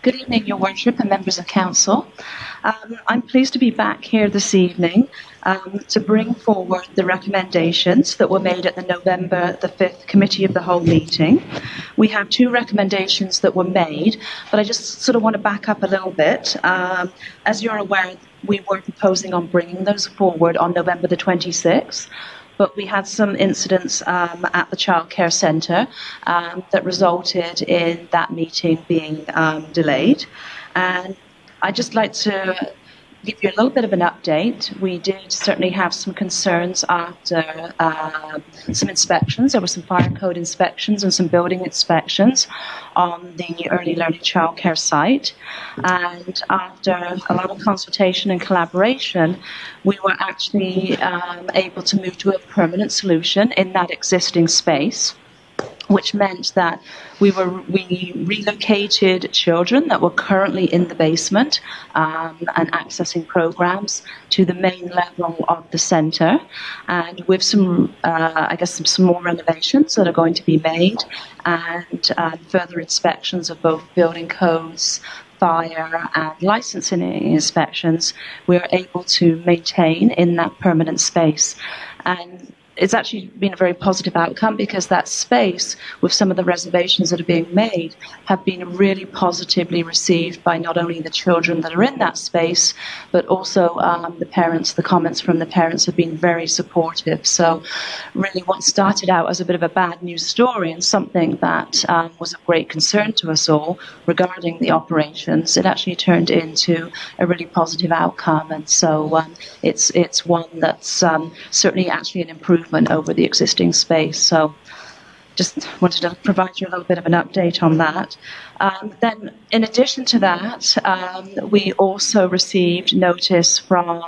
Good evening, Your Worship and members of Council. I'm pleased to be back here this evening to bring forward the recommendations that were made at the November the 5th Committee of the Whole meeting. We have two recommendations that were made, but I just sort of want to back up a little bit. As you're aware, we were proposing on bringing those forward on November the 26th. But we had some incidents at the childcare centre that resulted in that meeting being delayed. And I'd just like to give you a little bit of an update. We did certainly have some concerns after some inspections. There were some fire code inspections and some building inspections on the early learning childcare site. And after a lot of consultation and collaboration, we were actually able to move to a permanent solution in that existing space, which meant that we relocated children that were currently in the basement and accessing programs to the main level of the centre, and with some, some more renovations that are going to be made, and further inspections of both building codes, fire and licensing inspections, we're able to maintain in that permanent space. And it's actually been a very positive outcome, because that space, with some of the reservations that are being made, have been really positively received by not only the children that are in that space, but also the parents. The comments from the parents have been very supportive. So really what started out as a bit of a bad news story and something that was of great concern to us all regarding the operations, it actually turned into a really positive outcome. And so it's one that's certainly actually an improvement over the existing space. So just wanted to provide you a little bit of an update on that. Then in addition to that, we also received notice from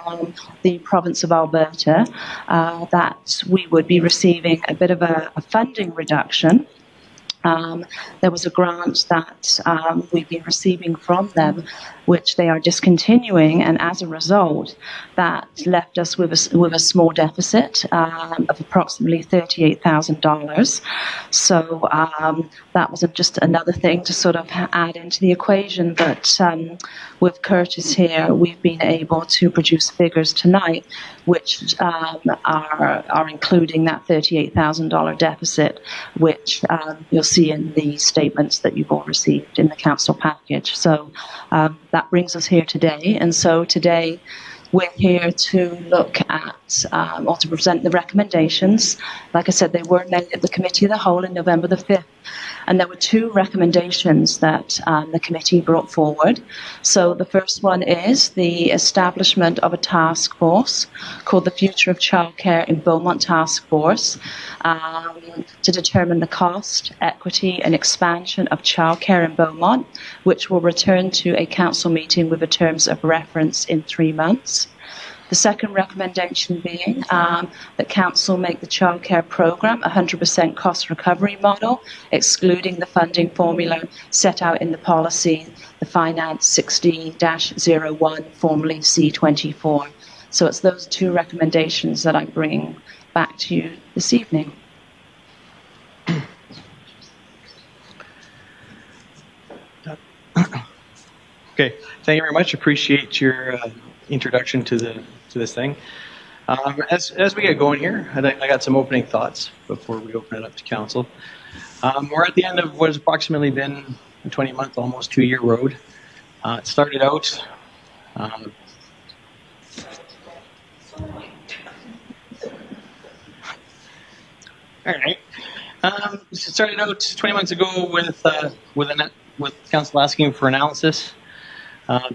the province of Alberta that we would be receiving a bit of a funding reduction. There was a grant that we've been receiving from them, which they are discontinuing, and as a result, that left us with a small deficit of approximately $38,000. So that was just another thing to sort of add into the equation. But with Curtis here, we've been able to produce figures tonight which are including that $38,000 deficit, which you'll see in the statements that you've all received in the council package. So that brings us here today. And so today we're here to look at or to present the recommendations. Like I said, they were made at the Committee of the Whole in November the 5th. And there were two recommendations that the committee brought forward. So the first one is the establishment of a task force called the Future of Childcare in Beaumont Task Force to determine the cost, equity and expansion of childcare in Beaumont, which will return to a council meeting with the terms of reference in 3 months. The second recommendation being that Council make the childcare programme a 100% cost recovery model, excluding the funding formula set out in the policy, the Finance 60-01, formerly C24. So it's those two recommendations that I'm bringing back to you this evening. Okay, thank you very much. Appreciate your introduction to this thing. As we get going here, I got some opening thoughts before we open it up to council. We're at the end of what has approximately been a 20-month, almost 2-year road. It started out all right. It started out 20 months ago with council asking for analysis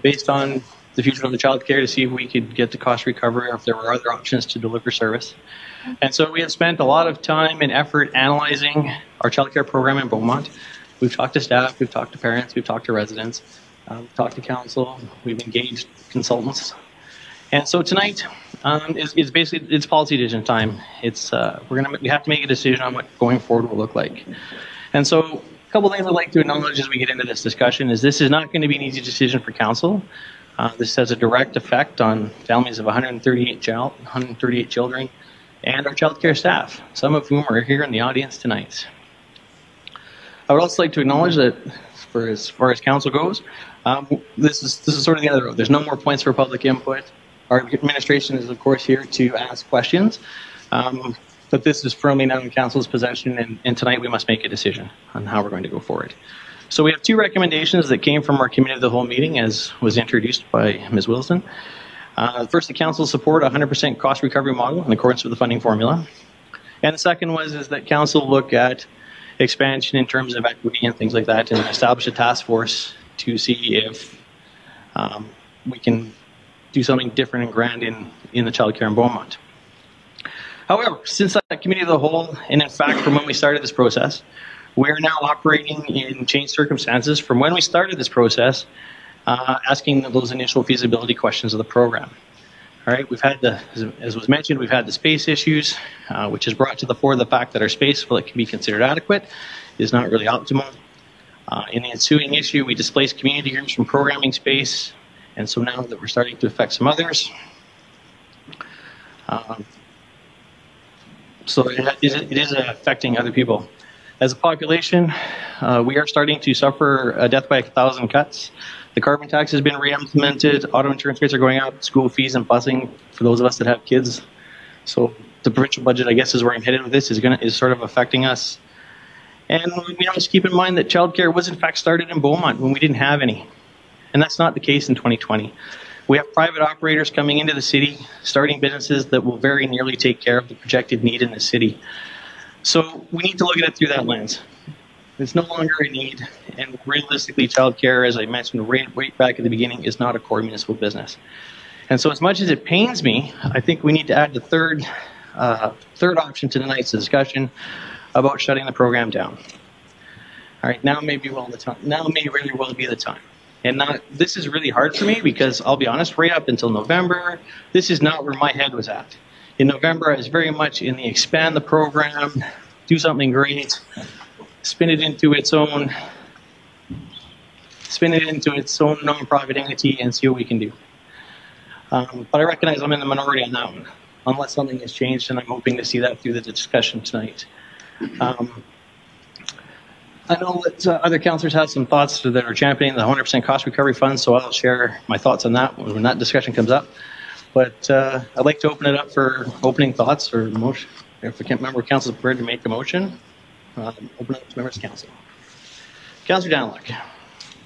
based on the future of the child care to see if we could get the cost recovery or if there were other options to deliver service. And so we have spent a lot of time and effort analyzing our child care program in Beaumont. We've talked to staff, we've talked to parents, we've talked to residents, we've talked to council, we've engaged consultants. And so tonight is basically, it's policy decision time. It's we have to make a decision on what going forward will look like. And so a couple things I'd like to acknowledge as we get into this discussion is this is not going to be an easy decision for council. This has a direct effect on families of 138 children and our child care staff, some of whom are here in the audience tonight. I would also like to acknowledge that for as far as council goes. This is sort of the other road. There's no more points for public input. Our administration is, of course, here to ask questions. But this is firmly now in council's possession, and tonight we must make a decision on how we're going to go forward. So we have two recommendations that came from our committee of the whole meeting, as was introduced by Ms. Wilson. First, the council support a 100% cost recovery model in accordance with the funding formula. And the second is that council look at expansion in terms of equity and things like that, and establish a task force to see if we can do something different and grand in the childcare in Beaumont. However, since that committee of the whole, and in fact from when we started this process, we are now operating in changed circumstances from when we started this process, asking those initial feasibility questions of the program. All right, we've had as was mentioned, we've had the space issues, which has brought to the fore the fact that our space, while it can be considered adequate, is not really optimal. In the ensuing issue, we displaced community groups from programming space, and so now that we're starting to affect some others. So it is affecting other people. As a population, we are starting to suffer a death by 1,000 cuts. The carbon tax has been re-implemented. Auto insurance rates are going up. School fees and busing for those of us that have kids. So the provincial budget, I guess, is where I'm headed with this. Is sort of affecting us. And we must keep in mind that childcare was in fact started in Beaumont when we didn't have any, and that's not the case in 2020. We have private operators coming into the city, starting businesses that will very nearly take care of the projected need in the city. So we need to look at it through that lens. It's no longer a need, and realistically, childcare, as I mentioned right back at the beginning, is not a core municipal business. And so as much as it pains me, I think we need to add the third option to tonight's discussion about shutting the program down. All right, now may really well be the time. And this is really hard for me because I'll be honest, right up until November, this is not where my head was at. In November, I was very much in the expand the program, do something great, spin it into its own nonprofit entity and see what we can do. But I recognize I'm in the minority on that one, unless something has changed, and I'm hoping to see that through the discussion tonight. I know that other councillors have some thoughts that are championing the 100% cost recovery fund, so I'll share my thoughts on that when that discussion comes up. But I'd like to open it up for opening thoughts or motion. If a member of council is prepared to make a motion, open it up to members of council. Councillor Daniluk.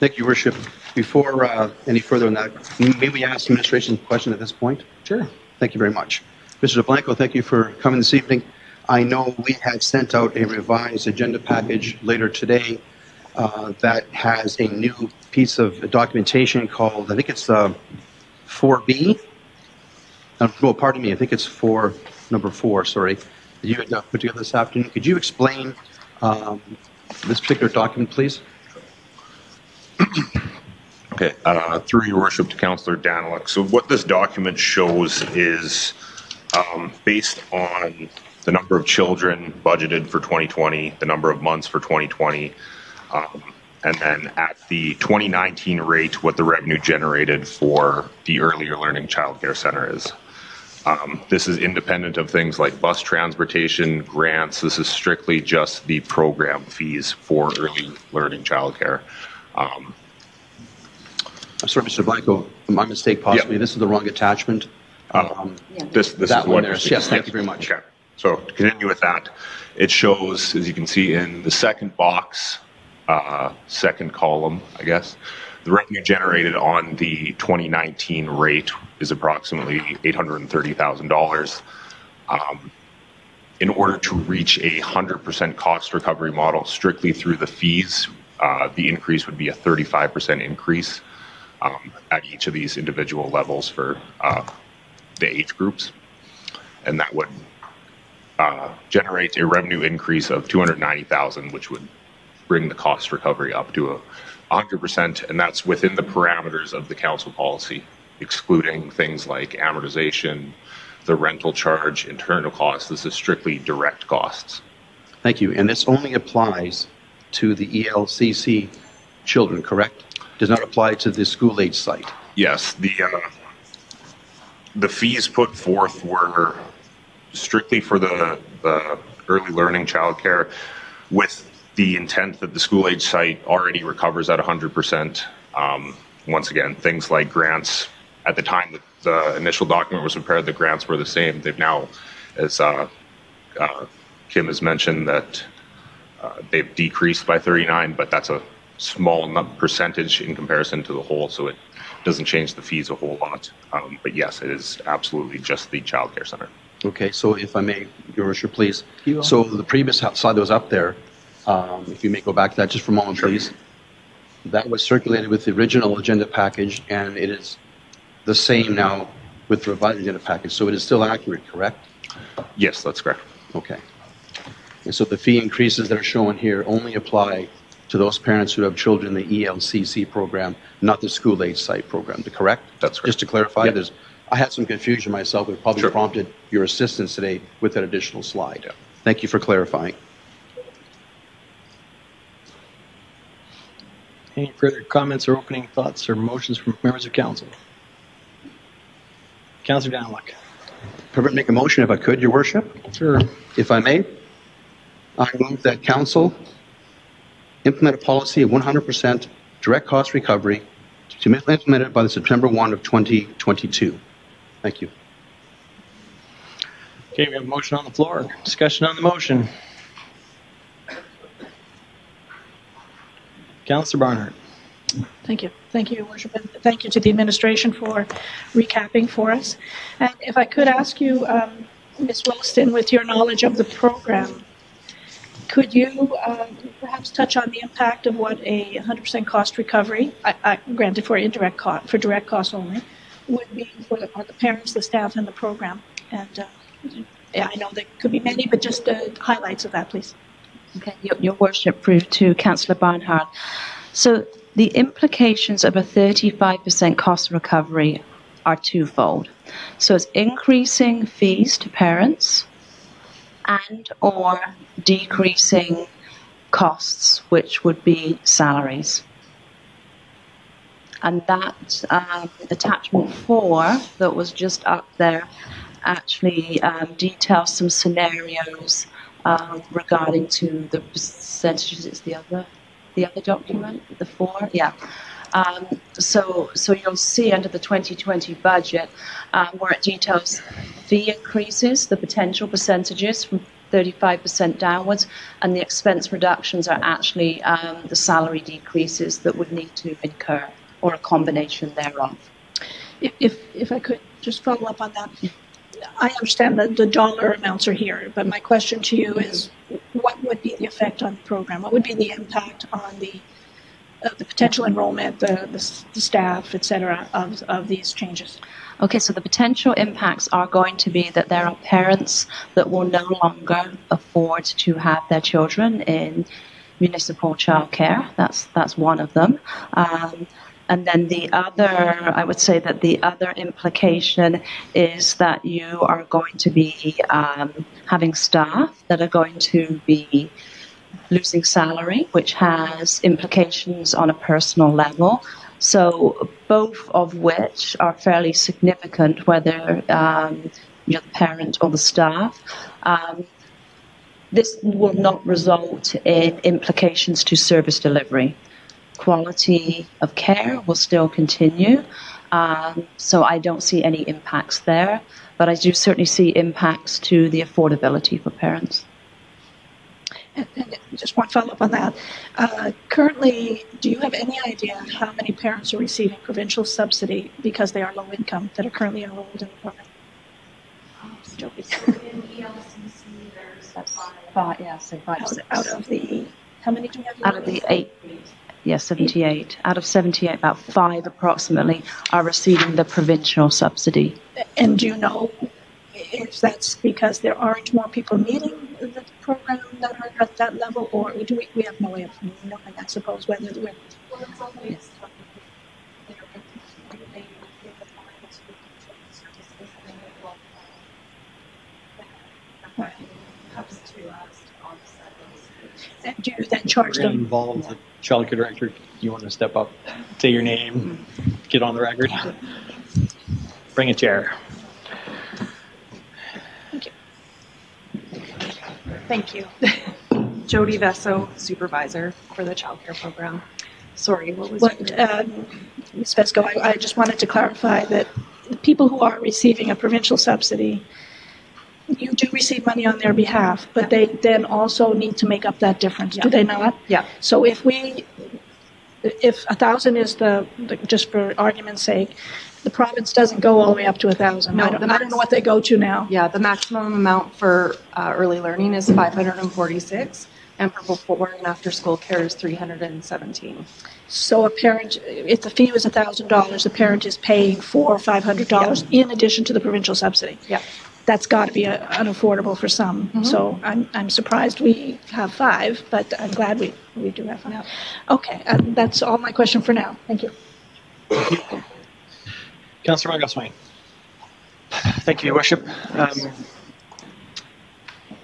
Thank you, Worship. Before any further on that, may we ask the administration a question at this point? Sure. Thank you very much. Mr. DeBlanco, thank you for coming this evening. I know we had sent out a revised agenda package later today that has a new piece of documentation called, I think it's 4B. Well, pardon me, I think it's number 4, sorry, that you had put together this afternoon. Could you explain this particular document, please? Okay, through your worship to Councillor Daniluk. So what this document shows is based on the number of children budgeted for 2020, the number of months for 2020, and then at the 2019 rate, what the revenue generated for the earlier learning childcare center is. This is independent of things like bus transportation, grants. This is strictly just the program fees for early learning childcare. I'm sorry, Mr. Blanco, my mistake possibly. Yep. This is the wrong attachment. This is what it is. Yes, thank you very much. Okay. So to continue with that, it shows, as you can see in the second box, second column, I guess, the revenue generated on the 2019 rate is approximately $830,000. In order to reach a 100% cost recovery model strictly through the fees, the increase would be a 35% increase at each of these individual levels for the age groups. And that would generate a revenue increase of $290,000, which would bring the cost recovery up to 100%, and that's within the parameters of the council policy, excluding things like amortization, the rental charge, internal costs. This is strictly direct costs. Thank you. And this only applies to the ELCC children, correct? Does not apply to the school-age site? Yes. The fees put forth were strictly for the early learning childcare, with the intent that the school age site already recovers at 100%. Once again, things like grants, at the time that the initial document was prepared, the grants were the same. They've now, as Kim has mentioned, that they've decreased by 39, but that's a small percentage in comparison to the whole, so it doesn't change the fees a whole lot. But yes, it is absolutely just the child care center. Okay, so if I may, Your Worship, please. So the previous slide that was up there, if you may go back to that just for a moment, please. That was circulated with the original agenda package, and it is the same now with the revised agenda package. So it is still accurate, correct? Yes, that's correct. Okay. And so the fee increases that are shown here only apply to those parents who have children in the ELCC program, not the school age site program, correct? That's correct. Just to clarify, Yep. I had some confusion myself. It probably Sure. prompted your assistance today with that additional slide. Yeah. Thank you for clarifying. Any further comments or opening thoughts or motions from members of council? Councillor Daniluk. Permit make a motion if I could, Your Worship? Sure. If I may, I move that council implement a policy of 100% direct cost recovery to be implemented by the September 1 of 2022. Thank you. Okay, we have a motion on the floor. Discussion on the motion. Councillor Barnhart. Thank you. Thank you, Your Worship, and thank you to the administration for recapping for us. And if I could ask you, Ms. Williston, with your knowledge of the program, could you perhaps touch on the impact of what a 100% cost recovery, granted for indirect cost, for direct costs only, would be for the parents, the staff, and the program? And yeah, I know there could be many, but just highlights of that, please. Okay, Your Worship, through to Councillor Barnhart. So the implications of a 35% cost recovery are twofold. So it's increasing fees to parents and or decreasing costs, which would be salaries. And that attachment 4 that was just up there actually details some scenarios regarding to the percentages. It's the other document, the 4, yeah. So you'll see under the 2020 budget where it details fee increases, the potential percentages from 35% downwards, and the expense reductions are actually the salary decreases that would need to incur, or a combination thereof. If I could just follow up on that. I understand that the dollar amounts are here, but my question to you is, what would be the effect on the program? What would be the impact on the potential enrollment, the staff, et cetera, of these changes? Okay, so the potential impacts are going to be that there are parents that will no longer afford to have their children in municipal childcare. That's one of them. And then the other, I would say that the other implication is that you are going to be having staff that are going to be losing salary, which has implications on a personal level. So both of which are fairly significant, whether you're the parent or the staff. This will not result in implications to service delivery. Quality of care will still continue, so I don't see any impacts there, but I do certainly see impacts to the affordability for parents. And just one follow-up on that. Currently, do you have any idea how many parents are receiving provincial subsidy because they are low income that are currently enrolled in the program? In ELCC, there's 5, yeah, so 5 or 6. Out of the, how many do we have? Out of the 8. Yes, 78. Out of 78, about 5 approximately are receiving the provincial subsidy. And do you know if that's because there aren't more people meeting the program that are at that level, or do we have no way of knowing, I suppose, whether we're... Yes. And do you then charge We're going to them? involve the child care director. You want to step up, say your name, get on the record? Bring a chair. Thank you. Jody Vesso, supervisor for the childcare program. Sorry, what was Ms. Vesco, I just wanted to clarify that the people who are receiving a provincial subsidy, you do receive money on their behalf, but they then also need to make up that difference, do they not? Yeah. So if 1,000 is the, just for argument's sake, the province doesn't go all the way up to 1,000. No, I don't know what they go to now. Yeah, the maximum amount for early learning is 546, and for before and after school care is 317. So a parent, if the fee was $1,000, the parent is paying $400 or $500 in addition to the provincial subsidy. Yeah. That's got to be unaffordable for some. Mm-hmm. So I'm surprised we have 5, but I'm glad we do have 5. Yeah. Okay, that's all my question for now. Thank you. Councillor Margoswine. Thank you, Your Worship.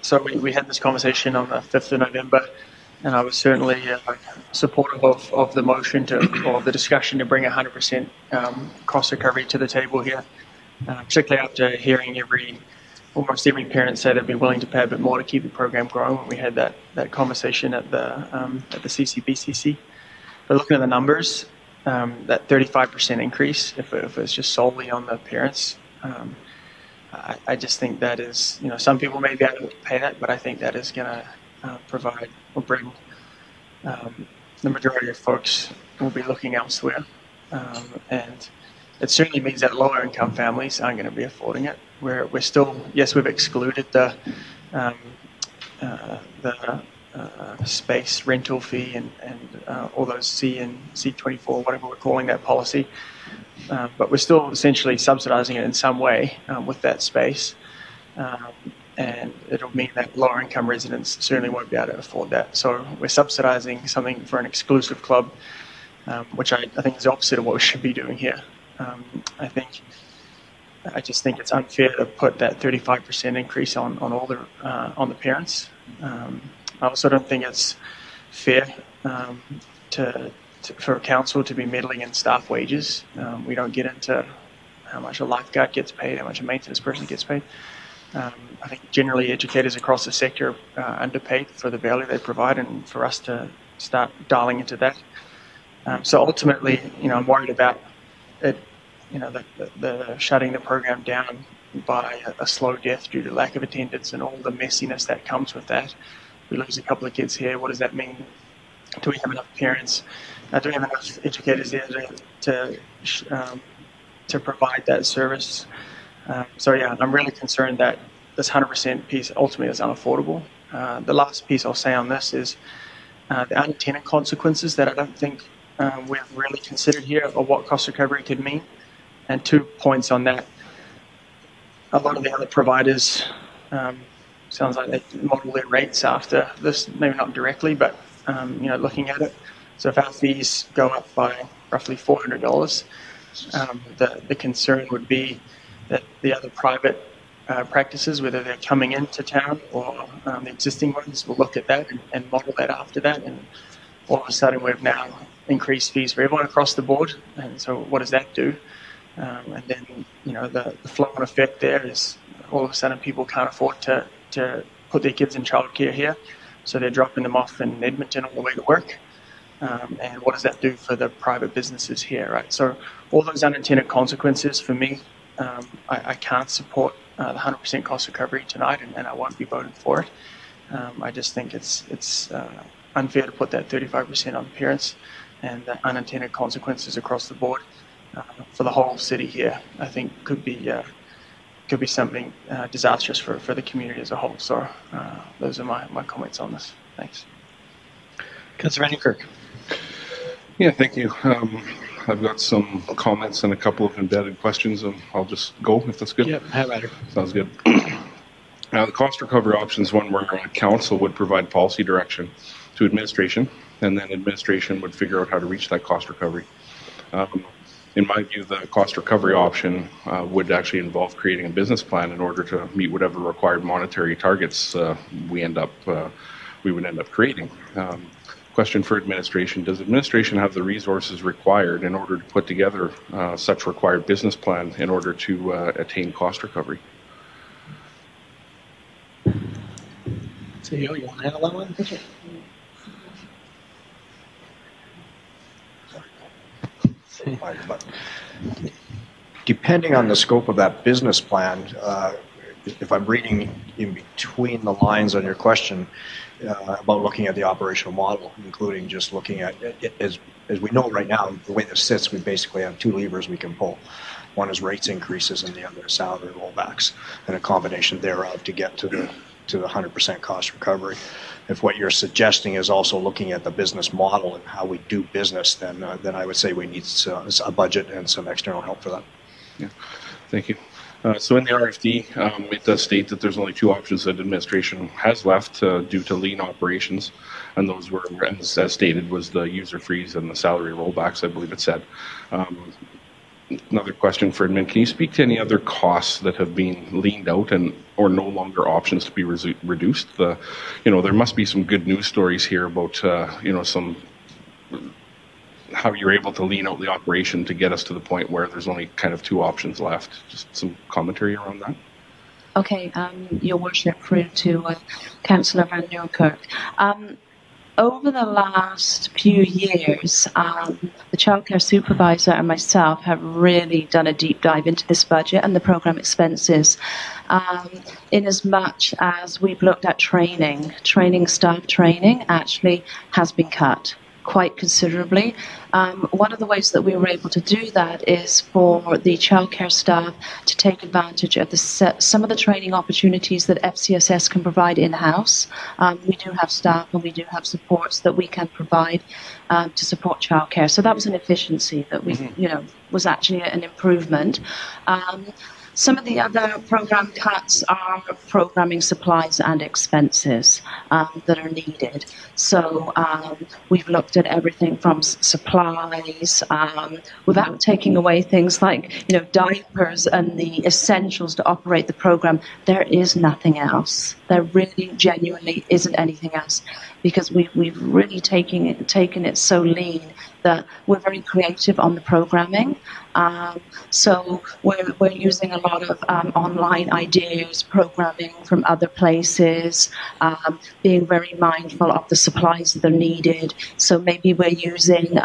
So we had this conversation on the 5th of November, and I was certainly supportive of the motion or the discussion to bring 100% cost recovery to the table here, particularly after hearing almost every parent say they'd be willing to pay a bit more to keep the program growing when we had that conversation at the CCBCC. But looking at the numbers, that 35% increase, if it's just solely on the parents, I just think that is, some people may be able to pay that, but I think that is going to provide or bring the majority of folks will be looking elsewhere. And it certainly means that lower income families aren't going to be affording it. We're still, yes, we've excluded the space rental fee and all those C and C24, whatever we're calling that policy. But we're still essentially subsidizing it in some way with that space. And it'll mean that lower income residents certainly won't be able to afford that. So we're subsidizing something for an exclusive club, which I think is the opposite of what we should be doing here. I just think it's unfair to put that 35% increase on the parents. I also don't think it's fair for council to be meddling in staff wages. We don't get into how much a lifeguard gets paid, how much a maintenance person gets paid. I think generally educators across the sector are underpaid for the value they provide, and for us to start dialing into that. So ultimately, I'm worried about it, the shutting the program down by a slow death due to lack of attendance and all the messiness that comes with that. We lose a couple of kids here. What does that mean? Do we have enough parents? Do we have enough educators there to provide that service? So yeah, I'm really concerned that this 100% piece ultimately is unaffordable. The last piece I'll say on this is the unintended consequences that I don't think we've really considered here of what cost recovery could mean. And 2 points on that. A lot of the other providers sounds like they model their rates after this, maybe not directly, but looking at it. So if our fees go up by roughly $400, the concern would be that the other private practices, whether they're coming into town or the existing ones, will look at that and model that after that. And all of a sudden we've now increased fees for everyone across the board. And so what does that do? And then, the flow-on effect there is all of a sudden people can't afford to put their kids in childcare here. So they're dropping them off in Edmonton all the way to work. And what does that do for the private businesses here, right? So all those unintended consequences for me, I can't support the 100% cost recovery tonight, and I won't be voting for it. I just think it's unfair to put that 35% on parents, and the unintended consequences across the board for the whole city here, I think could be something disastrous for the community as a whole. So those are my comments on this. Thanks. Councillor Randy Kirk. Yeah, thank you. I've got some comments and a couple of embedded questions, and I'll just go if that's good. Yep, have at it. Sounds good. Now, the cost recovery option is one where council would provide policy direction to administration, and then administration would figure out how to reach that cost recovery. In my view, the cost recovery option would actually involve creating a business plan in order to meet whatever required monetary targets we would end up creating. Question for administration: does administration have the resources required in order to put together such required business plan in order to attain cost recovery? CEO, you want to handle that one? Depending on the scope of that business plan, if I'm reading in between the lines on your question about looking at the operational model, including just looking at it, as we know right now, the way this sits, we basically have two levers we can pull. One is rates increases and the other is salary rollbacks, and a combination thereof to get to the 100% cost recovery. If what you're suggesting is also looking at the business model and how we do business, then I would say we need a budget and some external help for that. Yeah, thank you. So in the RFD, it does state that there's only two options that administration has left due to lean operations, and those were, as stated, was the user freeze and the salary rollbacks, I believe it said. Another question for admin: can you speak to any other costs that have been leaned out and or no longer options to be reduced? There must be some good news stories here about some how you're able to lean out the operation to get us to the point where there's only kind of two options left. Just some commentary around that. Okay, Your Worship, through to Councillor Van Nieuwkerk. Over the last few years, the childcare supervisor and myself have really done a deep dive into this budget and the programme expenses. In as much as we've looked at staff training actually has been cut quite considerably. One of the ways that we were able to do that is for the childcare staff to take advantage of some of the training opportunities that FCSS can provide in-house. We do have staff and we do have supports that we can provide to support childcare. So that was an efficiency that we, was actually an improvement. Some of the other programme cuts are programming supplies and expenses that are needed. So we've looked at everything from supplies, without taking away things like, diapers and the essentials to operate the programme. There is nothing else. There really genuinely isn't anything else, because we've really taken it so lean that we're very creative on the programming. So we're using a lot of online ideas, programming from other places, being very mindful of the supplies that are needed. So maybe we're using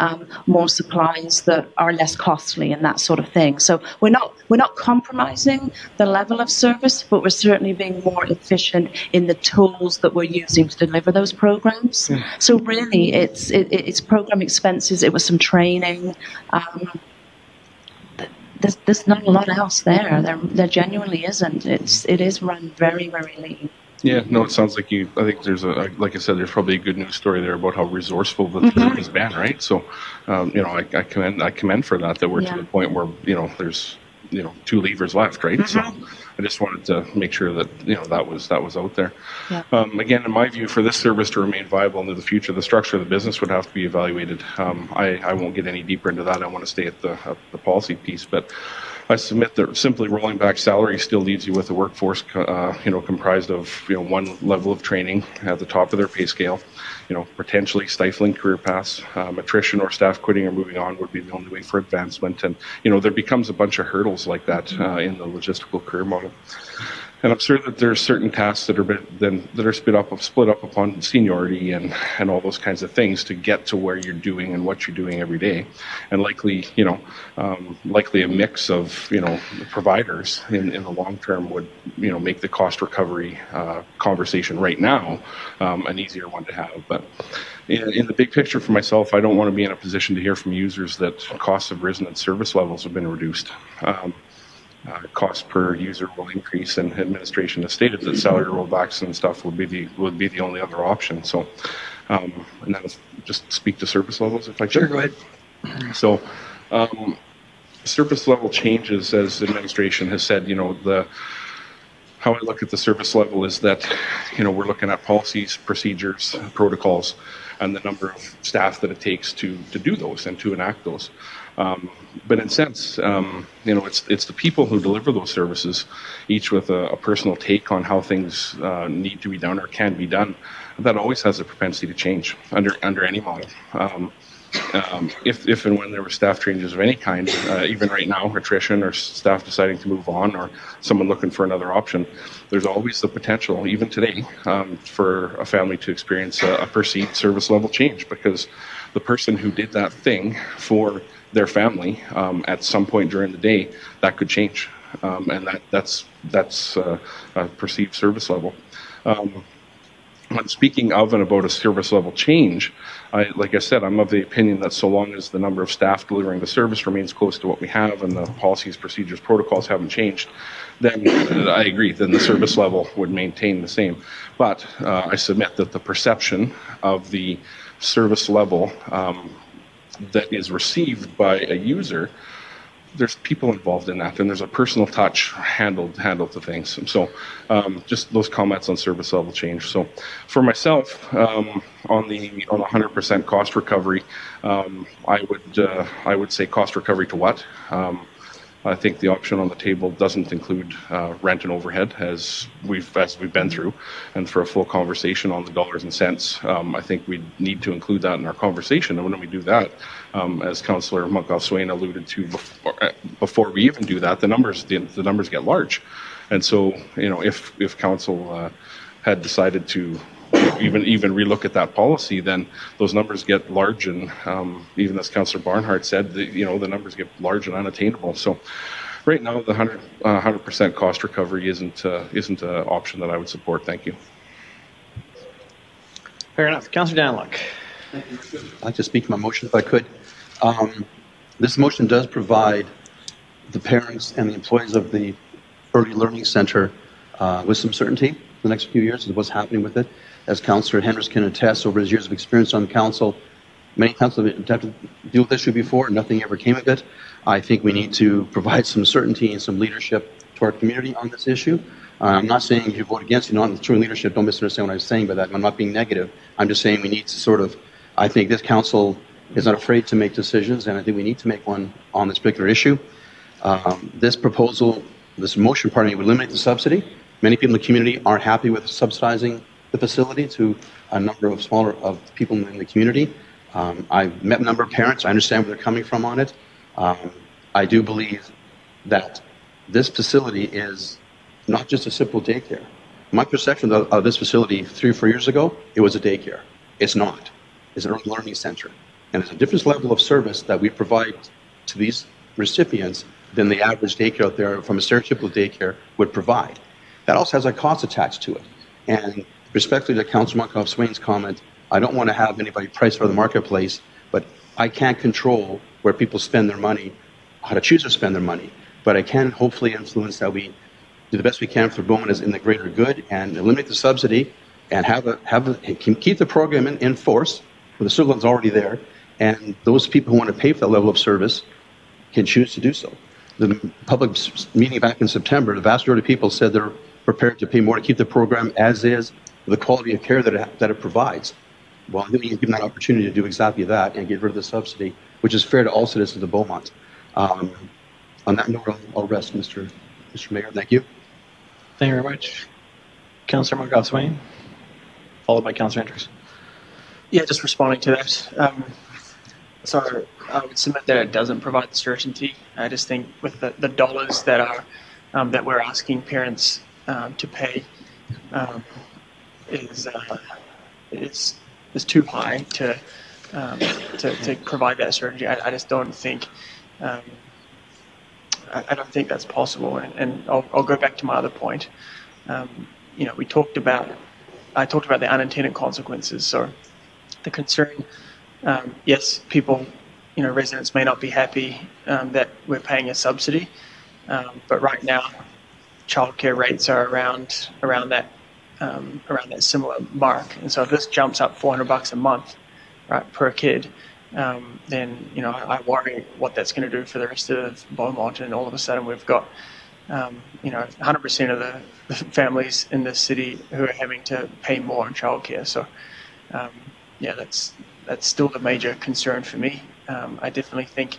more supplies that are less costly and that sort of thing. So we're not compromising the level of service, but we're certainly being more efficient in the tools that we're using to deliver those programs. So really, it's program expenses. It was some training. There's not a lot else there. There genuinely isn't. It is run very, very lean. Yeah, no, it sounds like I think there's like I said, there's probably a good news story there about how resourceful the group has been, right? So, I commend for that we're to the point where, there's, two levers left, right? So I just wanted to make sure that, that was out there. Yeah. Again, in my view, for this service to remain viable into the future, the structure of the business would have to be evaluated. I won't get any deeper into that. I want to stay at the policy piece, but I submit that simply rolling back salary still leaves you with a workforce, comprised of, one level of training at the top of their pay scale, potentially stifling career paths. Attrition or staff quitting or moving on would be the only way for advancement. And, there becomes a bunch of hurdles like that in the logistical career model. And I'm sure that there's certain tasks that are split up upon seniority and all those kinds of things to get to where you're doing and what you're doing every day. And likely a mix of, providers in the long term would, make the cost recovery conversation right now an easier one to have. But in the big picture for myself, I don't want to be in a position to hear from users that costs have risen and service levels have been reduced. Cost per user will increase, and administration has stated that salary rollbacks and stuff would be the only other option. So, and then just speak to service levels if I could. Sure, go ahead. So, service level changes, as administration has said, how I look at the service level is that, we're looking at policies, procedures, protocols, and the number of staff that it takes to do those and to enact those. But in a sense, it's the people who deliver those services, each with a personal take on how things need to be done or can be done. That always has a propensity to change under any model. if and when there were staff changes of any kind, even right now, attrition or staff deciding to move on or someone looking for another option, there's always the potential, even today, for a family to experience a perceived service level change, because the person who did that thing for their family at some point during the day, that could change. And that's a perceived service level. When speaking of and about a service level change, like I said, I'm of the opinion that so long as the number of staff delivering the service remains close to what we have and the policies, procedures, protocols haven't changed, then I agree, then the service level would maintain the same. But I submit that the perception of the service level that is received by a user, there's people involved in that, and there's a personal touch handled to things. And so just those comments on service level change. So for myself, on the 100% cost recovery, I would say cost recovery to what? I think the option on the table doesn't include rent and overhead, as we've been through. And for a full conversation on the dollars and cents, I think we need to include that in our conversation. And when we do that, as Councillor Montgomery alluded to before we even do that, the numbers get large. And so, if Council had decided to even relook at that policy, then those numbers get large, and even as Councillor Barnhart said, the numbers get large and unattainable. So right now, the 100% cost recovery isn't an option that I would support. Thank you. Fair enough. Councillor Danlock. I'd like to speak to my motion if I could. This motion does provide the parents and the employees of the Early Learning Center with some certainty for the next few years of what's happening with it. As Councillor Hendricks can attest, over his years of experience on council, many councils have had to deal with this issue before, and nothing ever came of it. I think we need to provide some certainty and some leadership to our community on this issue. I'm not saying if you vote against, you're not true leadership. Don't misunderstand what I'm saying by that. I'm not being negative. I'm just saying we need to I think this council is not afraid to make decisions, and I think we need to make one on this particular issue. This proposal, this motion, would eliminate the subsidy. Many people in the community aren't happy with subsidizing the facility to a number of people in the community. I've met a number of parents. I understand where they're coming from on it. I do believe that this facility is not just a simple daycare. My perception of this facility 3 or 4 years ago, it was a daycare. It's not. It's an early learning center. And it's a different level of service that we provide to these recipients than the average daycare out there from a stereotypical daycare would provide. That also has a cost attached to it. And respectfully to Councillor Montgomery-Swain's comment, I don't want to have anybody price for the marketplace, but I can't control where people spend their money, how to choose to spend their money. But I can hopefully influence that we do the best we can for Beaumont as in the greater good and eliminate the subsidy and keep the program in force where the service is already there. And those people who want to pay for that level of service can choose to do so. The public meeting back in September, the vast majority of people said they're prepared to pay more to keep the program as is, the quality of care that it provides. Well, I think we can give them that opportunity to do exactly that and get rid of the subsidy, which is fair to all citizens of Beaumont. On that note, I'll rest, Mr. Mayor. Thank you. Thank you very much. Councillor Montgomery-Swain, followed by Councillor Hendricks. Yeah, just responding to that. So I would submit that it doesn't provide the certainty. I just think with the dollars that are that we're asking parents to pay is too high to provide that certainty. I just don't think I don't think that's possible. And I'll go back to my other point. I talked about the unintended consequences. So the concern, yes, people, residents may not be happy that we're paying a subsidy, but right now, childcare rates are around that similar mark. And so if this jumps up $400 a month, right, per kid, then I worry what that's going to do for the rest of Beaumont, and all of a sudden we've got 100% of the families in this city who are having to pay more on childcare. So that's still the major concern for me. I definitely think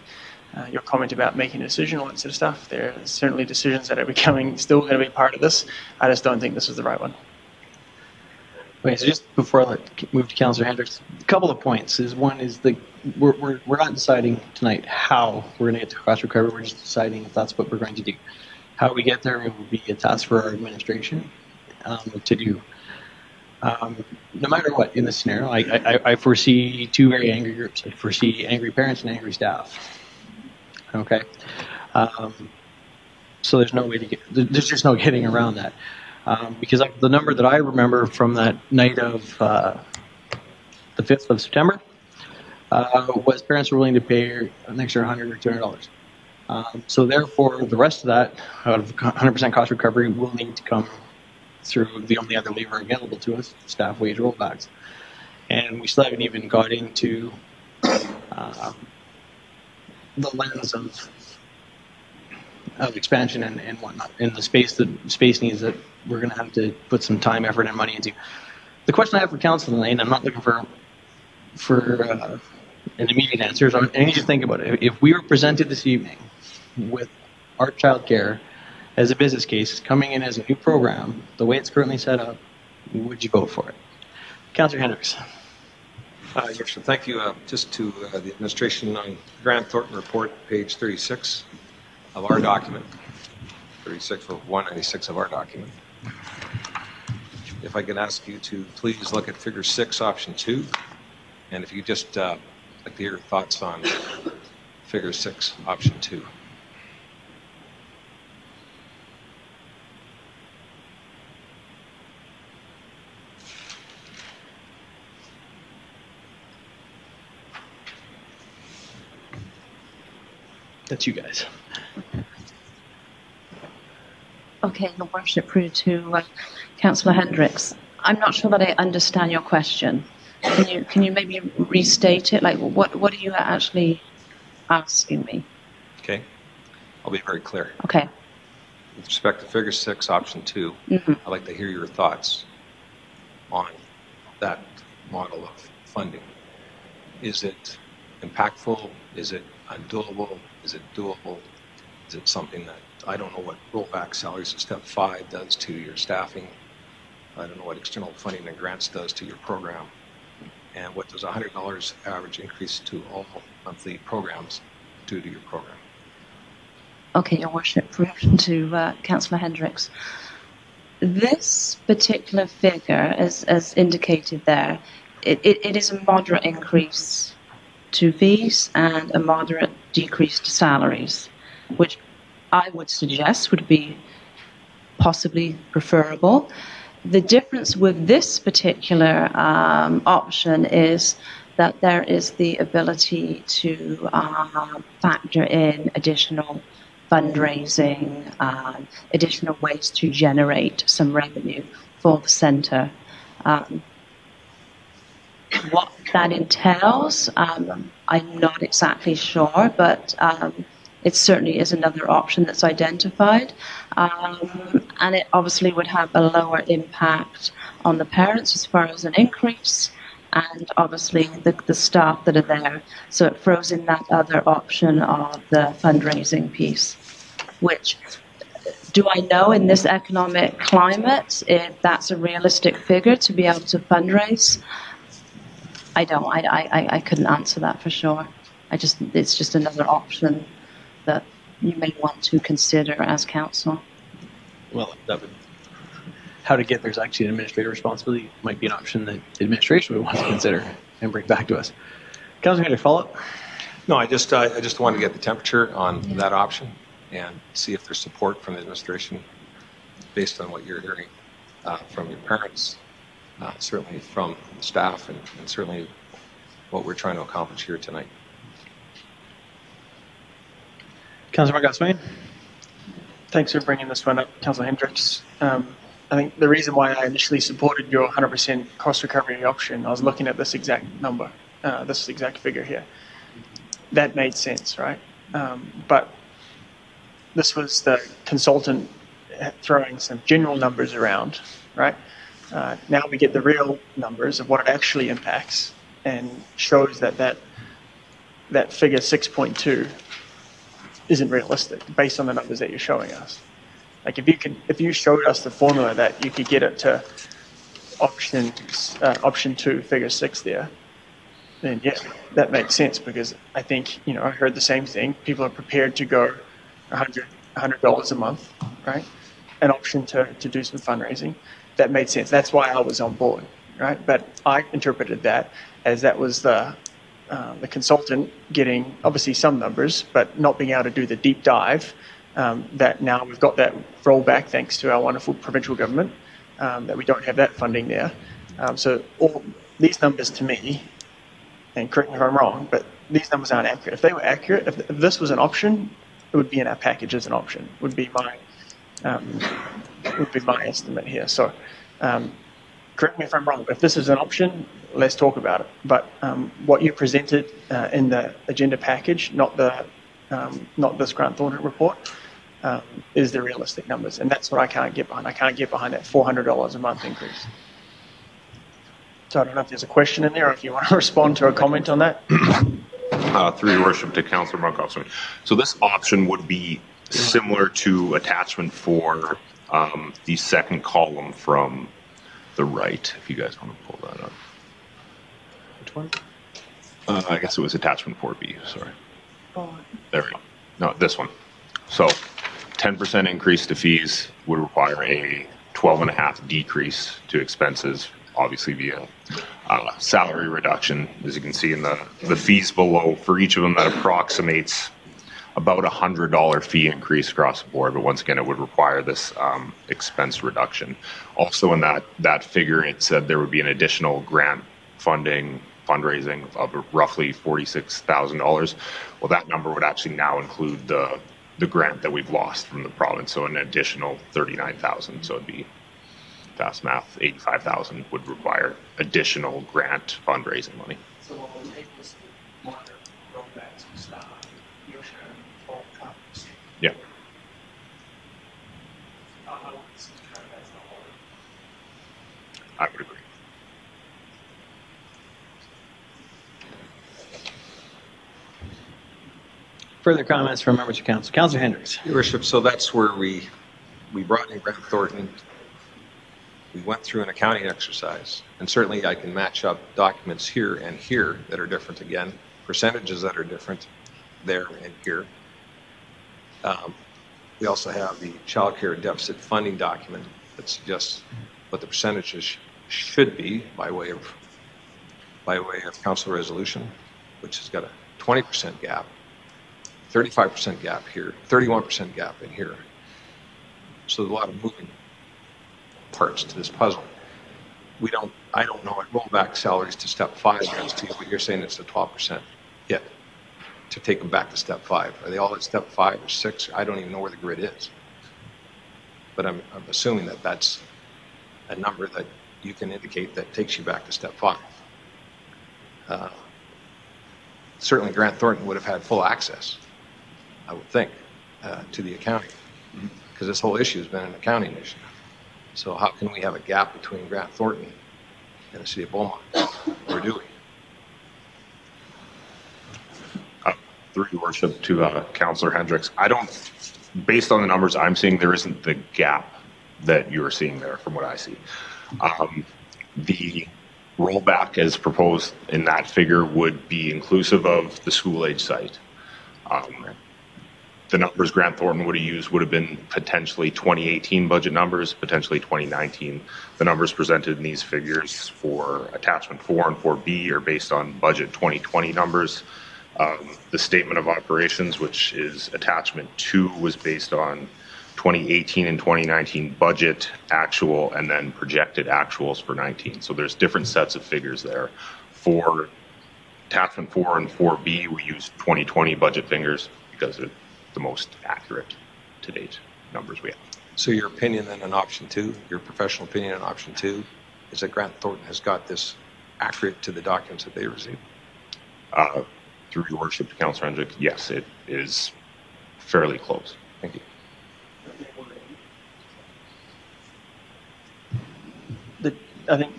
your comment about making a decision, all that sort of stuff, there are certainly decisions that are still going to be part of this. I just don't think this is the right one. Okay, so just before I move to Councillor Hendricks, a couple of points. One is we're not deciding tonight how we're going to get to cost recovery. We're just deciding if that's what we're going to do. How we get there will be a task for our administration to do. No matter what in this scenario, I foresee two very angry groups. I foresee angry parents and angry staff. Okay, so there's no way to there's just no getting around that. Because the number that I remember from that night of the 5th of September was parents were willing to pay an extra $100 or $200. So therefore, the rest of that, out of 100% cost recovery, will need to come through the only other lever available to us, staff wage rollbacks. And we still haven't even got into the lens of expansion and whatnot, and the space needs that we're going to have to put some time, effort, and money into. The question I have for council tonight, and I'm not looking for an immediate answer, so I need you to think about it. If we were presented this evening with Art Childcare as a business case coming in as a new program, the way it's currently set up, would you vote for it? Councillor Hendricks. Yes, sir. Thank you. Just to the administration on Grant Thornton report, page 36 of our document, 36 or 196 of our document. If I could ask you to please look at figure 6, option 2, and if you just like to hear your thoughts on figure 6, option 2. That's you guys. Okay, Your Worship, through to Councillor Hendricks. I'm not sure that I understand your question. Can you maybe restate it? Like, what are you actually asking me? Okay, I'll be very clear. Okay. With respect to figure 6, option 2, I'd like to hear your thoughts on that model of funding. Is it impactful? Is it undoable? Is it doable? Is it something that, I don't know what rollback salaries of step 5 does to your staffing. I don't know what external funding and grants does to your program. And what does $100 average increase to all monthly programs do to your program? Okay, Your Worship, to Councillor Hendricks. This particular figure, as indicated there, it is a moderate increase to fees and a moderate decrease to salaries, which I would suggest would be possibly preferable. The difference with this particular option is that there is the ability to factor in additional fundraising, additional ways to generate some revenue for the centre. What that entails, I'm not exactly sure, but it certainly is another option that's identified. And it obviously would have a lower impact on the parents as far as an increase, and obviously the staff that are there. So it throws in that other option of the fundraising piece, which, do I know in this economic climate if that's a realistic figure to be able to fundraise? I don't. I couldn't answer that for sure. It's just another option that you may want to consider as council. Well, how to get there's actually an administrative responsibility might be an option that the administration would want to consider and bring back to us. Councilor Hendricks, follow up? No, I just wanted to get the temperature on that option and see if there's support from the administration based on what you're hearing from your parents, certainly from staff, and certainly what we're trying to accomplish here tonight. Councillor Margot-Swain. Thanks for bringing this one up, Councillor Hendricks. I think the reason why I initially supported your 100% cost recovery option, I was looking at this exact number, this exact figure here. That made sense, right? But this was the consultant throwing some general numbers around, right? Now we get the real numbers of what it actually impacts, and shows that figure 6.2 isn't realistic based on the numbers that you're showing us. Like if you showed us the formula that you could get it to option 2, figure 6 there, then yeah, that makes sense, because I think, I heard the same thing. People are prepared to go $100 a month, right? An option to do some fundraising. That made sense. That's why I was on board, right? But I interpreted that as that was the consultant getting obviously some numbers, but not being able to do the deep dive. That now we've got that rollback thanks to our wonderful provincial government, that we don't have that funding there. So all these numbers to me, and correct me if I'm wrong, but these numbers aren't accurate. If they were accurate, if this was an option, it would be in our package as an option, would be my estimate here. So correct me if I'm wrong, but if this is an option, let's talk about it. But what you presented in the agenda package, not this Grant Thornton report, is the realistic numbers, and that's what I can't get behind. I can't get behind that $400 a month increase. So I don't know if there's a question in there, or if you want to respond to a comment on that. Through your worship to Councillor Monkhouse. So this option would be similar to attachment 4, the second column from the right, if you guys want to pull that up. Which one? I guess it was attachment 4B, sorry. There we go. No, this one. So 10% increase to fees would require a 12.5% decrease to expenses, obviously via salary reduction. As you can see in the fees below, for each of them that approximates about $100 fee increase across the board, but once again it would require this expense reduction. Also in that figure it said there would be an additional grant fundraising of roughly $46,000. Well, that number would actually now include the grant that we've lost from the province, so an additional $39,000. So it'd be, fast math, $85,000 would require additional grant fundraising money. So what will take this monitor rollbacks and stuff, your share all comes. Yeah. I would agree. Further comments from members of council. Councillor Hendricks. Your Worship, so that's where we brought in Grant Thornton. We went through an accounting exercise, and certainly I can match up documents here and here that are different again, percentages that are different there and here. We also have the child care deficit funding document that suggests what the percentages should be by way of council resolution, which has got a 20% gap, 35% gap here, 31% gap in here. So there's a lot of moving parts to this puzzle. I don't know what rollback salaries to step 5 is to you, but you're saying it's a 12% hit to take them back to step 5. Are they all at step 5 or 6? I don't even know where the grid is. But I'm assuming that that's a number that you can indicate that takes you back to step 5. Certainly Grant Thornton would have had full access, I would think, to the accounting, because this whole issue has been an accounting issue. So how can we have a gap between Grant Thornton and the city of Beaumont? Or do we? Through your worship to Councillor Hendricks, based on the numbers I'm seeing, there isn't the gap that you're seeing there from what I see. The rollback as proposed in that figure would be inclusive of the school age site. The numbers Grant Thornton would have used would have been potentially 2018 budget numbers, potentially 2019. The numbers presented in these figures for attachment 4 and 4B are based on budget 2020 numbers. The statement of operations, which is attachment 2, was based on 2018 and 2019 budget actual and then projected actuals for 19. So there's different sets of figures there. For attachment 4 and 4B, we use 2020 budget figures because they're the most accurate to date numbers we have. So your opinion then on option 2, your professional opinion on option 2, is that Grant Thornton has got this accurate to the documents that they received? Through your worship to Councillor Hendrick, yes, it is fairly close. Thank you. I think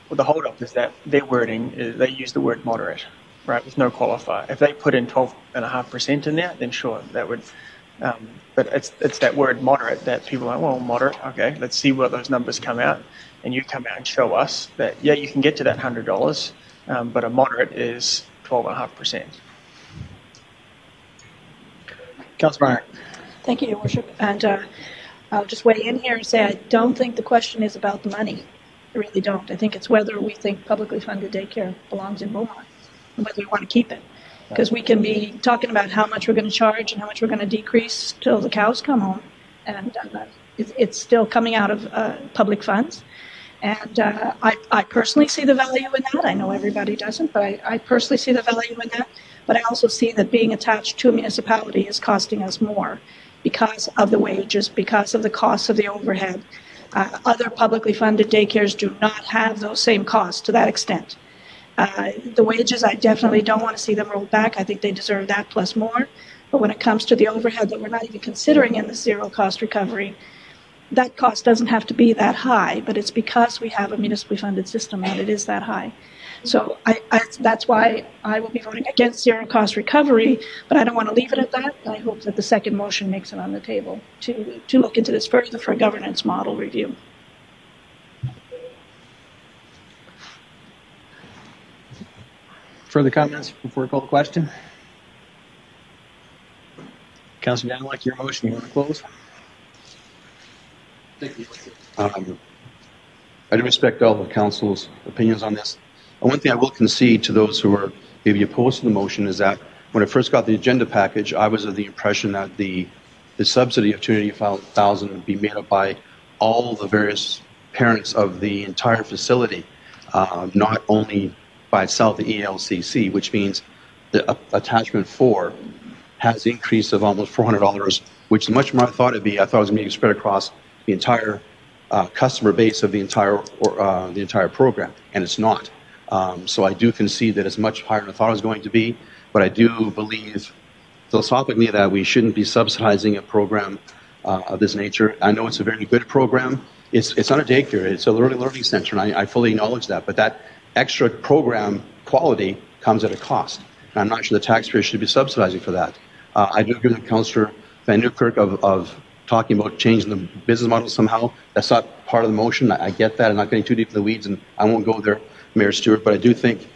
the hold-up is that their wording is they use the word moderate, right, with no qualifier. If they put in 12.5% in there, then sure, that would But it's that word moderate that people are like, well, moderate, okay, let's see what those numbers come out. And you come out and show us that, yeah, you can get to that $100, but a moderate is 12.5%. Councillor Barnhart. Thank you, Your Worship. And I'll just weigh in here and say I don't think the question is about the money. I really don't. I think it's whether we think publicly funded daycare belongs in Beaumont and whether we want to keep it. Because we can be talking about how much we're going to charge and how much we're going to decrease till the cows come home. And it's still coming out of public funds. And I personally see the value in that. I know everybody doesn't, but I personally see the value in that. But I also see that being attached to a municipality is costing us more because of the wages, because of the costs of the overhead. Other publicly funded daycares do not have those same costs to that extent. The wages, I definitely don't want to see them rolled back. I think they deserve that plus more. But when it comes to the overhead that we're not even considering in the zero cost recovery, that cost doesn't have to be that high, but it's because we have a municipally funded system that it is that high. So that's why I will be voting against zero cost recovery, but I don't want to leave it at that. I hope that the second motion makes it on the table to look into this further for a governance model review. Further comments before we call the question? Councillor Daniluk, your motion, you want to close? Thank you. I do respect all of council's opinions on this. And one thing I will concede to those who are maybe opposed to the motion is that when I first got the agenda package, I was of the impression that the subsidy of $285,000 would be made up by all the various parents of the entire facility, not only by itself, the ELCC, which means the attachment 4 has an increase of almost $400, which is much more I thought it'd be. I thought it was going to be spread across the entire customer base of the entire program, and it's not. So I do concede that it's much higher than I thought it was going to be, but I do believe philosophically that we shouldn't be subsidizing a program of this nature. I know it's a very good program. It's not a daycare, it's a early learning center, and I fully acknowledge that, but that extra program quality comes at a cost. And I'm not sure the taxpayers should be subsidizing for that. I do agree with Councillor Van Nieuwkerk of talking about changing the business model somehow. That's not part of the motion. I get that. I'm not getting too deep in the weeds, and I won't go there, Mayor Stewart, but I do think,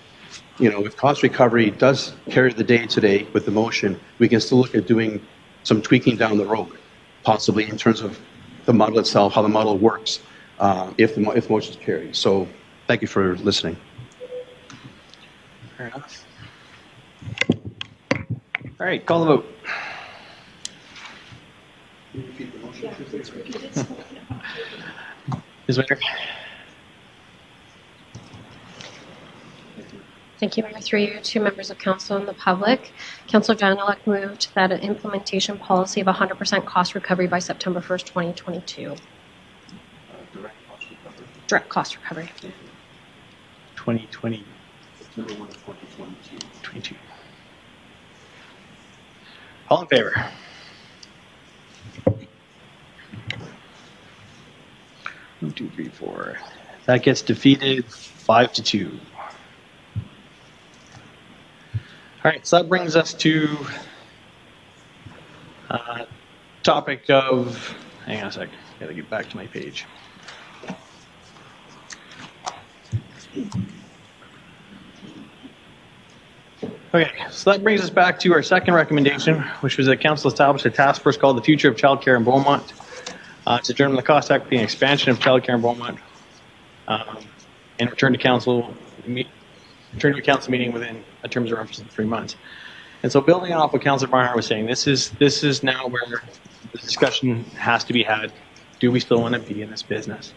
you know, if cost recovery does carry the day today with the motion, we can still look at doing some tweaking down the road, possibly in terms of the model itself, how the model works, if the motion is carried. So thank you for listening. Fair enough. All right, call the vote. Ms. Winter. Thank you, Mayor. Through you to members of council and the public. Councillor Janilek moved that an implementation policy of 100% cost recovery by September 1st, 2022. Direct cost recovery. 2020. September 1, 2022. All in favor? One, two, three, four. That gets defeated 5-2. All right, so that brings us to topic of, hang on a sec, gotta get back to my page. Okay, so that brings us back to our second recommendation, which was that council establish a task force called the Future of Childcare in Beaumont to determine the cost, equity, and expansion of childcare in Beaumont, and return to a council meeting within a terms of reference of 3 months. And so, building off what Councillor Barnhart was saying, this is now where the discussion has to be had. Do we still want to be in this business?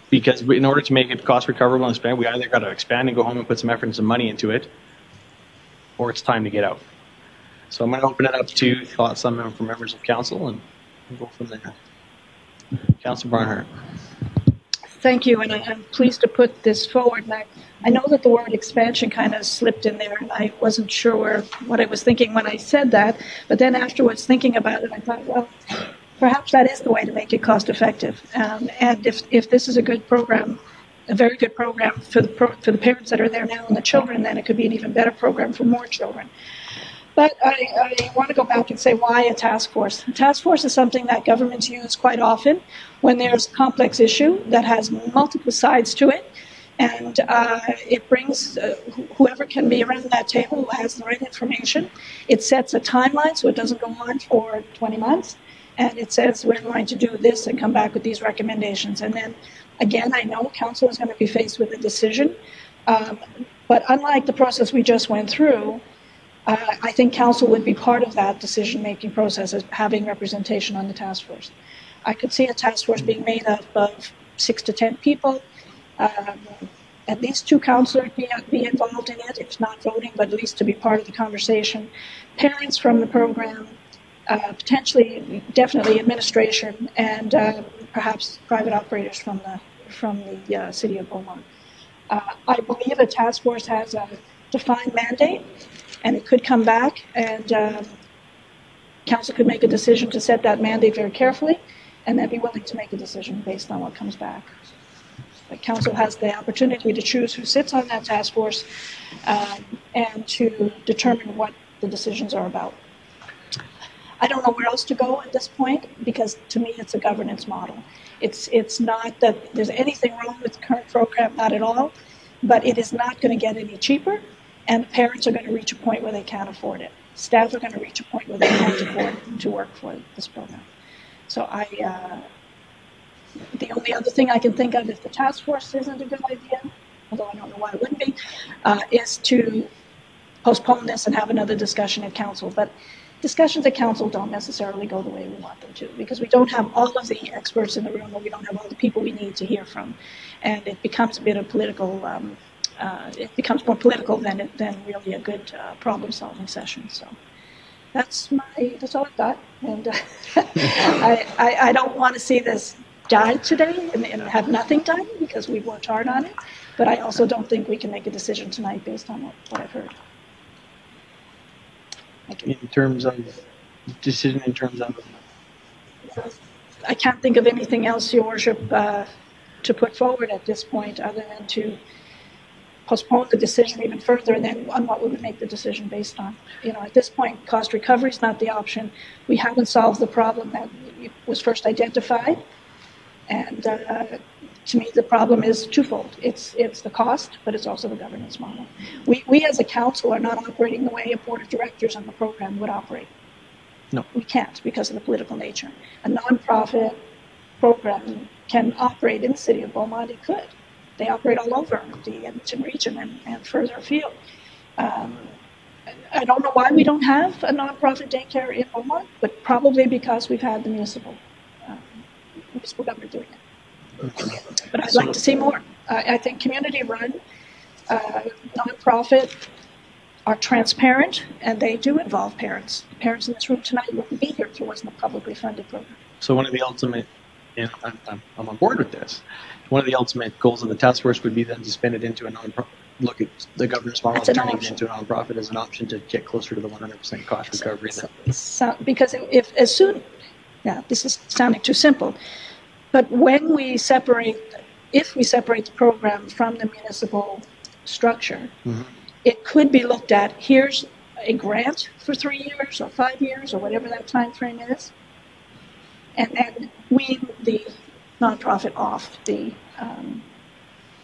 Because in order to make it cost recoverable and expand, we either got to expand and go home and put some effort and some money into it, or it's time to get out. So I'm going to open it up to thoughts from members of council, and we'll go from there. Councillor Barnhart. Thank you, and I'm pleased to put this forward. And I know that the word expansion kind of slipped in there, and I wasn't sure what I was thinking when I said that, but then afterwards thinking about it, I thought, well, perhaps that is the way to make it cost effective. And if this is a good program, a very good program for the parents that are there now and the children, then it could be an even better program for more children. But I want to go back and say why a task force. A task force is something that governments use quite often when there's a complex issue that has multiple sides to it. And it brings whoever can be around that table who has the right information. It sets a timeline so it doesn't go on for 20 months. And it says we're going to do this and come back with these recommendations. And then, again, I know council is going to be faced with a decision. But unlike the process we just went through, I think council would be part of that decision-making process as having representation on the task force. I could see a task force being made up of 6 to 10 people, at least 2 councillors be involved in it, if not voting, but at least to be part of the conversation. Parents from the program, potentially, definitely administration, and perhaps private operators from the city of Beaumont. I believe a task force has a defined mandate, and it could come back, and council could make a decision to set that mandate very carefully, and then be willing to make a decision based on what comes back. But council has the opportunity to choose who sits on that task force and to determine what the decisions are about. I don't know where else to go at this point, because to me it's a governance model. It's not that there's anything wrong with the current program, not at all, but it is not going to get any cheaper, and parents are going to reach a point where they can't afford it. Staff are going to reach a point where they can't afford to work for this program. So the only other thing I can think of, if the task force isn't a good idea, although I don't know why it wouldn't be, is to postpone this and have another discussion at council. But discussions at council don't necessarily go the way we want them to, because we don't have all of the experts in the room, or we don't have all the people we need to hear from. And it becomes a bit of political, it becomes more political than really a good problem-solving session. So that's all I've got. And I don't want to see this die today and have nothing done, because we've worked hard on it. But I also don't think we can make a decision tonight based on what I've heard. In terms of decision, in terms of? I can't think of anything else, Your Worship, to put forward at this point other than to postpone the decision even further, and then on what we would make the decision based on. You know, at this point, cost recovery is not the option. We haven't solved the problem that was first identified. And to me, the problem is twofold. It's the cost, but it's also the governance model. We as a council are not operating the way a board of directors on the program would operate. No. We can't, because of the political nature. A non-profit program can operate in the city of Beaumont. It could. They operate all over the Edmonton region and further afield. I don't know why we don't have a non-profit daycare in Beaumont, but probably because we've had the municipal government doing it. But I'd like to see more. I think community-run, non-profit are transparent, and they do involve parents. The parents in this room tonight wouldn't be here if there wasn't a publicly funded program. So one of the ultimate, and I'm on board with this, one of the ultimate goals of the task force would be then to spin it into a non-profit, look at the governance model of turning it into a non-profit as an option to get closer to the 100% cost recovery. Because this is sounding too simple, but when we separate, if we separate the program from the municipal structure, it could be looked at, here's a grant for 3 years or 5 years or whatever that time frame is, and then wean the nonprofit off the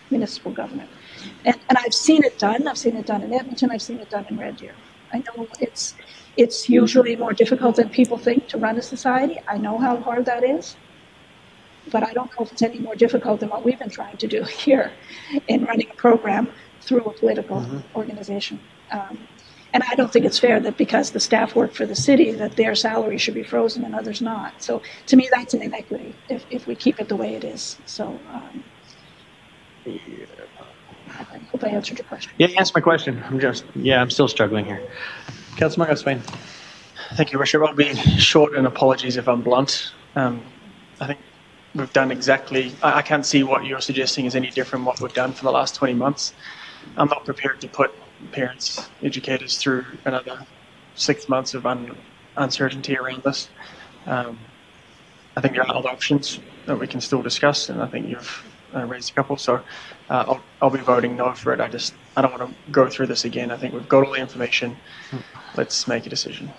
municipal government. And I've seen it done. I've seen it done in Edmonton. I've seen it done in Red Deer. I know it's usually more difficult than people think to run a society. I know how hard that is. But I don't know if it's any more difficult than what we've been trying to do here in running a program through a political organization. And I don't think it's fair that because the staff work for the city that their salary should be frozen and others not. So to me, that's an inequity if we keep it the way it is. So I hope I answered your question. Yeah, you answered my question. I'm still struggling here. Councilor Swain. Thank you, Worship. I'll be short, and apologies if I'm blunt. I think we've done exactly, I can't see what you're suggesting is any different from what we've done for the last 20 months. I'm not prepared to put parents, educators through another 6 months of uncertainty around this. I think there are other options that we can still discuss, and I think you've raised a couple, so I'll be voting no for it. I just I don't want to go through this again. I think we've got all the information. Let's make a decision.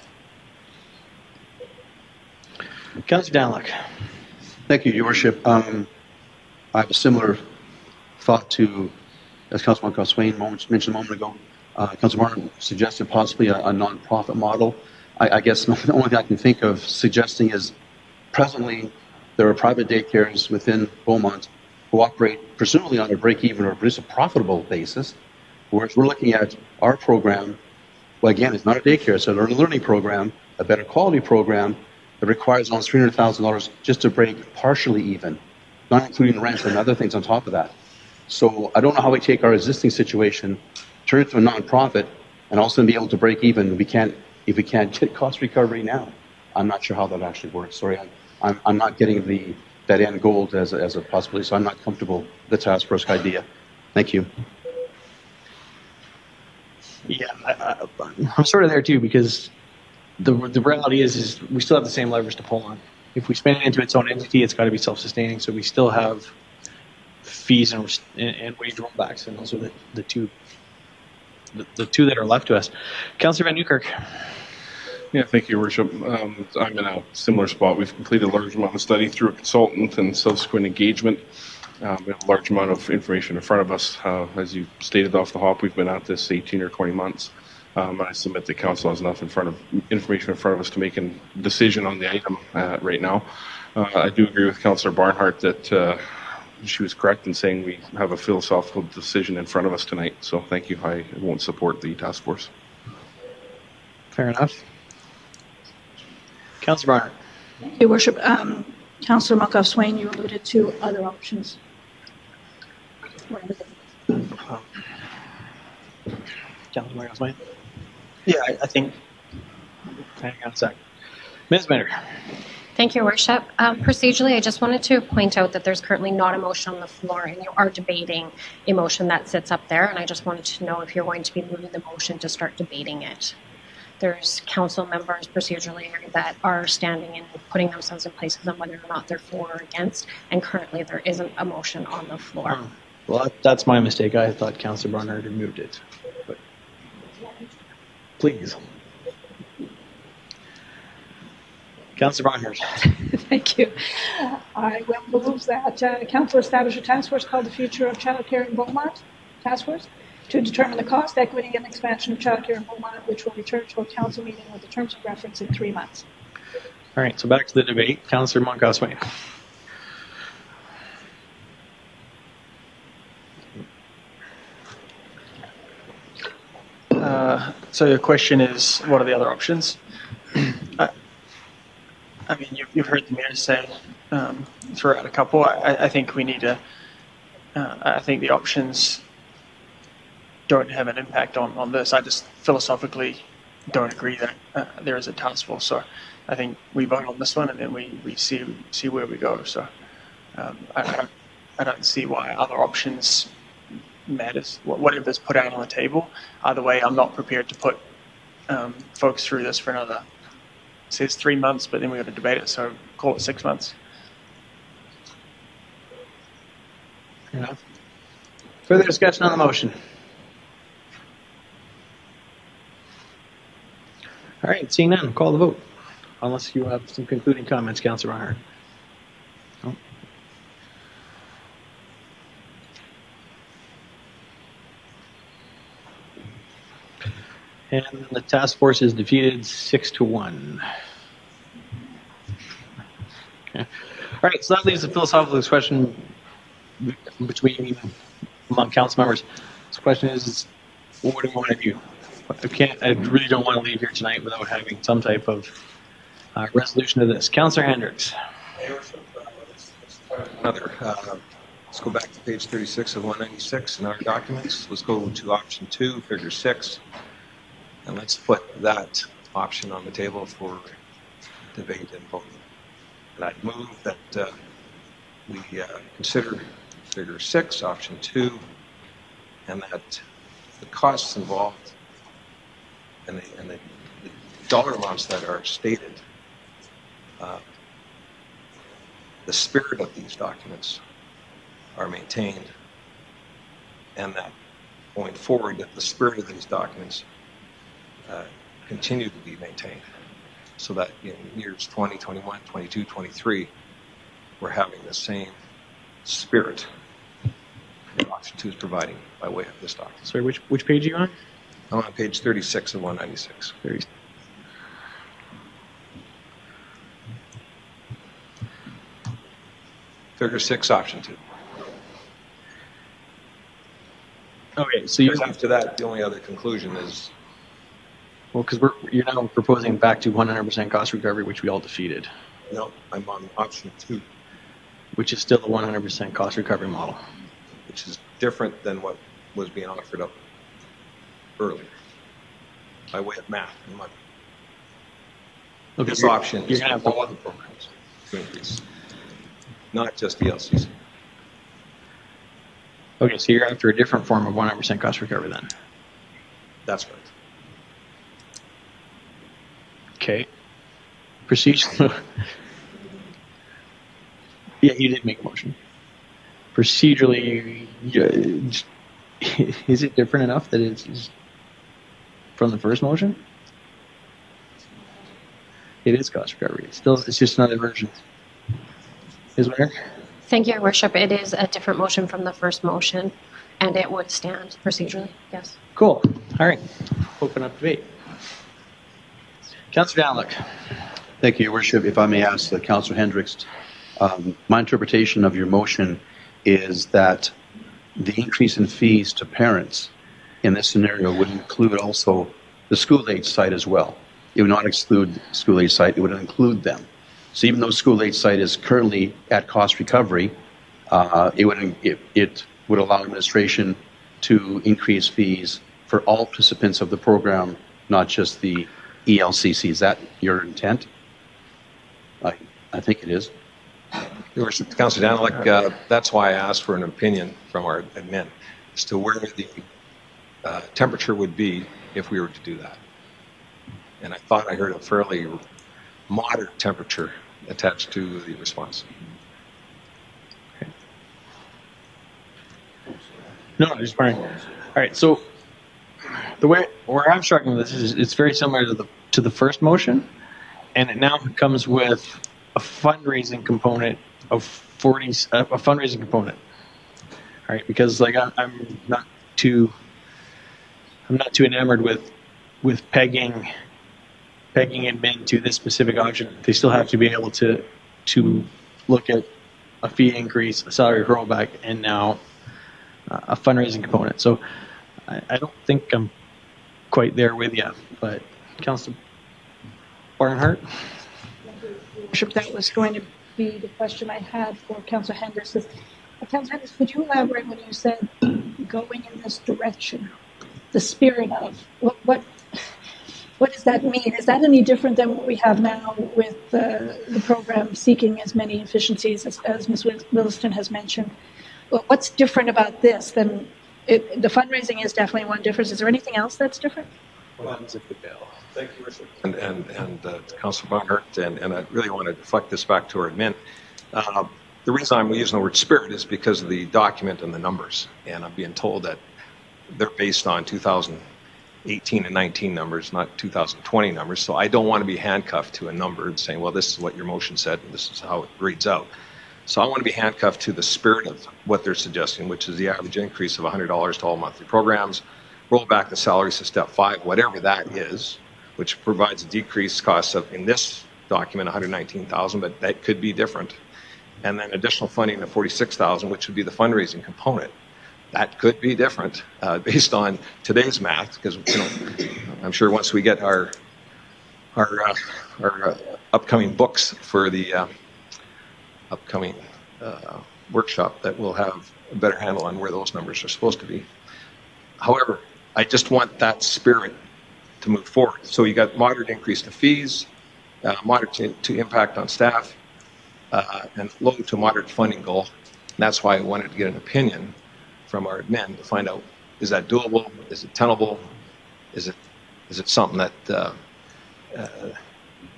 Councillor Danlock. Thank you, Your Worship. I have a similar thought to, as Councillor Moncalfe-Swain mentioned a moment ago. Councillor Martin suggested possibly a non-profit model. I guess the only thing I can think of suggesting is presently there are private daycares within Beaumont who operate presumably on a break-even or produce a profitable basis, whereas we're looking at our program. Well, again, it's not a daycare, it's a learning program, a better quality program that requires almost $300,000 just to break partially even, not including rent and other things on top of that. So I don't know how we take our existing situation, turn it to a non-profit, and also be able to break even if we can't get cost recovery now. I'm not sure how that actually works. Sorry, I'm not getting that end goal as a possibility, so I'm not comfortable with the task force idea. Thank you. Yeah, I'm sort of there too, because the reality is we still have the same leverage to pull on. If we spin it into its own entity, it's got to be self-sustaining. So we still have fees and wage rollbacks, and those are the two that are left to us. Councillor Van Newkirk. Yeah, thank you, Your Worship. I'm in a similar spot. We've completed a large amount of study through a consultant and subsequent engagement. We have a large amount of information in front of us. As you stated off the hop, we've been at this 18 or 20 months. I submit the council has enough information in front of us to make a decision on the item right now. I do agree with Councillor Barnhart that she was correct in saying we have a philosophical decision in front of us tonight. So thank you. I won't support the task force. Fair enough. Councillor Barnhart. Your Worship, Councillor Moncalfe-Swain, you alluded to other options. Councillor Moncalfe-Swain. Yeah, I think. Hang on a sec. Ms. Minter. Thank you, Your Worship. Procedurally, I just wanted to point out that there's currently not a motion on the floor, and you are debating a motion that sits up there, and I just wanted to know if you're going to be moving the motion to start debating it. There's council members procedurally that are standing and putting themselves in places on whether or not they're for or against, and currently there isn't a motion on the floor. Well, that's my mistake. I thought Councillor Barnhart had moved it. But please. Councillor Barnhart. Thank you. I will move that council establish a task force called the Future of Childcare in Beaumont Task Force to determine the cost, equity, and expansion of childcare in Beaumont, which will return to a council meeting with the terms of reference in 3 months. All right, so back to the debate. Councillor Moncalfe-Swain. So your question is, what are the other options? I mean, you've heard the mayor say throw out a couple. I think we need to. I think the options don't have an impact on this. I just philosophically don't agree that there is a task force. So I think we vote on this one and then we see where we go. So I don't see why other options matters. Whatever's put out on the table. Either way, I'm not prepared to put folks through this for another. It says 3 months, but then we've got to debate it. So call it 6 months. Fair enough. Further discussion on the motion. All right, seeing none, call the vote. Unless you have some concluding comments, Councillor Barnhart. No. And the task force is defeated 6-1. Okay. All right, so that leaves a philosophical discussion among council members. So the question is what do we want to do? I really don't want to leave here tonight without having some type of resolution to this. Councillor Hendricks. Let's go back to page 36 of 196 in our documents. Let's go to option 2, figure 6, and let's put that option on the table for debate and vote. And I'd move that we consider figure 6, option 2, and that the costs involved and the dollar amounts that are stated, the spirit of these documents are maintained, and that going forward, that the spirit of these documents continue to be maintained, so that in years 20, 21, 22, 23, we're having the same spirit that option 2 is providing by way of this document. Sorry, which page are you on? I'm on page 36 of 196. 30. Figure 6, option 2. Okay, so you Because after that, the only other conclusion is, well, because you're now proposing back to 100% cost recovery, which we all defeated, no, I'm on option 2, which is still the 100% cost recovery model. which is different than what was being offered up earlier by way of math and money. Okay, This option you're is gonna have for all other programs to increase, not just the LCC. Okay, so you're after a different form of 100% cost recovery then. That's right. Okay. Procedure. Yeah, you did make a motion. Procedurally, is it different enough that it's from the first motion? It is cost recovery. It's just another version. Is there? Thank you, Your Worship. It is a different motion from the first motion, and it would stand procedurally, yes. Cool. All right. Open up debate. Councillor Danlick. Thank you, Your Worship. If I may ask Councillor Hendricks, my interpretation of your motion is that the increase in fees to parents in this scenario would include also the school age site as well. It would not exclude school age site, it would include them. So even though school age site is currently at cost recovery, it would allow administration to increase fees for all participants of the program, not just the ELCC. Is that your intent? I think it is. Your Worship, Councillor Danlick, that's why I asked for an opinion from our admin as to where the temperature would be if we were to do that. And I thought I heard a fairly moderate temperature attached to the response. Okay. No, I'm just wondering. All right, so where I'm struggling with this is it's very similar to the first motion, and it now comes with a fundraising component of a fundraising component. All right, because like I'm not too enamored with pegging admin to this specific option. They still have to be able to look at a fee increase, a salary rollback, and now a fundraising component. So I don't think I'm quite there with you, but Councillor Barnhart? Worship, that was going to be the question I had for Councillor Hendricks. Councillor Hendricks, could you elaborate when you said going in this direction? The spirit of what does that mean? Is that any different than what we have now with the program seeking as many efficiencies as Ms. Williston has mentioned? What's different about this than the fundraising is definitely one difference. Is there anything else that's different? Thank you, Worship. And Councillor Barnhart, and I really want to deflect this back to our admin. The reason I'm using the word spirit is because of the document and the numbers. And I'm being told that they're based on 2018 and 19 numbers, not 2020 numbers. So I don't want to be handcuffed to a number and saying, well, this is what your motion said, and this is how it reads out. So I want to be handcuffed to the spirit of what they're suggesting, which is the average increase of $100 to all monthly programs, roll back the salaries to step 5, whatever that is, which provides a decreased cost of, in this document, $119,000, but that could be different. And then additional funding of $46,000, which would be the fundraising component. That could be different based on today's math, because I'm sure once we get our upcoming books for the upcoming workshop, that we'll have a better handle on where those numbers are supposed to be. However, I just want that spirit to move forward. So you got moderate increase to fees, moderate to impact on staff, and low to moderate funding goal. And that's why I wanted to get an opinion from our admin to find out, is that doable? Is it tenable? Is it something that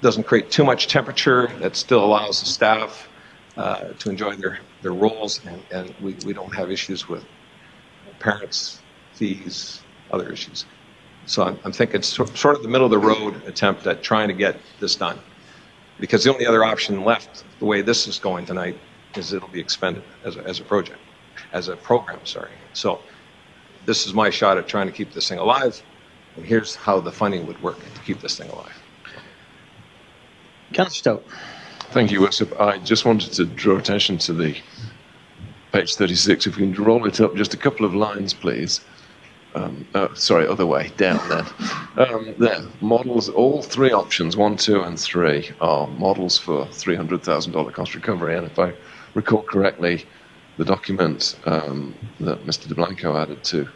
doesn't create too much temperature, that still allows the staff to enjoy their roles, and we don't have issues with parents fees, other issues. So I'm thinking sort of the middle of the road attempt at trying to get this done. Because the only other option left, the way this is going tonight, is it'll be expended as a project, as a program, sorry. So this is my shot at trying to keep this thing alive, and here's how the funding would work to keep this thing alive. Councillor Stout. Thank you, Worship. I just wanted to draw attention to the page 36. If we can roll it up just a couple of lines, please. Sorry, other way, down then. There, models, all three options, 1, 2, and 3, are models for $300,000 cost recovery. And if I recall correctly, the document that Mr. De Blanco added to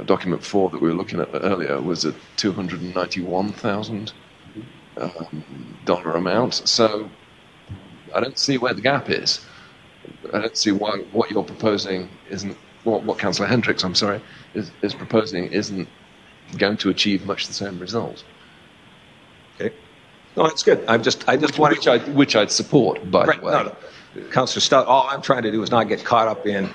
document 4 that we were looking at earlier was a $291,000 amount. So I don't see where the gap is. I don't see why what you're proposing isn't, what Councillor Hendricks, I'm sorry, is proposing isn't going to achieve much the same result. Okay. No, that's good. I just wanted... Which I'd support, by the way. No. Councillor Stout, all I'm trying to do is not get caught up in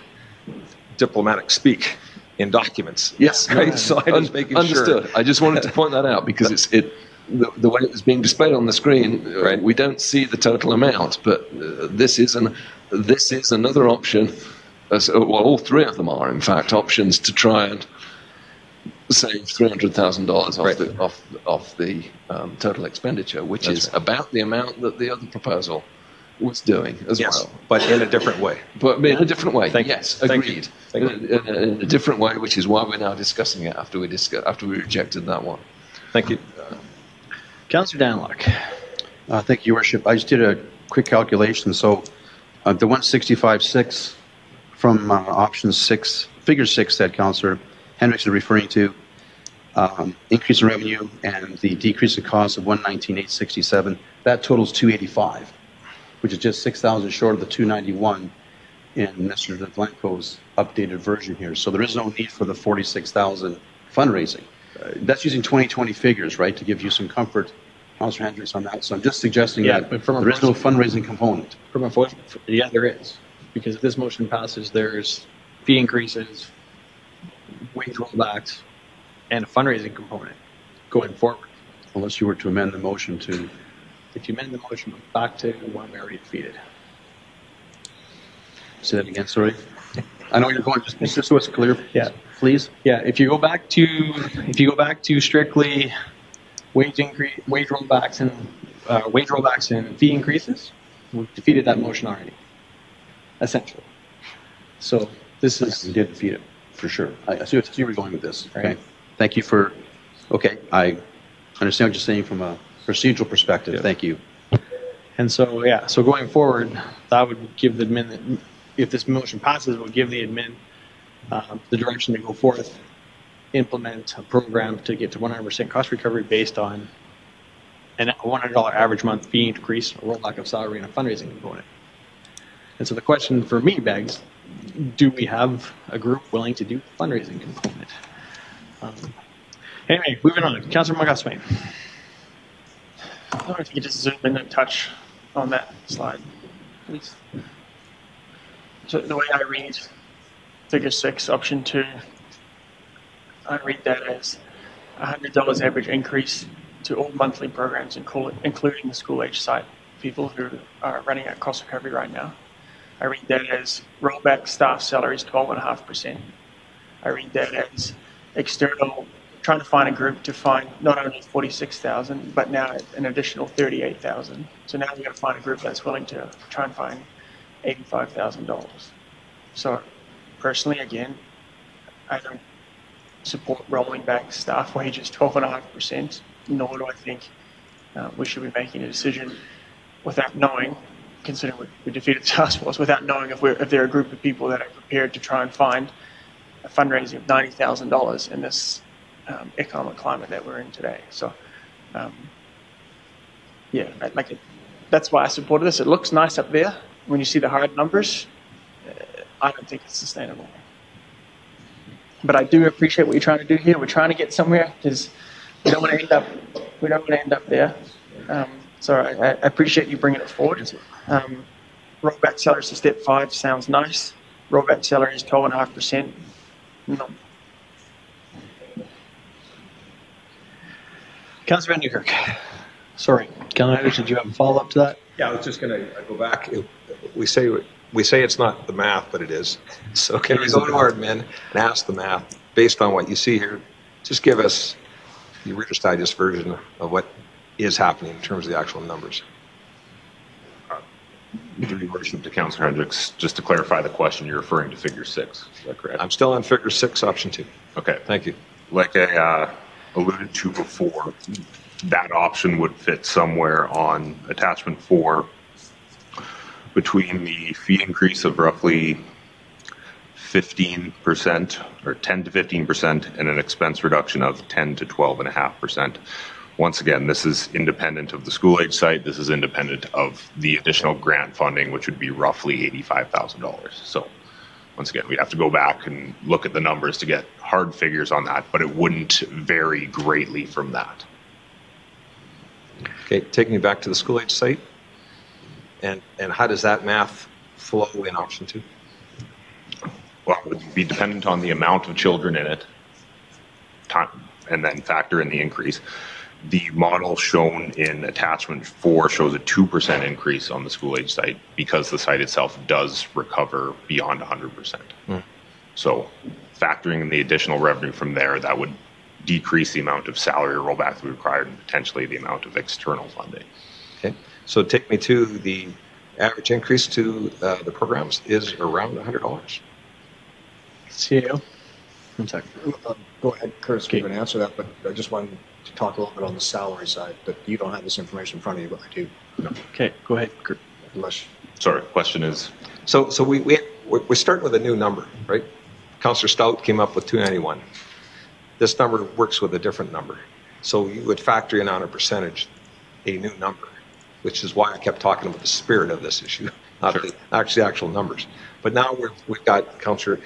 diplomatic speak in documents. Yes, right? So I'm just making understood. Sure. I just wanted to point that out because the way it was being displayed on the screen, right, we don't see the total amount, but this is another option. Well, all three of them are, in fact, options to try and save $300,000 off the total expenditure, which is about the amount that the other proposal was doing as well. But in a different way. But in a different way, yes, Thank agreed. you. In a different way, which is why we're now discussing it after we rejected that one. Thank you. Councillor Danlock. Thank you, Your Worship. I just did a quick calculation. So the 165.6 from option 6, figure 6 that Councillor Hendricks is referring to, increase in revenue and the decrease in cost of 119,867, that totals 285, which is just 6,000 short of the 291 in Mr. De Blanco's updated version here. So there is no need for the 46,000 fundraising. That's using 2020 figures, right, to give you some comfort, Councillor Hendricks, on that. So I'm just suggesting that there is no fundraising component. Yeah, there is. Because if this motion passes, there's fee increases, wage rollbacks, and a fundraising component going forward. Unless you were to amend the motion to... If you amend the motion back to one we already defeated. Say that again, sorry. I know you're going, just so it's clear. Yeah. Please. Yeah, if you go back to strictly wage rollbacks and fee increases, we've defeated that motion already. Essentially. So this is... We did defeat it, for sure. I see where you're going with this. Okay. Right. Thank you for... Okay, I understand what you're saying from a procedural perspective. Yeah. Thank you. And so, yeah, so going forward, that would give the admin, if this motion passes, would give the admin the direction to go forth, implement a program to get to 100% cost recovery based on a $100 average month fee increase, a rollback of salary, and a fundraising component. And so the question for me begs, do we have a group willing to do the fundraising component? Anyway, moving on. Councillor McGuswain. I don't know if you could just zoom in and touch on that slide, please. So the way I read figure 6, option 2, I read that as $100 average increase to all monthly programs, including the school-age site people who are running at cost recovery right now. I read that as rollback staff salaries 12.5%. I read that as external, trying to find a group to find not only 46,000, but now an additional 38,000. So now we've got to find a group that's willing to try and find $85,000. So personally, again, I don't support rolling back staff wages 12.5%, nor do I think we should be making a decision without knowing, considering we defeated the task force, without knowing if there are a group of people that are prepared to try and find a fundraising of $90,000 in this economic climate that we're in today. So, yeah, that's why I supported this. It looks nice up there when you see the hard numbers. I don't think it's sustainable. But I do appreciate what you're trying to do here. We're trying to get somewhere because we don't want to end up. We don't want to end up there. So I appreciate you bringing it forward. Rollback salaries to step 5 sounds nice. Rollback salary is 12.5%. No. Councillor Van Newkirk. Sorry, Councillor, did you have a follow-up to that? Yeah, I was just going to go back. We say it's not the math, but it is. So can we go to our admin and ask the math based on what you see here? Just give us the Reader's Digest version of what is happening in terms of the actual numbers. Through your worship to Councillor Hendricks, just to clarify the question, you're referring to figure 6, is that correct? I'm still on figure 6, option 2. Okay. Thank you. Like I alluded to before, that option would fit somewhere on attachment 4 between the fee increase of roughly 15% or 10 to 15% and an expense reduction of 10 to 12.5%. Once again, this is independent of the school age site. This is independent of the additional grant funding, which would be roughly $85,000. So once again, we'd have to go back and look at the numbers to get hard figures on that, but it wouldn't vary greatly from that. Okay, taking me back to the school age site. And how does that math flow in option 2? Well, it would be dependent on the amount of children in it, time, and then factor in the increase. The model shown in attachment 4 shows a 2% increase on the school age site because the site itself does recover beyond 100%. So factoring in the additional revenue from there, that would decrease the amount of salary rollback that we required and potentially the amount of external funding. Okay, so take me to the average increase to the programs is around $100. CEO? One second. Go ahead, Curtis, you can answer that, but I just wanted to talk a little bit on the salary side, but you don't have this information in front of you, but I do. No. Okay, go ahead, Kurt. Unless... Sorry, question is? So we start with a new number, right? Councillor Stout came up with 291. This number works with a different number. So you would factor in on a percentage a new number, which is why I kept talking about the spirit of this issue, not the actual numbers. But now we've got Councillor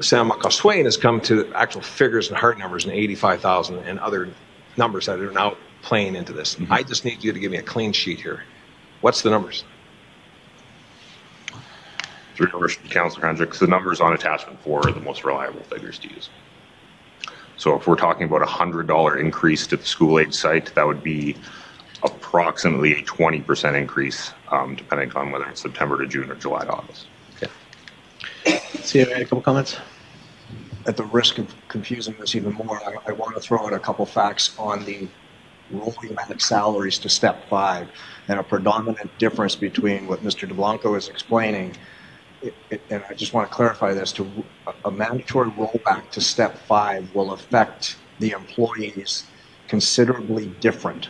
Sam Swain has come to actual figures and hard numbers and 85,000 and other numbers that are now playing into this. I just need you to give me a clean sheet here. What's the numbers? Through your worship, Councillor Hendricks, the numbers on attachment 4 are the most reliable figures to use. So if we're talking about a $100 increase to the school age site, that would be approximately a 20% increase, depending on whether it's September to June or July to August. See, you had a couple comments? At the risk of confusing this even more, I want to throw out a couple facts on the rolling back salaries to step 5 and a predominant difference between what Mr. DeBlanco is explaining. And I just want to clarify this, to a mandatory rollback to step 5 will affect the employees considerably different.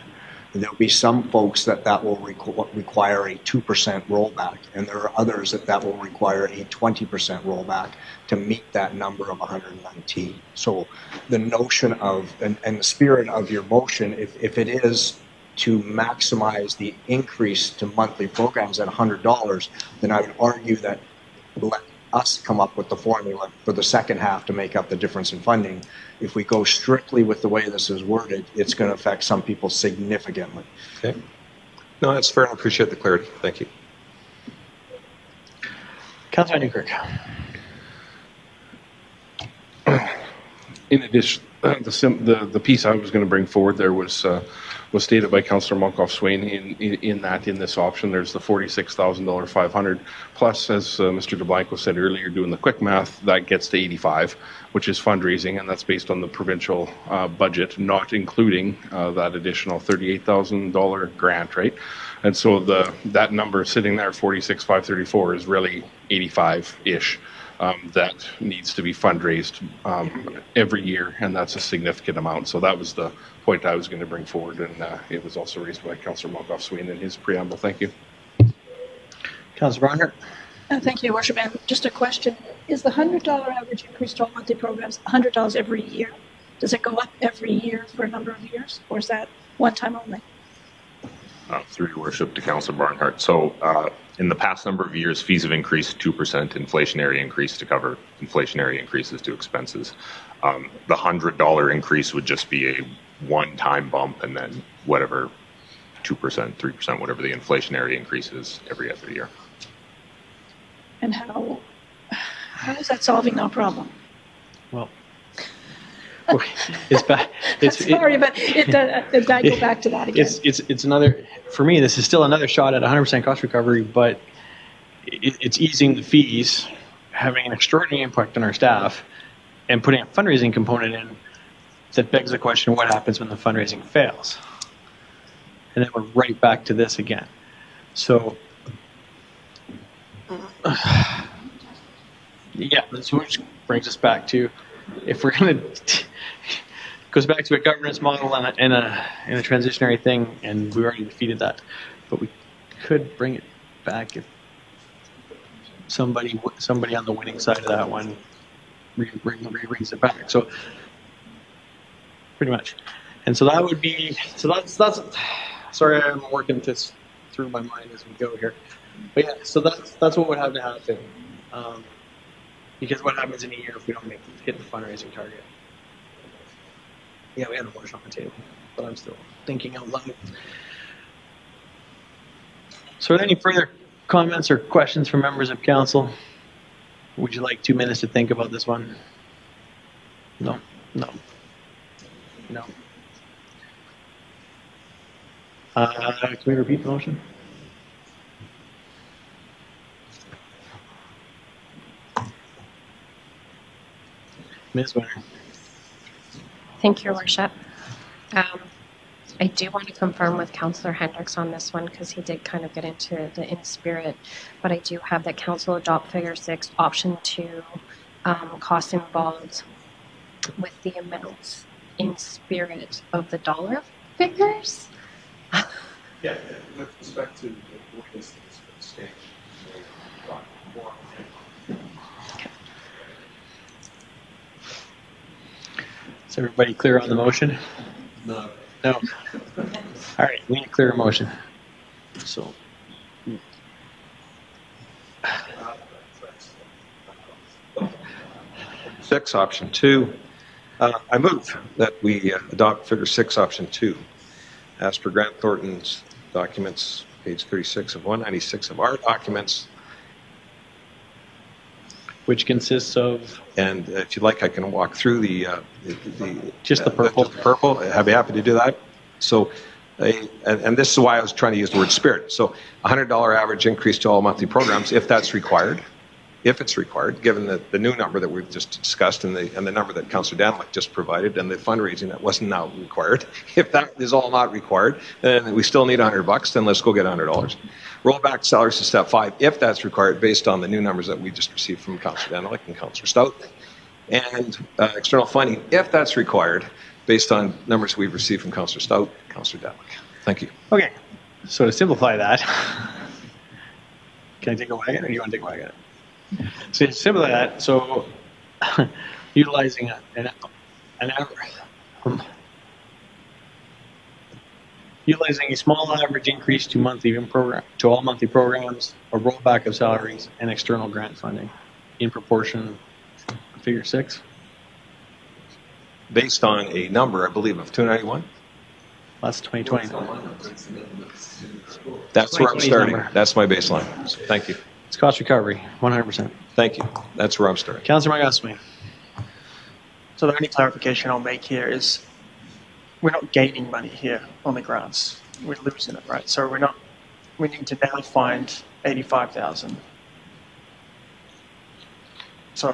There'll be some folks that will require a 2% rollback, and there are others that will require a 20% rollback to meet that number of 119. So the notion of, and the spirit of your motion, if it is to maximize the increase to monthly programs at $100, then I would argue that let us come up with the formula for the second half to make up the difference in funding. If we go strictly with the way this is worded, it's going to affect some people significantly. Okay. No, that's fair. I appreciate the clarity. Thank you. Councillor Newkirk. In addition, the piece I was going to bring forward there was stated by Councillor Monkoff-Swain in this option. There's the $46,000 500 plus, as Mr. DeBlanco said earlier, doing the quick math, that gets to 85, which is fundraising, and that's based on the provincial budget, not including that additional $38,000 grant, right? And so that number sitting there, 46,534, is really 85-ish. That needs to be fundraised every year, and that's a significant amount. So that was the point I was going to bring forward, and it was also raised by Councillor Monkoff-Swain in his preamble. Thank you. Councillor Barnhart. Thank you, Worship. And just a question. Is the $100 average increase to all monthly programs $100 every year? Does it go up every year for a number of years, or is that one time only? Through your worship to Councillor Barnhart. So in the past number of years, fees have increased 2%, inflationary increase to cover inflationary increases to expenses. The $100 increase would just be a one-time bump, and then whatever 2%, 3%, whatever the inflationary increase is every other year. And how is that solving that problem? Well, it's back. Sorry, but I go back to that again. It's another, for me, this is still another shot at 100% cost recovery, but it's easing the fees, having an extraordinary impact on our staff, and putting a fundraising component in that begs the question, what happens when the fundraising fails? And then we're right back to this again. So, yeah, that's which brings us back to, if we're going to, goes back to a governance model and a transitionary thing, and we already defeated that. But we could bring it back if somebody on the winning side of that one brings it back. So pretty much. And so that would be, so that's sorry, I'm working this through my mind as we go here. But yeah, so that's what would have to happen. Because what happens in a year if we don't hit the fundraising target? Yeah, we had a motion on the table, but I'm still thinking out loud. So are there any further comments or questions from members of council? Would you like 2 minutes to think about this one? No. Can we repeat the motion? Ms. Winter. Thank you, Your Worship. I do want to confirm with Councillor Hendricks on this one because he did kind of get into the in spirit, but I do have that council adopt figure 6, option 2, cost involved with the amounts in spirit of the dollar figures. Yeah, with respect to the witness stage. Is everybody clear on the motion? No. All right, we need to clear a motion. So. 6, option 2. I move that we adopt figure 6, option 2. As per Grant Thornton's documents, page 36 of 196 of our documents. Which consists of? And if you'd like, I can walk through the just the purple. Just the purple. I'd be happy to do that. So, and this is why I was trying to use the word spirit. So, $100 average increase to all monthly programs, if that's required. If it's required, given the new number that we've just discussed and the number that Councillor Danlick just provided and the fundraising that wasn't now required. If that is all not required, then we still need $100, then let's go get $100. Roll back salaries to step 5 if that's required based on the new numbers that we just received from Councillor Danlick and Councillor Stout. And external funding if that's required based on numbers we've received from Councillor Stout and Councillor Danlick. Thank you. Okay, so to simplify that, can I take a whack at it or do you want to take a whack at it? So to simplify that, so utilizing utilizing a small average increase to all monthly programs, a rollback of salaries, and external grant funding in proportion to figure 6. Based on a number, I believe, of 291. That's 2020. That's where I'm starting. Number. That's my baseline. So thank you. It's cost recovery, 100%. Thank you. That's where I'm starting. Councillor Magoswin. So the only clarification I'll make here is we're not gaining money here on the grants. We're losing it, right? So we need to now find 85,000. So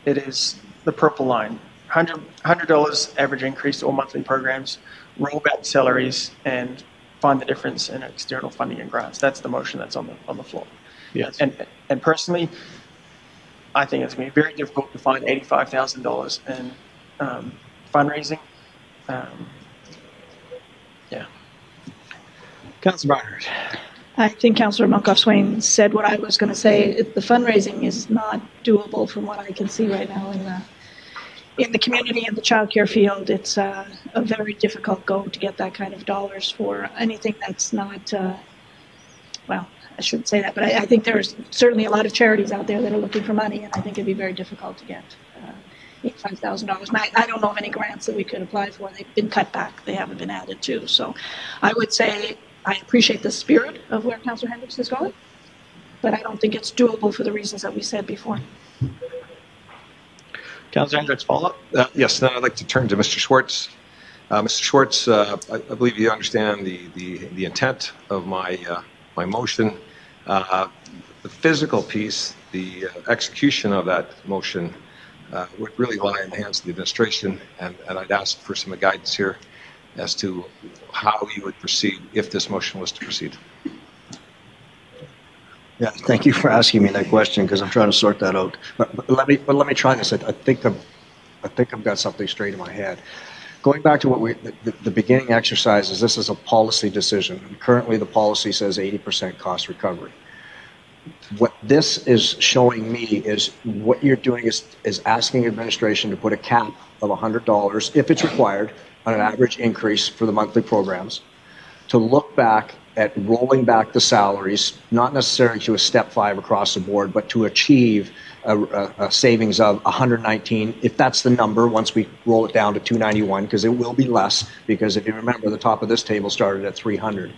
it is the purple line, $100 average increase to all monthly programs, roll back salaries, and find the difference in external funding and grants. That's the motion that's on the floor. Yes. And personally, I think it's going to be very difficult to find $85,000 in fundraising. Yeah. Councillor Barnard. I think Councillor Malkoff-Swain said what I was going to say. The fundraising is not doable from what I can see right now in the community and the childcare field. It's a very difficult go to get that kind of dollars for anything that's not, well, I shouldn't say that, but I think there's certainly a lot of charities out there that are looking for money, and I think it'd be very difficult to get $85,000. I don't know of any grants that we could apply for. They've been cut back. They haven't been added to. So I would say I appreciate the spirit of where Councillor Hendricks is going, but I don't think it's doable for the reasons that we said before. Councillor Hendricks, follow up? Yes, then I'd like to turn to Mr. Schwartz. Mr. Schwartz, I believe you understand the intent of my motion. The physical piece, the execution of that motion would really lie in the hands of the administration, and I'd ask for some guidance here as to how you would proceed if this motion was to proceed. Yeah, thank you for asking me that question because I'm trying to sort that out. But let me try this. I think I've got something straight in my head. Going back to what the beginning exercise is, this is a policy decision. Currently, the policy says 80% cost recovery. What this is showing me is what you're doing is asking administration to put a cap of $100 if it's required on an average increase for the monthly programs, to look back at rolling back the salaries, not necessarily to a step 5 across the board, but to achieve a savings of 119, if that's the number, once we roll it down to 291, because it will be less, because if you remember, the top of this table started at 300.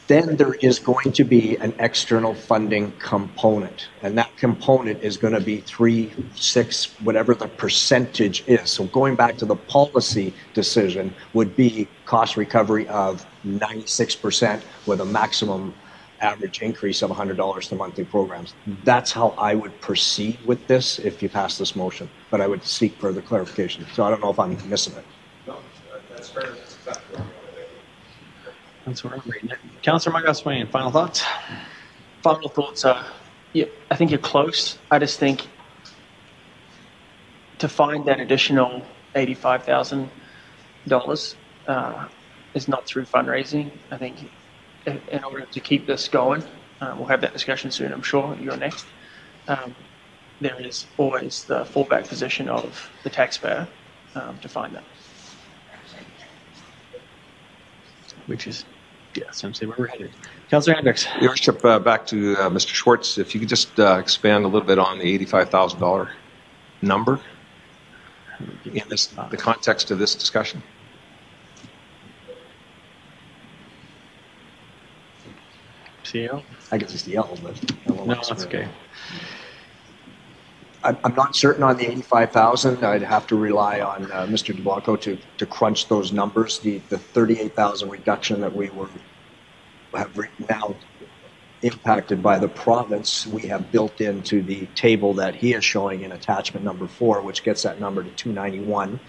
Then there is going to be an external funding component, and that component is going to be 3, 6, whatever the percentage is. So going back to the policy decision would be cost recovery of 96% with a maximum average increase of $100 to monthly programs. That's how I would proceed with this if you pass this motion, but I would seek further clarification. So I don't know if I'm missing it. No, that's fair. That's exactly right. That's where I'm reading it. Councillor Margot Swain, final thoughts? Final thoughts are, yeah, I think you're close. I just think to find that additional $85,000 is not through fundraising. I think in order to keep this going, we'll have that discussion soon, I'm sure. You're next. There is always the fallback position of the taxpayer to find that. Which is, yeah, essentially where we're headed. Councillor Hendricks. Your Worship, back to Mr. Schwartz, if you could just expand a little bit on the $85,000 number in the context of this discussion. CEO? I guess it's the L, but no, that's okay. I'm not certain on the 85,000. I'd have to rely on Mr. DeBlanco to crunch those numbers. The 38,000 reduction that we have now impacted by the province, we have built into the table that he is showing in attachment number 4, which gets that number to 291.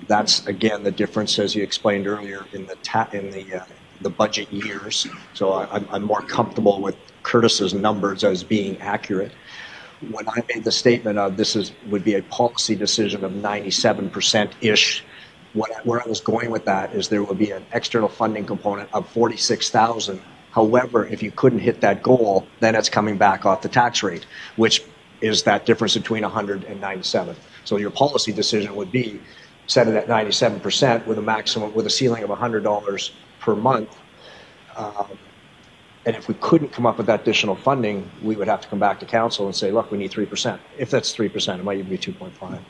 That's again the difference, as you explained earlier, in the budget years. So I'm more comfortable with Curtis's numbers as being accurate. When I made the statement of would be a policy decision of 97%-ish, where I was going with that is there would be an external funding component of 46,000. However, if you couldn't hit that goal, then it's coming back off the tax rate, which is that difference between 100 and 97. So your policy decision would be set it at 97% with a ceiling of $100 per month. And if we couldn't come up with that additional funding, we would have to come back to council and say, look, we need 3%. If that's 3%, it might even be 2.5. I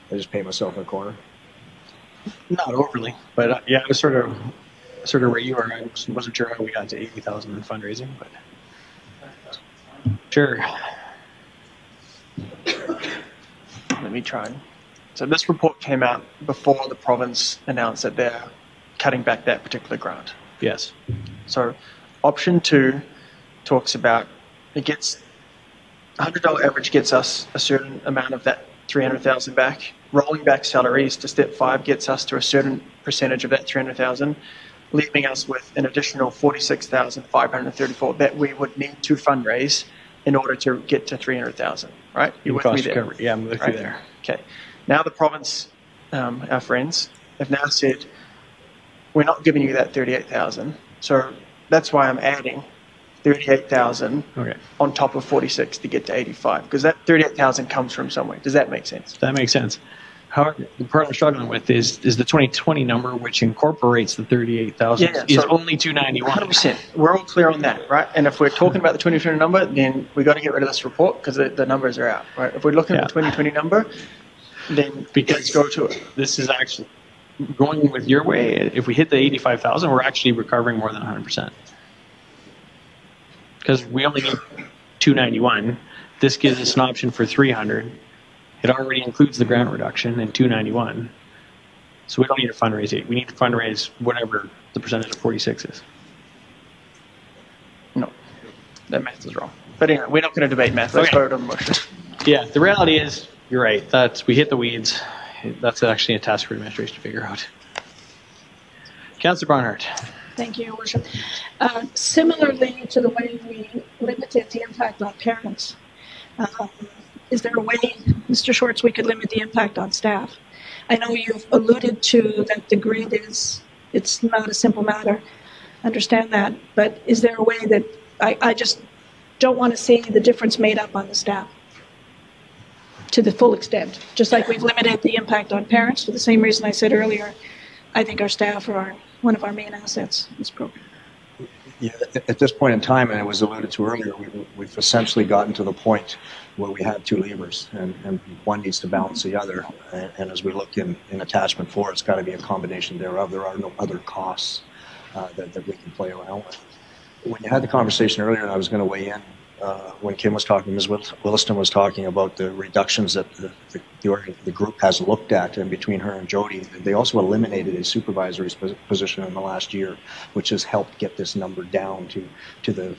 just paint myself in a corner. Not overly, but yeah, I was sort of where you are. I wasn't sure how we got to 80,000 in fundraising, but sure. Let me try. So this report came out before the province announced that they're cutting back that particular grant. Yes. So option 2 talks about it gets $100 average gets us a certain amount of that 300,000 back. Rolling back salaries to step 5 gets us to a certain percentage of that 300,000, leaving us with an additional 46,534 that we would need to fundraise in order to get to 300,000. Right? You're with me there. Yeah, I'm with you there. Okay. Now the province, our friends, have now said we're not giving you that 38,000. So that's why I'm adding 38,000 on top of 46 to get to 85, because that 38,000 comes from somewhere. Does that make sense? That makes sense. However, the part I'm struggling with is the 2020 number, which incorporates the 38,000, is only 291. 100%. We're all clear on that, right? And if we're talking about the 2020 number, then we got to get rid of this report because the numbers are out, right? If we're looking at the 2020 number, then let's go to it. This is actually going with your way. If we hit the 85,000, we're actually recovering more than 100%. Because we only need 291, This gives us an option for 300. It already includes the grant reduction in 291. So we don't need to fundraise it. We need to fundraise whatever the percentage of 46 is. No, that math is wrong. But anyway, we're not going to debate math. Let's vote on the motion. Yeah, the reality is, you're right. We hit the weeds. That's actually a task for administration to figure out. Councillor Barnhart. Thank you, Your Worship. Similarly to the way we limited the impact on parents, is there a way, Mr. Schwartz, we could limit the impact on staff? I know you've alluded to that the grid it's not a simple matter. Understand that. But is there a way that I just don't want to see the difference made up on the staff to the full extent? Just like we've limited the impact on parents for the same reason I said earlier, I think our staff are one of our main assets in this program. Yeah, at this point in time, and it was alluded to earlier, we've essentially gotten to the point where we have two levers, and one needs to balance the other. And as we look in attachment 4, it's got to be a combination thereof. There are no other costs that we can play around with. When you had the conversation earlier, and I was going to weigh in, when Kim was talking, Ms. Williston was talking about the reductions that the group has looked at, and between her and Jody, they also eliminated a supervisory position in the last year, which has helped get this number down to the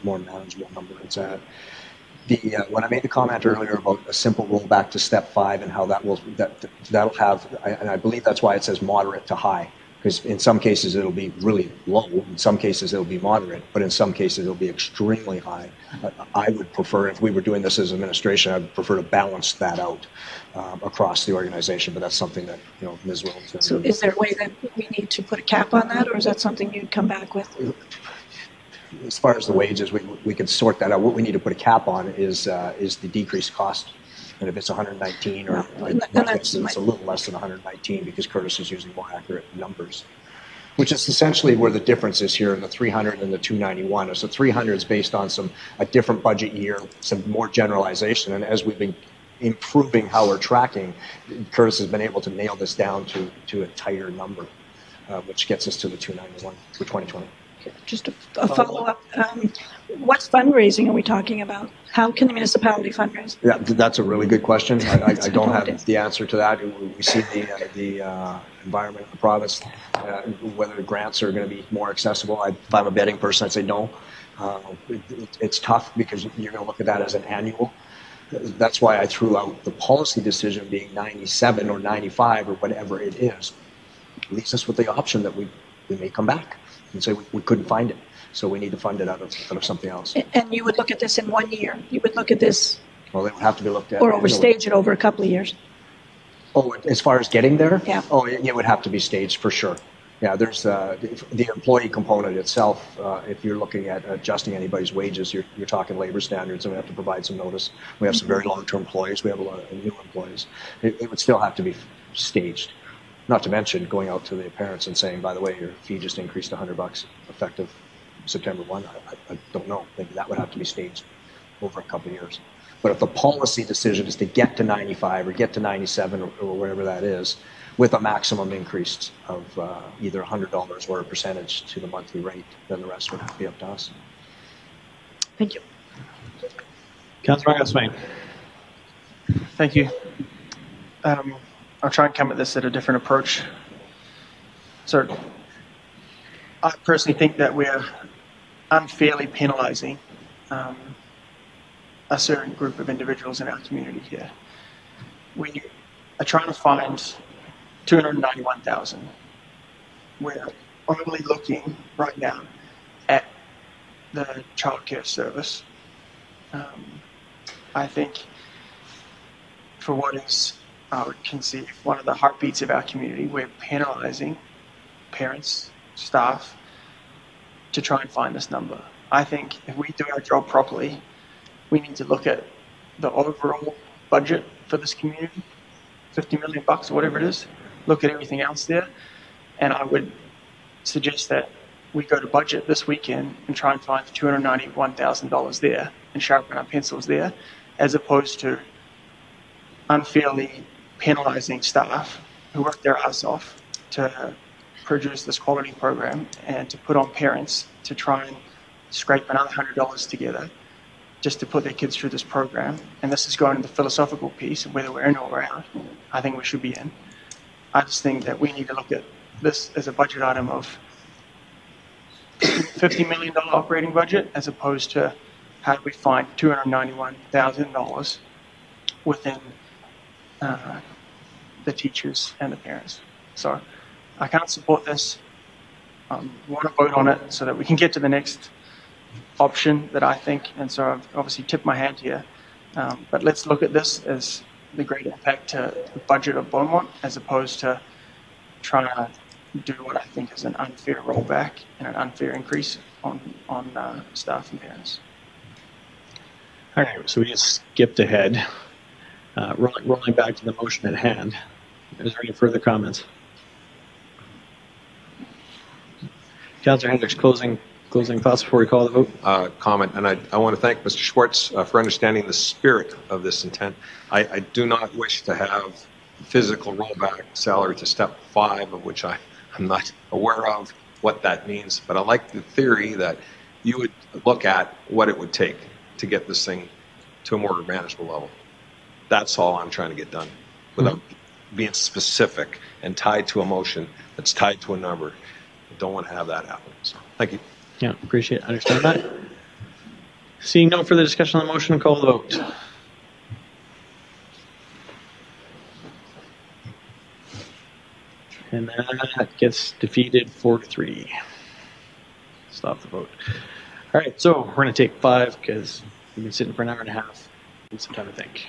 more manageable number it's at. When I made the comment earlier about a simple rollback to step 5 and how that'll have, and I believe that's why it says moderate to high. Because in some cases it'll be really low, in some cases it'll be moderate, but in some cases it'll be extremely high. I would prefer, if we were doing this as administration, I would prefer to balance that out across the organization, but that's something that, Ms. Wilson. So is there a way that we need to put a cap on that, or is that something you'd come back with? As far as the wages, we could sort that out. What we need to put a cap on is the decreased cost. And if it's 119, or it's a little less than 119, because Curtis is using more accurate numbers, which is essentially where the difference is here in the 300 and the 291. So 300 is based on a different budget year, some more generalization, and as we've been improving how we're tracking, Curtis has been able to nail this down to a tighter number, which gets us to the 291 for 2020. Just a follow-up. What fundraising are we talking about? How can the municipality fundraise? Yeah, that's a really good question. I don't have the answer to that. We see the environment of the province, whether grants are going to be more accessible. If I'm a betting person, I'd say no. It's tough because you're going to look at that as an annual. That's why I threw out the policy decision being 97 or 95 or whatever it is. It leaves us with the option that we may come back and say we couldn't find it, so we need to fund it out of something else. And you would look at this in 1 year? You would look at this? Well, they would have to be looked at. Or overstage it over a couple of years? Oh, as far as getting there? Yeah. Oh, it would have to be staged for sure. Yeah, there's the employee component itself. If you're looking at adjusting anybody's wages, you're talking labor standards, and we have to provide some notice. We have some very long-term employees. We have a lot of new employees. It would still have to be staged. Not to mention going out to the parents and saying, by the way, your fee just increased $100 effective September 1. I don't know. Maybe that would have to be staged over a couple of years. But if the policy decision is to get to 95 or get to 97 or whatever that is, with a maximum increase of either $100 or a percentage to the monthly rate, then the rest would have to be up to us. Thank you. Councillor Swain. Thank you. I'll try and come at this at a different approach. So I personally think that we're unfairly penalising a certain group of individuals in our community here. We are trying to find 291,000. We're only looking right now at the childcare service. I think for what is, I would conceive, one of the heartbeats of our community, we're penalising parents, staff, to try and find this number. I think if we do our job properly, we need to look at the overall budget for this community, $50 million or whatever it is, look at everything else there, and I would suggest that we go to budget this weekend and try and find $291,000 there and sharpen our pencils there, as opposed to unfairly penalising staff who work their ass off to produce this quality program and to put on parents to try and scrape another $100 together just to put their kids through this program, and this is going into the philosophical piece of whether we're in or we're out, I think we should be in. I just think that we need to look at this as a budget item of $50 million operating budget as opposed to how do we find $291,000 within the teachers and the parents. So I can't support this. I want to vote on it so that we can get to the next option that I think, and so I've obviously tipped my hand here, but let's look at this as the great impact to the budget of Beaumont as opposed to trying to do what I think is an unfair rollback and an unfair increase on staff and parents. All right, so we just skipped ahead. Rolling back to the motion at hand. Is there any further comments? Councillor Hendricks, closing thoughts before we call the vote? Comment, and I want to thank Mr. Schwartz for understanding the spirit of this intent. I do not wish to have physical rollback salary to step 5, of which I'm not aware of what that means, but I like the theory that you would look at what it would take to get this thing to a more manageable level. That's all I'm trying to get done without being specific and tied to a motion that's tied to a number. I don't want to have that happen. So, thank you. Yeah, appreciate it. Understand that. Seeing no further discussion on the motion, call the vote. And that gets defeated 4-3. Stop the vote. All right, so we're going to take 5 because we've been sitting for an hour and a half. Need some time to think.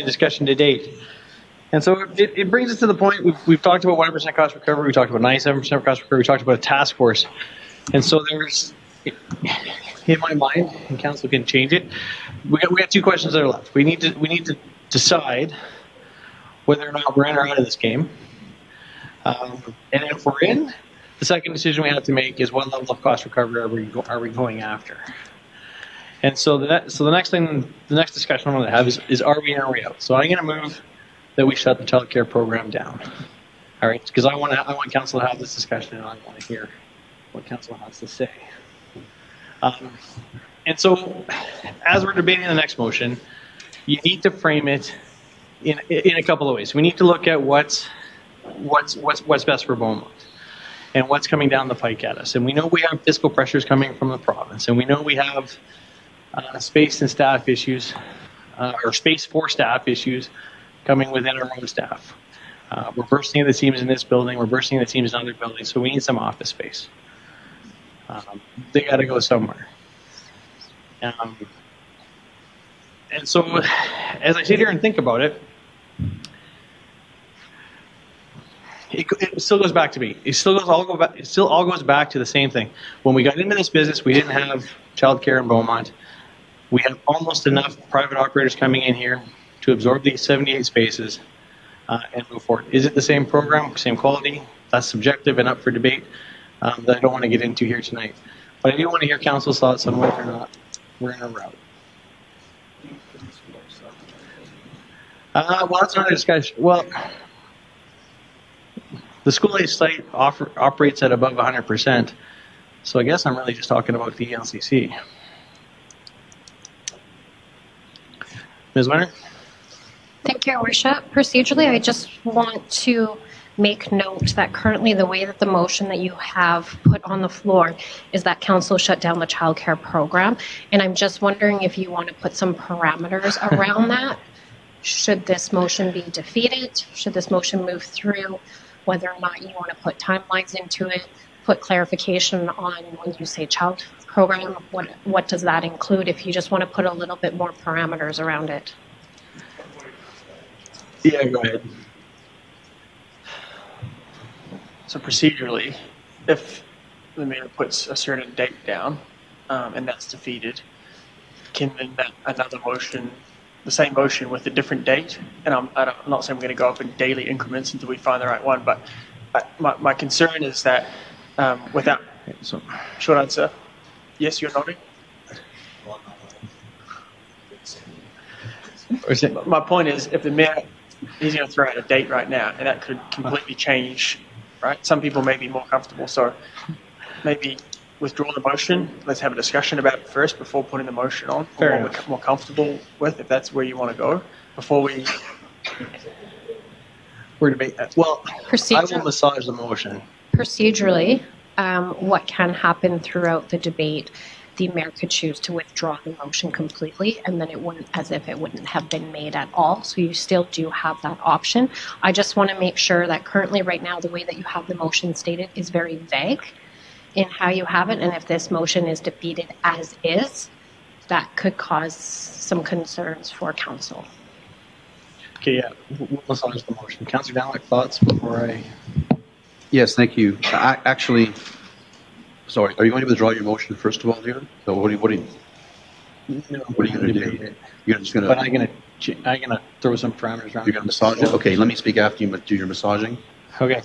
discussion to date. And so it brings us to the point, we've talked about 100% cost recovery, we talked about 97% cost recovery, we talked about a task force. And so there's, in my mind, and council can change it, we got two questions that are left. We need to decide whether or not we're in or out of this game. And if we're in, the second decision we have to make is what level of cost recovery are we going after? And so the next discussion I want to have is are we in or are we out? So I'm going to move that we shut the child care program down. All right, because I want council to have this discussion and I want to hear what council has to say. And so as we're debating the next motion, you need to frame it in a couple of ways. We need to look at what's best for Beaumont and what's coming down the pike at us. And we know we have fiscal pressures coming from the province, and we know we have space and staff issues, or space for staff issues coming within our own staff. We're bursting the seams in this building, we're bursting the seams in other buildings, so we need some office space. They got to go somewhere. And so as I sit here and think about it, it still goes back to me. It still all goes back to the same thing. When we got into this business, we didn't have childcare in Beaumont. We have almost enough private operators coming in here to absorb these 78 spaces and move forward. Is it the same program, same quality? That's subjective and up for debate that I don't want to get into here tonight. But I do want to hear council's thoughts on whether or not we're in a route. Well, that's another discussion. Well, the school-age site operates at above 100%, so I guess I'm really just talking about the LCC. Ms. Winter? Thank you, Your Worship. Procedurally, I just want to make note that currently the way that the motion that you have put on the floor is that council shut down the childcare program, and I'm just wondering if you want to put some parameters around that. Should this motion be defeated? Should this motion move through? Whether or not you want to put timelines into it, put clarification on when you say child program, what does that include if you just want to put a little bit more parameters around it? Yeah, go ahead. So procedurally, if the mayor puts a certain date down and that's defeated, can then that another motion, the same motion with a different date, and I'm not saying we're going to go up in daily increments until we find the right one, but my concern is that without, so short answer, yes, you're nodding. My point is, if the mayor, he's going to throw out a date right now, and that could completely change, right? Some people may be more comfortable, so maybe withdraw the motion. Let's have a discussion about it first before putting the motion on. Fair what enough. we're more comfortable with, if that's where you want to go, before we're debating that. Well, I will massage the motion. Procedurally, what can happen throughout the debate, the mayor could choose to withdraw the motion completely, and then it wouldn't, as if it wouldn't have been made at all. So you still do have that option. I just want to make sure that currently right now, the way that you have the motion stated is very vague in how you have it, and if this motion is defeated as is, that could cause some concerns for council. Okay, yeah, we'll massage the motion. Councillor Dallek, thoughts before I... Yes, thank you. Actually, sorry, are you going to withdraw your motion first of all, Leon? So what are you going to do? You're just going to... But I'm going to throw some parameters around. You're going to massage it? Okay, let me speak after you do your massaging. Okay.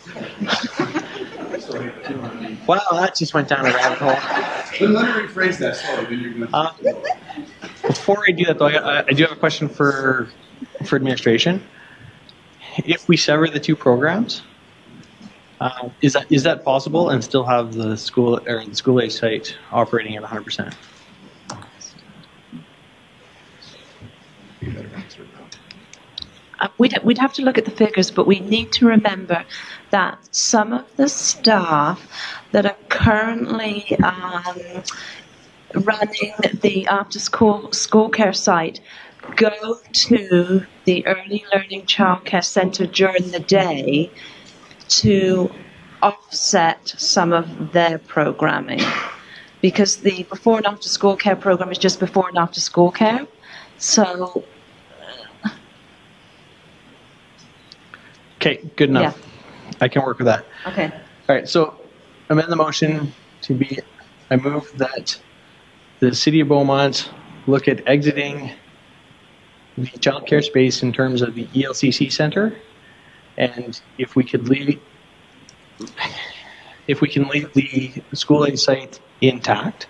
Wow, that just went down a rabbit hole. Let me rephrase that. Sorry, before I do that, though, I do have a question for administration. If we sever the two programs, is that possible and still have the school or the school age site operating at 100%? We'd have to look at the figures, but we need to remember that some of the staff that are currently running the after-school care site go to the early learning childcare centre during the day to offset some of their programming, because the before and after school care program is just before and after school care. So Okay, good enough. Yeah. I can work with that. Okay. All right, so amend the motion to be, I move that the City of Beaumont look at exiting the childcare space in terms of the ELCC Center, and if we can leave the school age site intact,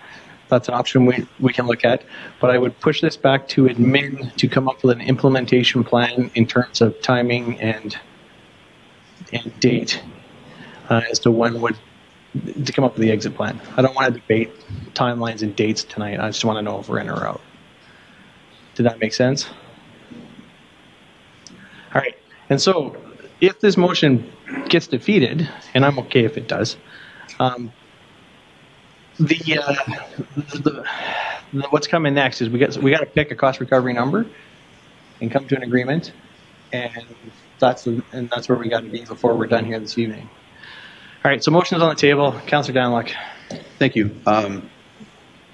that's an option we can look at. But I would push this back to admin to come up with an implementation plan in terms of timing and date as to when to come up with the exit plan. I don't want to debate timelines and dates tonight. I just want to know if we're in or out. Did that make sense? All right. And so if this motion gets defeated, and I'm okay if it does, what's coming next is we got to pick a cost recovery number and come to an agreement, and that's where we got to be before we're done here this evening. All right, so motion is on the table. Councillor Danlock. Thank you.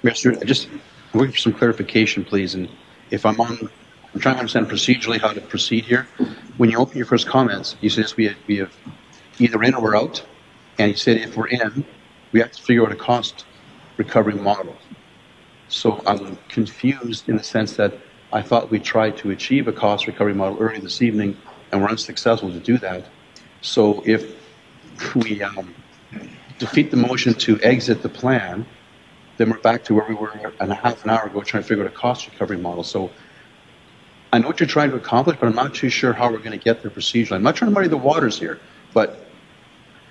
Mayor Stewart, I'm looking for some clarification, please. And if I'm trying to understand procedurally how to proceed here. When you open your first comments, you said we have either in or we're out, and you said if we're in, we have to figure out a cost recovery model. So I'm confused in the sense that I thought we tried to achieve a cost recovery model early this evening, and we're unsuccessful to do that. So if we defeat the motion to exit the plan, then we're back to where we were a half an hour ago trying to figure out a cost recovery model. So I know what you're trying to accomplish, but I'm not too sure how we're going to get there procedurally. I'm not trying to muddy the waters here, but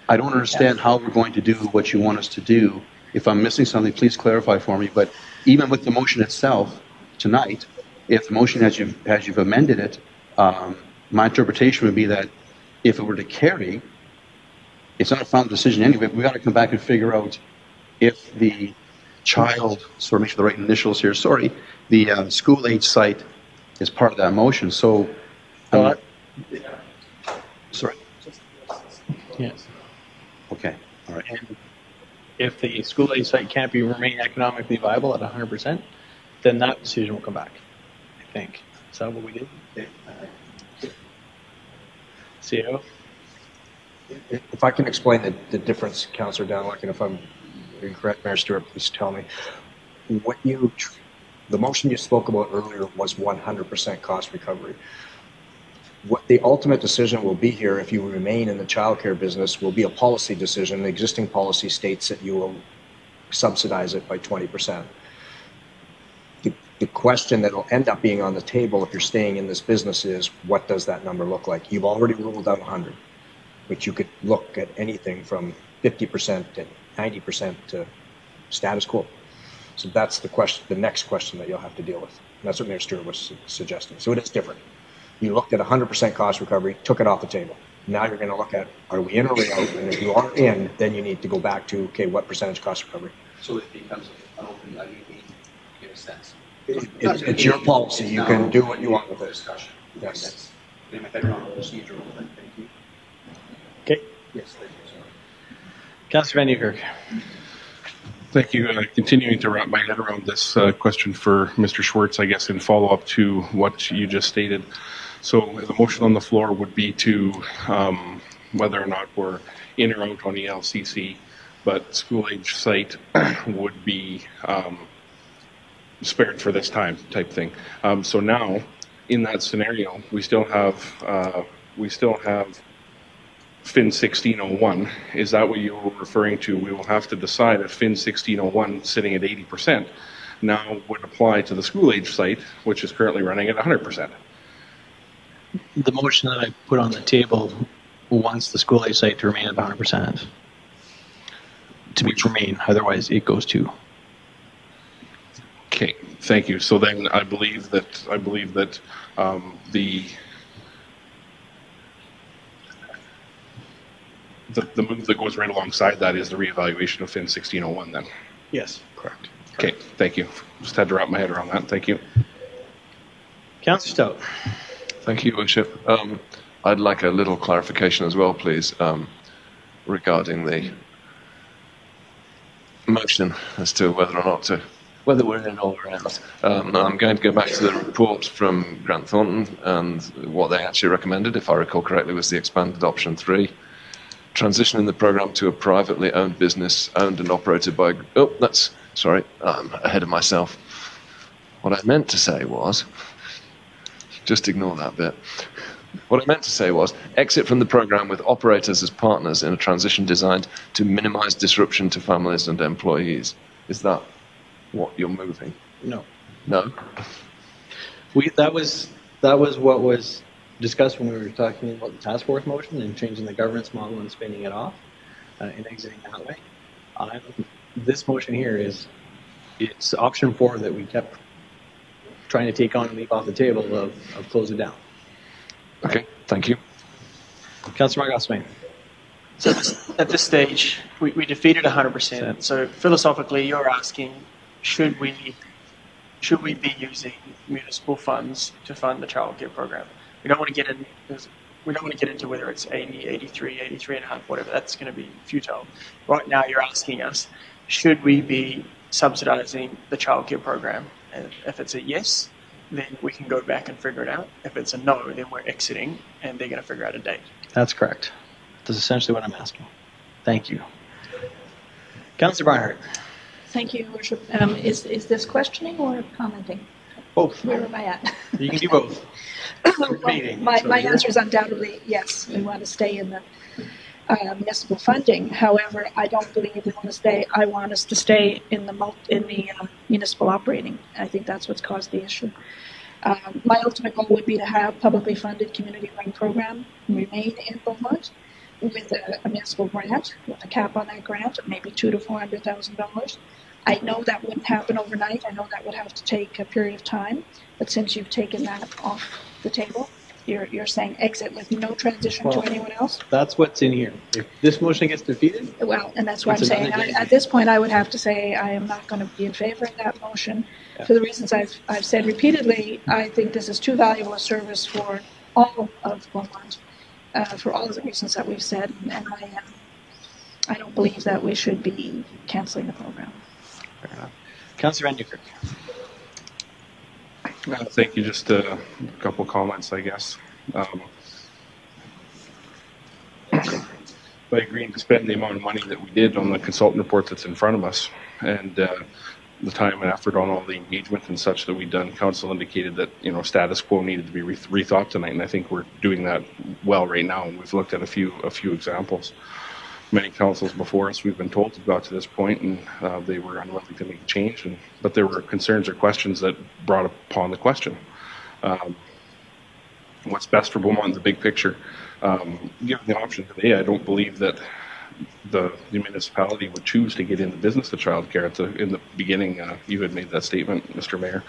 I don't understand how we're going to do what you want us to do. If I'm missing something, please clarify for me. But even with the motion itself tonight, if the motion as you've amended it, my interpretation would be that if it were to carry, it's not a final decision anyway. We've got to come back and figure out if the child, make sure the right initials here, the school age site is part of that motion. So, sorry. Yes. Okay. All right. And if the school age site can't remain economically viable at 100%, then that decision will come back, I think. Is that what we did? CO? If I can explain the difference, Councillor Danlock, and if I'm incorrect, Mayor Stewart, please tell me. The motion you spoke about earlier was 100% cost recovery. What the ultimate decision will be here, if you remain in the childcare business, will be a policy decision. The existing policy states that you will subsidize it by 20%. The question that will end up being on the table if you're staying in this business is, what does that number look like? You've already ruled out 100, but you could look at anything from 50% to 90% to status quo. So that's the question, the next question that you'll have to deal with. And that's what Mayor Stewart was suggesting. So it is different. You looked at 100% cost recovery, took it off the table. Now you're going to look at, are we in or are we out? And if you are in, then you need to go back to, okay, what percentage cost recovery? So it becomes an open IEP in a sense. It's your policy. You can do what you want with it. Discussion. Yes. Thank you. Okay. Yes, thank you. Councillor Van Nieuwkerk. Thank you. Continuing to wrap my head around this question for Mr. Schwartz, I guess, in follow-up to what you just stated. So the motion on the floor would be to whether or not we're in or out on ELCC, but school age site would be spared for this time type thing. So now, in that scenario, we still have FIN 1601. Is that what you were referring to? We will have to decide if FIN 1601 sitting at 80% now would apply to the school age site, which is currently running at 100%. The motion that I put on the table wants the school age site to remain at 100%. To remain, otherwise it goes to. Okay, thank you. So then I believe that the move that goes right alongside that is the reevaluation of FIN 1601 then. Yes, correct. Okay, thank you. Just had to wrap my head around that. Thank you. Councillor Stout. Thank you, Worship. I'd like a little clarification as well, please, regarding the motion as to whether or not to whether we're in or out. I'm going to go back to the report from Grant Thornton, and what they actually recommended, if I recall correctly, was the expanded option 3. Transitioning the program to a privately owned business, owned and operated by... Oh, sorry, I'm ahead of myself. What I meant to say was... Just ignore that bit. What I meant to say was, exit from the program with operators as partners in a transition designed to minimize disruption to families and employees. Is that what you're moving? No. No? That was what was discussed when we were talking about the task force motion and changing the governance model and spinning it off and exiting that way. This motion here it's option 4 that we kept trying to take on and leave off the table of close it down. Okay, thank you. Councillor Margolis-Swain. So at this stage, we defeated 100%. So philosophically, you're asking, should we be using municipal funds to fund the childcare program? We don't want to get into whether it's 80, 83, 83 and a half, whatever. That's going to be futile. Right now, you're asking us, should we be subsidising the childcare program? And if it's a yes, then we can go back and figure it out. If it's a no, then we're exiting, and they're going to figure out a date. That's correct. That's essentially what I'm asking. Thank you. Councillor Barnhart. Thank you, Your Worship. Is this questioning or commenting? Both. Where am I at? You can do both. My answer is undoubtedly yes. We want to stay in the municipal funding. However, I don't believe we want to stay. I want us to stay in the municipal operating. I think that's what's caused the issue. My ultimate goal would be to have publicly funded community-run program remain in Beaumont with a municipal grant, with a cap on that grant of maybe $200,000 to $400,000. I know that wouldn't happen overnight. I know that would have to take a period of time. But since you've taken that off the table, you're saying exit with no transition to anyone else? That's what's in here. If this motion gets defeated... Well, and that's what I'm saying. At this point, I would have to say I am not going to be in favor of that motion. Yeah. For the reasons I've said repeatedly, I think this is too valuable a service for all of Beaumont, for all of the reasons that we've said. And I don't believe that we should be cancelling the program. Fair enough. Councillor Van Newkirk. Thank you. Just a couple comments, I guess. By agreeing to spend the amount of money that we did on the consultant report that's in front of us, and the time and effort on all the engagement and such that we've done, council indicated that status quo needed to be rethought tonight, and I think we're doing that well right now. And we've looked at a few examples. Many councils before us, we've been told to got to this point, and they were unwilling to make a change. But there were concerns or questions that brought upon the question: what's best for Beaumont in the big picture? Given the option today, I don't believe that the municipality would choose to get in the business of childcare. In the beginning, you had made that statement, Mr. Mayor.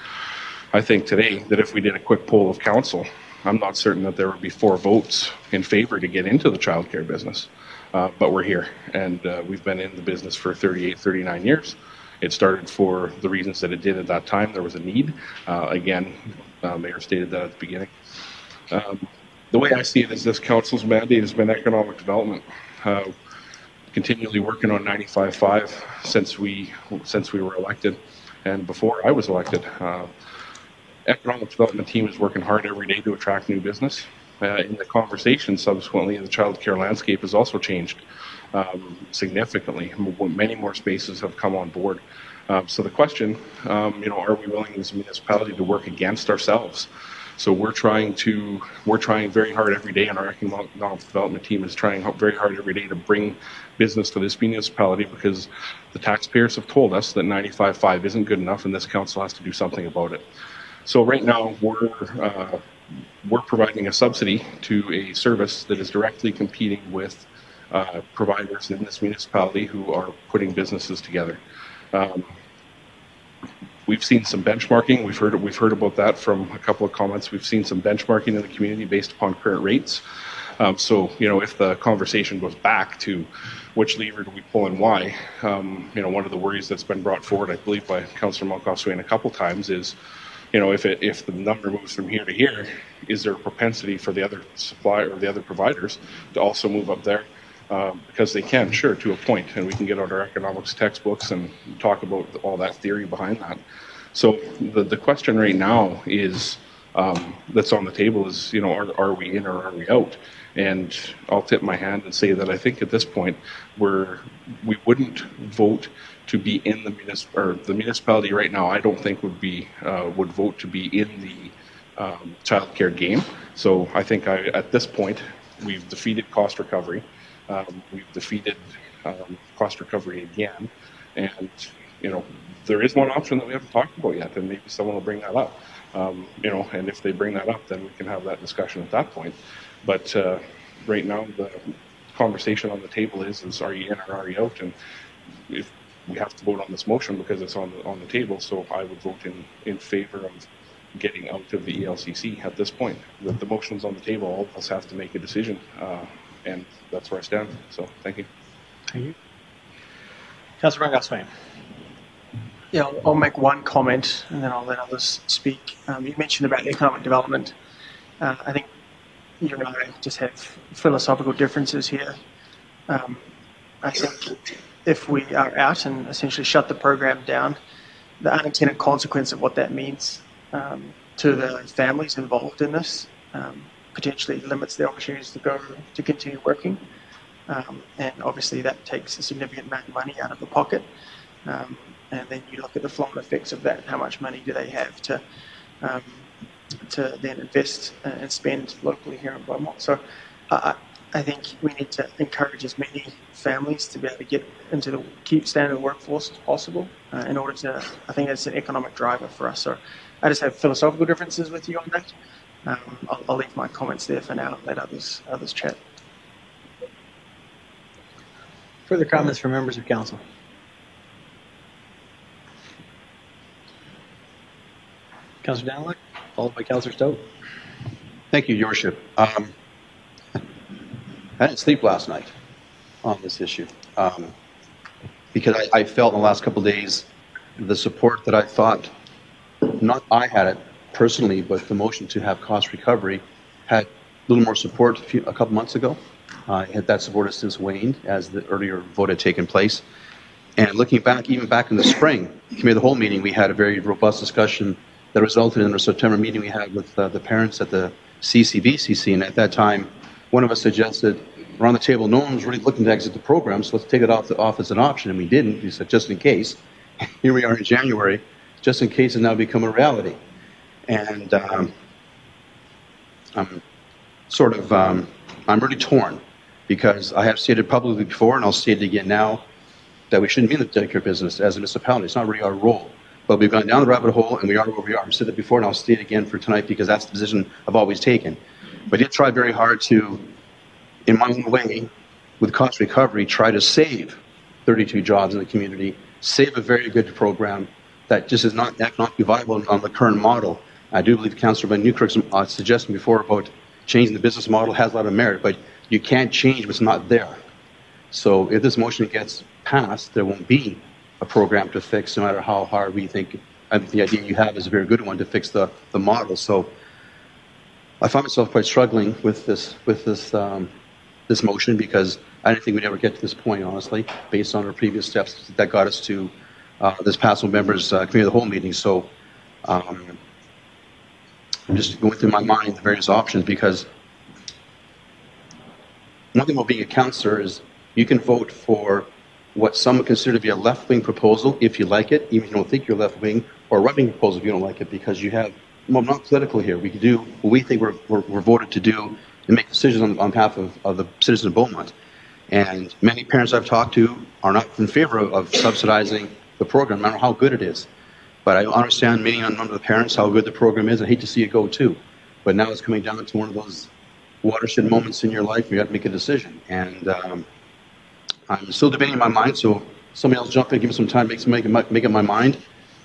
I think today that if we did a quick poll of council, I'm not certain that there would be 4 votes in favor to get into the childcare business. But we're here, and we've been in the business for 38, 39 years. It started for the reasons that it did at that time. There was a need. Again, Mayor stated that at the beginning. The way I see it is this council's mandate has been economic development, continually working on 95.5 since we were elected, and before I was elected. Economic development team is working hard every day to attract new business. In the conversation subsequently, the childcare landscape has also changed significantly. Many more spaces have come on board. So the question, are we willing as a municipality to work against ourselves? So we're trying very hard every day, and our economic development team is trying very hard every day to bring business to this municipality, because the taxpayers have told us that 95.5 isn't good enough, and this council has to do something about it. So right now we're providing a subsidy to a service that is directly competing with providers in this municipality who are putting businesses together. We've seen some benchmarking. We've heard about that from a couple of comments. We've seen some benchmarking in the community based upon current rates. So if the conversation goes back to which lever do we pull and why, one of the worries that's been brought forward, I believe, by Councillor Margolis-Swain a couple times is, if the number moves from here to here, is there a propensity for the other supplier or the other providers to also move up there? because they can, sure, to a point, and we can get out our economics textbooks and talk about all that theory behind that. So the question right now is, that's on the table is, are we in or are we out? And I'll tip my hand and say that I think at this point we wouldn't vote to be in the municipality right now. I don't think would vote to be in the childcare game. So I think at this point we've defeated cost recovery. We've defeated cost recovery again, and there is one option that we haven't talked about yet, and maybe someone will bring that up. And if they bring that up, then we can have that discussion at that point. But right now, the conversation on the table is are you in or are you out? And if we have to vote on this motion because it's on the table, so I would vote in favor of getting out of the ELCC at this point. The motion's on the table. All of us have to make a decision, and that's where I stand. So thank you. Thank you. Councillor Brangoswain. Yeah, I'll make one comment and then I'll let others speak. You mentioned about economic development. I think you and I just have philosophical differences here. I think if we are out and essentially shut the program down, the unintended consequence of what that means to the families involved in this potentially limits their opportunities to continue working. And obviously that takes a significant amount of money out of the pocket. And then you look at the flow-on effects of that. How much money do they have to then invest and spend locally here in Beaumont? So I think we need to encourage as many families to be able to get into the keep staying in the workforce as possible in order to. I think that's an economic driver for us. So I just have philosophical differences with you on that. I'll leave my comments there for now and let others chat. Further comments from members of council? Councillor Daniluk, followed by Councillor Stout. Thank you, Your Worship. I didn't sleep last night on this issue because I felt in the last couple of days the support that I thought, not I had it personally, but the motion to have cost recovery had a little more support a couple months ago. That support has since waned as the earlier vote had taken place. And looking back, even back in the spring, committee of the whole meeting, we had a very robust discussion that resulted in a September meeting we had with the parents at the CCBCC. And at that time, one of us suggested, around the table, no one was really looking to exit the program, so let's take it off as an option. And we didn't. We said, just in case. Here we are in January, just in case has now become a reality. And I'm really torn because I have stated publicly before, and I'll state it again now, that we shouldn't be in the daycare business as a municipality. It's not really our role. But we've gone down the rabbit hole, and we are where we are. I've said it before, and I'll state it again for tonight because that's the position I've always taken. But I did try very hard to, in my own way, with cost recovery, try to save 32 jobs in the community, save a very good program that just is not economically viable on the current model. I do believe Councillor Van Newkirk's suggestion before about changing the business model has a lot of merit, but you can't change what's not there. So if this motion gets passed, there won't be a program to fix, no matter how hard we think. I think the idea you have is a very good one to fix the model. So I find myself quite struggling with this motion because I didn't think we'd ever get to this point, honestly, based on our previous steps that got us to this past members' committee of the whole meeting. So I'm just going through my mind the various options because one thing about being a councillor is you can vote for what some would consider to be a left-wing proposal if you like it, even if you don't think you're left-wing, or a right-wing proposal if you don't like it, because you have, well, not political here. We can do what we think we're voted to do and make decisions on behalf of the citizens of Beaumont. And many parents I've talked to are not in favor of subsidizing the program, no matter how good it is. But I understand many of the parents how good the program is. I hate to see it go too. But now it's coming down to one of those watershed moments in your life where you have to make a decision. And I'm still debating in my mind, so somebody else jump in, give me some time, make up my mind,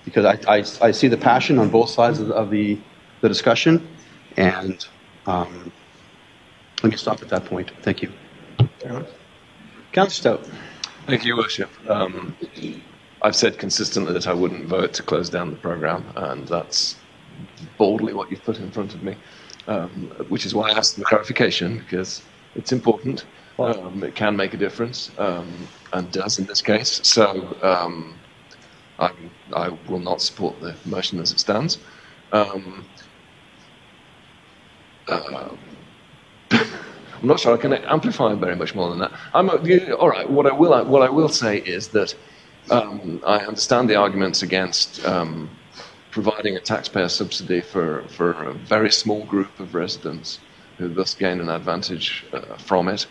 because I see the passion on both sides of the discussion, and let me stop at that point. Thank you. Councillor Stout. Thank you, Your Worship. I've said consistently that I wouldn't vote to close down the programme, and that's boldly what you've put in front of me, which is why I asked for clarification, because it's important. It can make a difference, and does in this case. So I will not support the motion as it stands. I'm not sure I can amplify very much more than that. All right. What I will say is that I understand the arguments against providing a taxpayer subsidy for a very small group of residents who thus gain an advantage from it.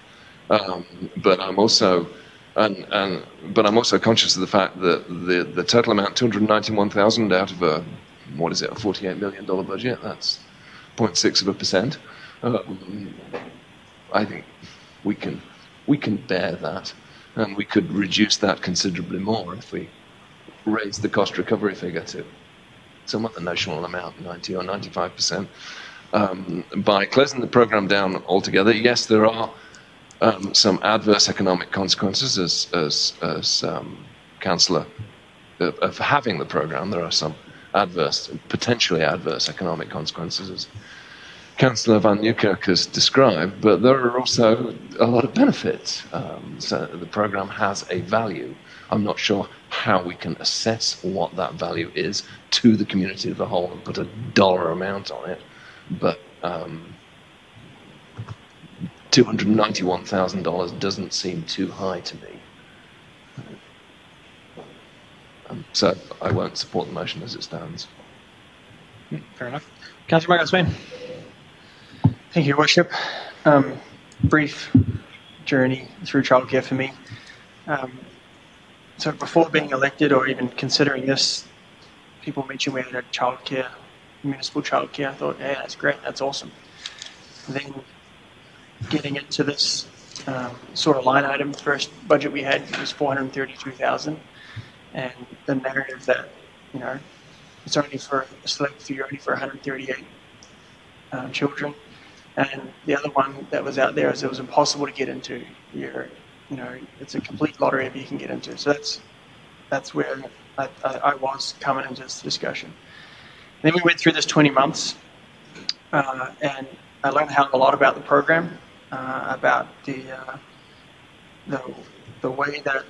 But I'm also conscious of the fact that the total amount, $291,000 out of a $48 million budget, that's 0.6%. I think we can bear that, and we could reduce that considerably more if we raise the cost recovery figure to some other notional amount, 90 or 95%. By closing the program down altogether, yes, there are some adverse economic consequences as councillor of having the program. There are some potentially adverse economic consequences, as Councillor Van Nieuwkerk has described, but there are also a lot of benefits. So the program has a value. I'm not sure how we can assess what that value is to the community as a whole and put a dollar amount on it, but $291,000 doesn't seem too high to me. So I won't support the motion as it stands. Fair enough. Councillor Margaret Swain. Thank you, Your Worship. Brief journey through childcare for me. So before being elected or even considering this, people mentioned we had a childcare, municipal childcare. I thought, yeah, that's great, that's awesome. Then getting into this sort of line item, first budget we had was $432,000, and the narrative that, you know, it's only for a select few, only for 138 children. And the other one that was out there is it was impossible to get into. It's a complete lottery if you can get into. So that's where I was coming into this discussion. And then we went through this 20 months, and I learned a lot about the program, about the way that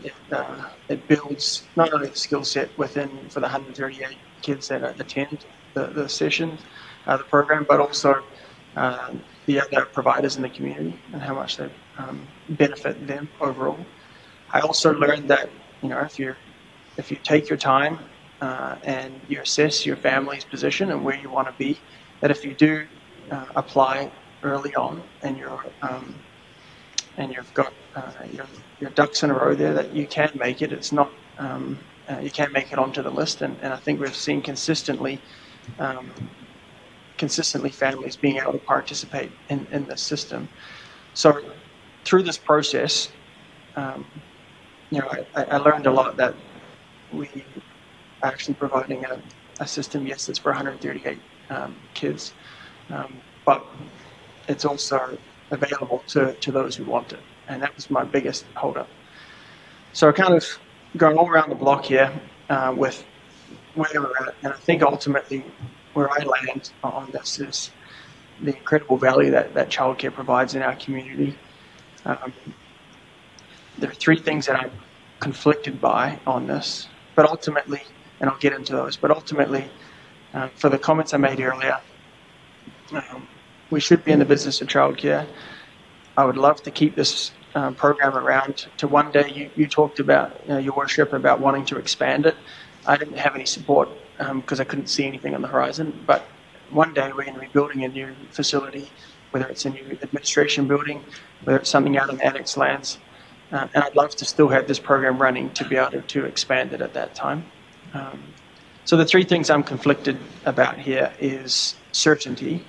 it builds not only the skill set for the 138 kids that attend the sessions, the program, but also the other providers in the community and how much they benefit them overall. I also learned that, you know, if you take your time and you assess your family's position and where you want to be, that if you do apply early on and you've got your ducks in a row there, that you can make it. It's not you can make it onto the list, and I think we've seen consistently families being able to participate in this system. So through this process, I learned a lot that we are actually providing a system, yes, it's for 138 kids, but it's also available to those who want it. And that was my biggest holdup. So kind of going all around the block here with where we're at, and I think ultimately where I land on this is the incredible value that childcare provides in our community. There are three things that I'm conflicted by on this, but ultimately, and I'll get into those, but ultimately, for the comments I made earlier, we should be in the business of childcare. I would love to keep this program around to one day. You talked about, Your Worship, about wanting to expand it. I didn't have any support because I couldn't see anything on the horizon, but one day we're going to be building a new facility, whether it's a new administration building, whether it's something out in annex lands, and I'd love to still have this program running to be able to expand it at that time. So the three things I'm conflicted about here is certainty.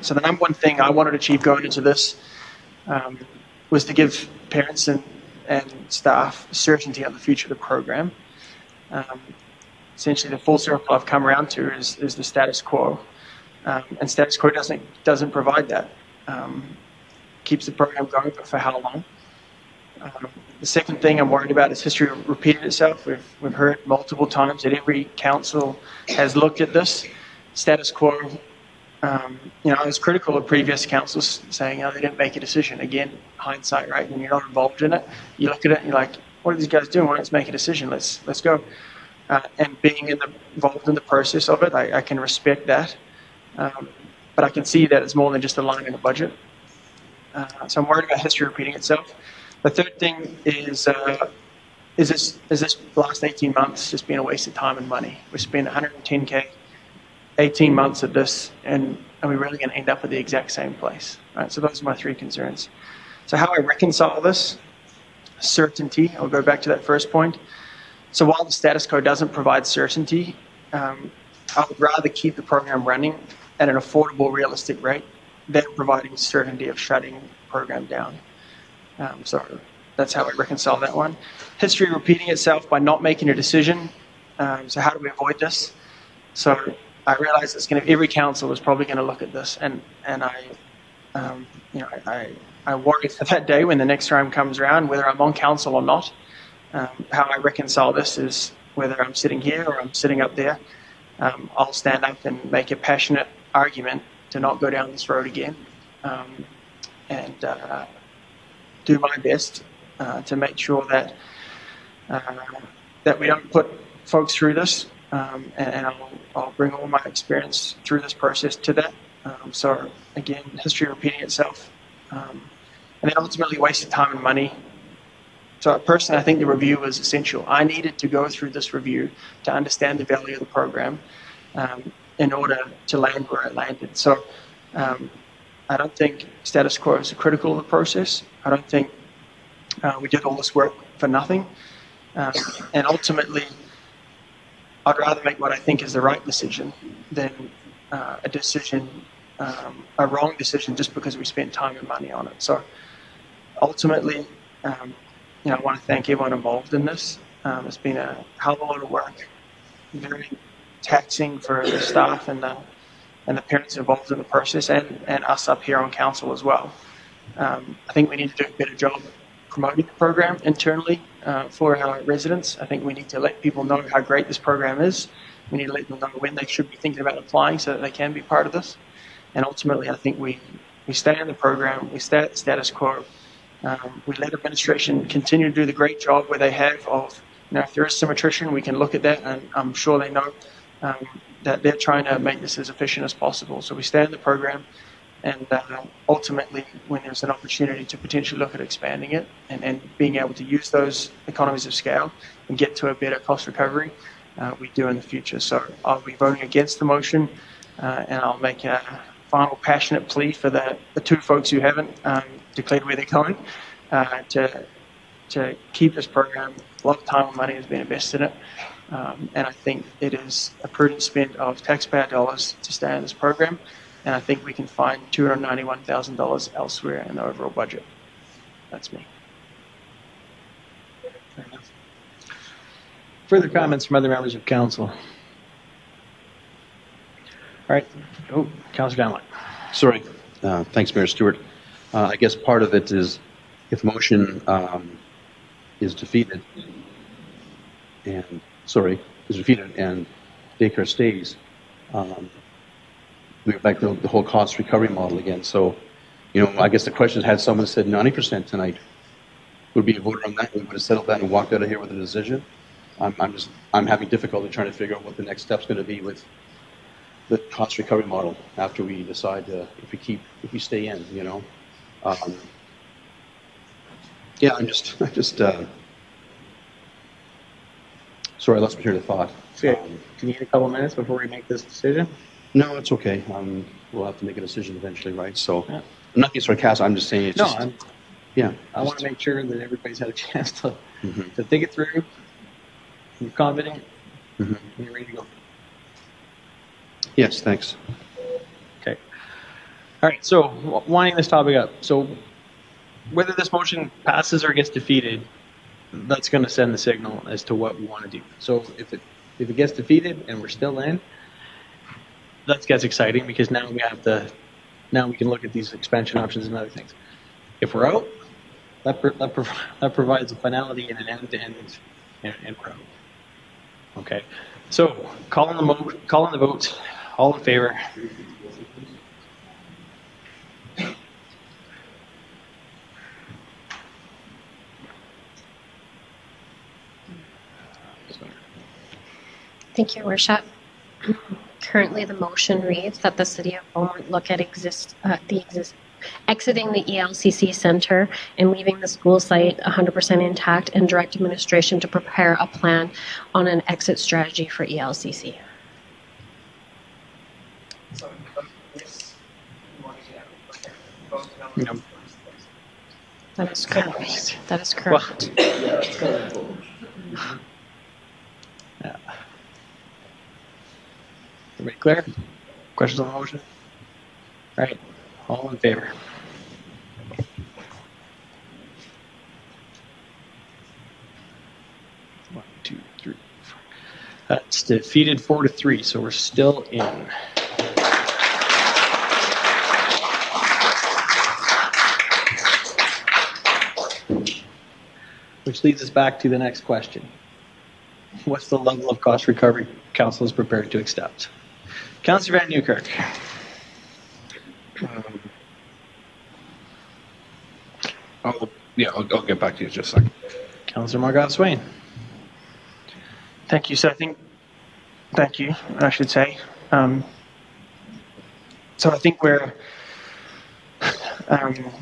So the number one thing I wanted to achieve going into this was to give parents and staff certainty on the future of the program. Essentially, the full circle I've come around to is the status quo, and status quo doesn't provide that. Keeps the program going, but for how long? The second thing I'm worried about is history repeated itself. We've heard multiple times that every council has looked at this. Status quo I was critical of previous councils saying, they didn't make a decision. Again, hindsight, right? When you're not involved in it, you look at it and you're like, what are these guys doing? Why don't they make a decision? Let's go. And being involved in the process of it, I can respect that. But I can see that it's more than just a line in a budget. So I'm worried about history repeating itself. The third thing is this last 18 months just been a waste of time and money? We spent $110K, 18 months of this, and are we really going to end up at the exact same place? Right, so those are my three concerns. So how I reconcile this, certainty, I'll go back to that first point. So while the status quo doesn't provide certainty, I would rather keep the program running at an affordable, realistic rate than providing certainty of shutting the program down. So that's how I reconcile that one. History repeating itself by not making a decision. So how do we avoid this? So I realize it's going to, every council is probably going to look at this, and I worry for that day when the next time comes around, whether I'm on council or not. How I reconcile this is whether I'm sitting here or I'm sitting up there. I'll stand up and make a passionate argument to not go down this road again, and do my best to make sure that that we don't put folks through this, and I'll bring all my experience through this process to that. So again, history repeating itself, and then ultimately wasted time and money. So personally, I think the review was essential. I needed to go through this review to understand the value of the program in order to land where it landed. So I don't think status quo is critical of the process. I don't think we did all this work for nothing. And ultimately, I'd rather make what I think is the right decision than a decision, a wrong decision just because we spent time and money on it. So ultimately, I want to thank everyone involved in this. It's been a hell of a lot of work, very taxing for the staff and the parents involved in the process, and us up here on council as well. I think we need to do a better job promoting the program internally for our residents. I think we need to let people know how great this program is. We need to let them know when they should be thinking about applying so that they can be part of this. And ultimately, I think we stay in the program, we stay at the status quo. We let administration continue to do the great job where they have of, if there is some attrition, we can look at that, and I'm sure they know that they're trying to make this as efficient as possible. So we stay in the program, and ultimately, when there's an opportunity to potentially look at expanding it and being able to use those economies of scale and get to a better cost recovery, we do in the future. So I'll be voting against the motion, and I'll make a final passionate plea for the two folks who haven't declared where they're going to keep this program. A lot of time and money has been invested in it, and I think it is a prudent spend of taxpayer dollars to stay in this program, and I think we can find $291,000 elsewhere in the overall budget. That's me. Fair enough. Further comments from other members of council? All right. Oh, Councillor Donlin. Sorry. Thanks, Mayor Stewart. I guess part of it is if motion is defeated and daycare stays, we go back to the whole cost recovery model again. So, I guess the question is, had someone said 90% tonight, would be a vote on that? We would have settled that and walked out of here with a decision. I'm having difficulty trying to figure out what the next step's going to be with the cost recovery model after we decide if we stay in. Yeah, I'm just sorry, I lost my train of thought. Okay. Can you get a couple minutes before we make this decision? No, it's okay. We'll have to make a decision eventually, right? So, yeah. I'm not being sarcastic. I'm just saying it's I want to make sure that everybody's had a chance to think it through. You're confident. And you're ready to go. Yes, thanks. Okay. All right. So, winding this topic up. So, whether this motion passes or gets defeated, that's going to send the signal as to what we want to do. So, if it gets defeated and we're still in, that gets exciting because now we can look at these expansion options and other things. If we're out, that provides a finality and an end-to-end road. Okay. So, calling the vote. All in favor? Thank you, Your Worship. Currently, the motion reads that the City of Beaumont look at exiting the ELCC Centre and leaving the school site 100% intact and direct administration to prepare a plan on an exit strategy for ELCC. No. That is correct. That is correct. Yeah. Everybody clear? Questions on the motion? All right. All in favor? One, two, three, four. That's defeated 4-3, so we're still in. Which leads us back to the next question. What's the level of cost recovery council is prepared to accept? Councillor Van Newkirk. I'll get back to you in just a second. Councillor Margot Swain. Thank you. So thank you, I should say. So I think we're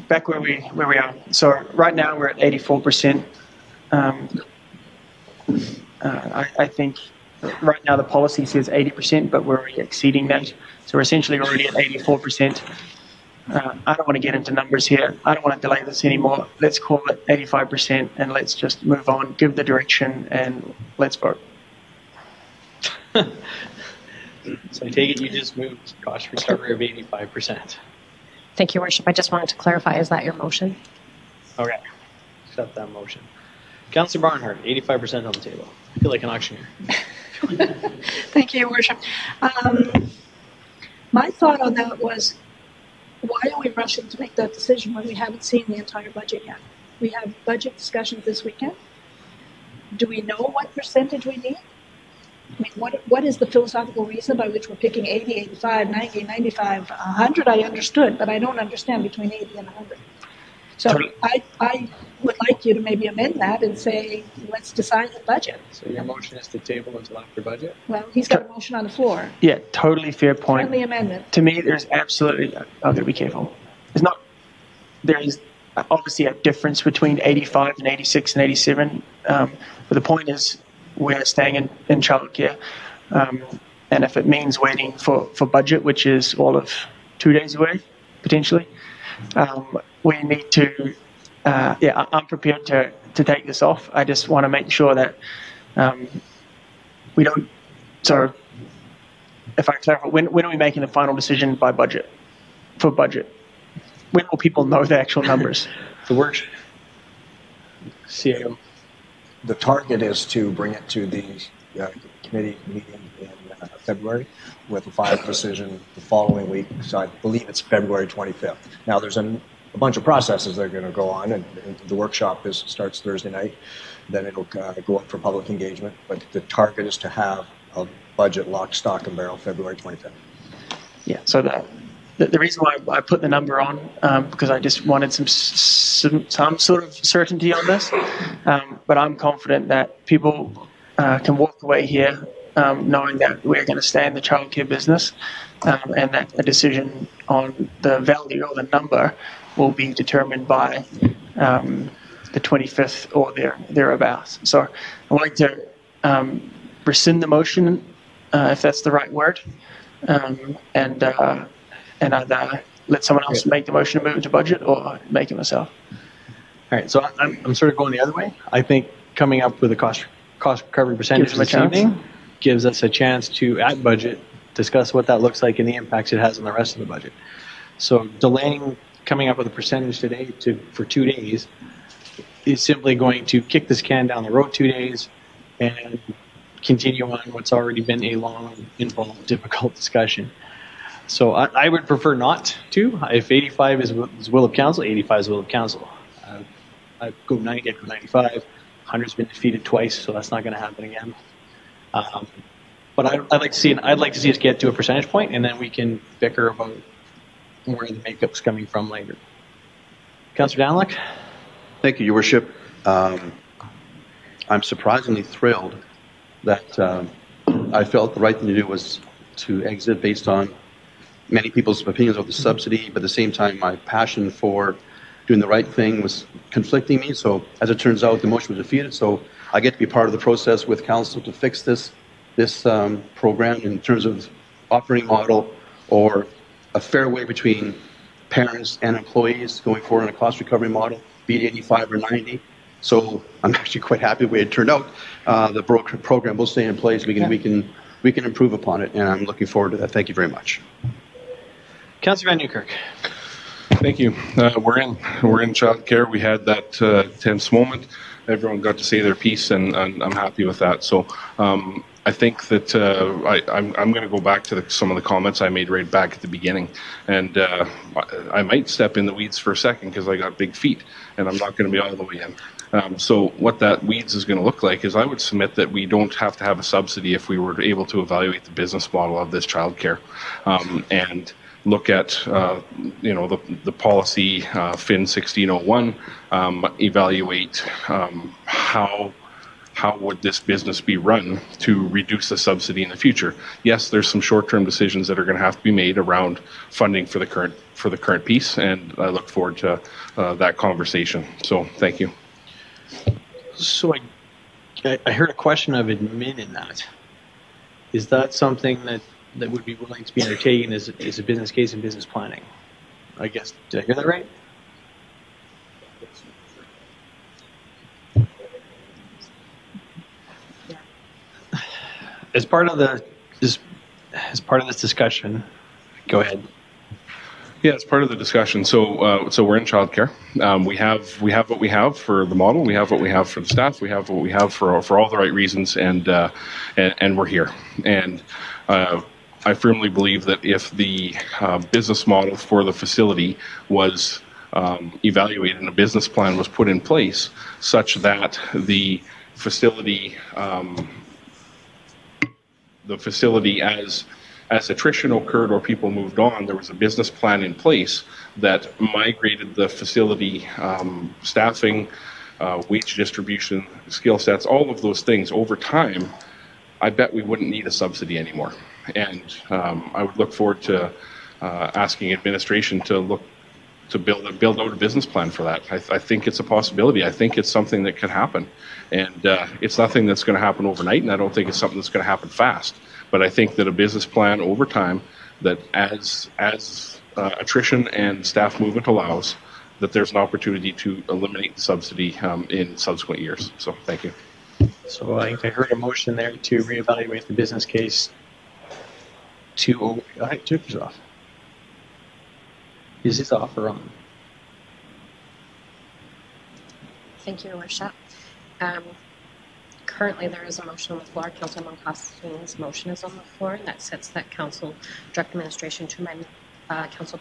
back where we are. So right now we're at 84%. I think right now the policy says 80%, but we're already exceeding that. So we're essentially already at 84%. I don't want to get into numbers here. I don't want to delay this anymore. Let's call it 85% and let's just move on, give the direction, and let's vote. So I take it you just moved cost recovery of 85%. Thank you, Worship. I just wanted to clarify, is that your motion? Okay. Accept that motion. Councillor Barnhart, 85% on the table. I feel like an auctioneer. Thank you, Your Worship. My thought on that was, why are we rushing to make that decision when we haven't seen the entire budget yet? We have budget discussions this weekend. Do we know what percentage we need? I mean, what is the philosophical reason by which we're picking 80, 85, 90, 95, 100? I understood, but I don't understand between 80 and 100. So I would like you to maybe amend that and say, let's decide the budget. So your motion is to table until after budget? Well, he's got a motion on the floor. Yeah, totally fair point. Friendly amendment. To me, there's absolutely, I've got to be careful. There is obviously a difference between 85 and 86 and 87. But the point is, we're staying in childcare. And if it means waiting for budget, which is all of 2 days away, potentially, we need to, I'm prepared to take this off. I just want to make sure that we don't, so if I clarify, when are we making the final decision by budget, for budget? When will people know the actual numbers? The workshop. CAO. The target is to bring it to the committee meeting in February with a final decision the following week. So I believe it's February 25th. Now there's a bunch of processes that are going to go on, and the workshop starts Thursday night. Then it'll go up for public engagement. But the target is to have a budget locked, stock, and barrel February 25th. Yeah. So the reason why I put the number on because I just wanted some sort of certainty on this. But I'm confident that people can walk away here knowing that we're going to stay in the childcare business, and that a decision on the value or the number will be determined by the 25th or thereabouts. So I'd like to rescind the motion, if that's the right word, and either let someone else make the motion to move it to budget or make it myself. All right, so I'm sort of going the other way. I think coming up with a cost recovery percentage this evening gives us a chance to, at budget, discuss what that looks like and the impacts it has on the rest of the budget. So delaying coming up with a percentage today for 2 days is simply going to kick this can down the road 2 days and continue on what's already been a long, involved, difficult discussion. So I would prefer not to. If 85 is will of council, 85 is will of council. I go 90, I go 95. 100's been defeated twice, so that's not going to happen again. But I'd like to see us get to a percentage point, and then we can bicker about where the makeup's coming from later. Councillor Danlick? Thank you, Your Worship. I'm surprisingly thrilled that I felt the right thing to do was to exit based on many people's opinions of the subsidy, but at the same time, my passion for doing the right thing was conflicting me. So as it turns out, the motion was defeated. So I get to be part of the process with council to fix this program in terms of operating model or a fair way between parents and employees going forward on a cost recovery model, be it 85 or 90. So I'm actually quite happy the way it turned out. The program will stay in place. We can improve upon it, and I'm looking forward to that. Thank you very much. Councillor Van Newkirk. Thank you. We're in childcare. We had that tense moment. Everyone got to say their piece, and I'm happy with that. So I think that I'm going to go back to some of the comments I made right back at the beginning, and I might step in the weeds for a second because I got big feet, and I'm not going to be all the way in. So what that weeds is going to look like is I would submit that we don't have to have a subsidy if we were able to evaluate the business model of this childcare, and look at the policy FIN 1601, evaluate how would this business be run to reduce the subsidy in the future. Yes, there's some short-term decisions that are going to have to be made around funding for the current piece, and I look forward to that conversation. So thank you. So I heard a question of admitting that. Is that something that would be willing to be undertaken as a business case in business planning? I guess, did I hear that right? As part of this discussion, go ahead. Yeah, it's part of the discussion. So we're in childcare. We have what we have for the model. We have what we have for the staff. We have what we have for all the right reasons, and we're here. And I firmly believe that if the business model for the facility was evaluated and a business plan was put in place, such that the facility as attrition occurred or people moved on, there was a business plan in place that migrated the facility staffing, wage distribution, skill sets, all of those things over time. I bet we wouldn't need a subsidy anymore. And I would look forward to asking administration to build out a business plan for that. I think it's a possibility. I think it's something that could happen. And it's nothing that's going to happen overnight, and I don't think it's something that's going to happen fast. But I think that a business plan over time, that as attrition and staff movement allows, that there's an opportunity to eliminate the subsidy in subsequent years. So thank you. So I heard a motion there to reevaluate the business case to took his off. Is his off or on? Thank you, Your Worship. Currently, there is a motion on the floor. Councillor Moncassin's motion is on the floor, and that sets that Council direct administration to amend Council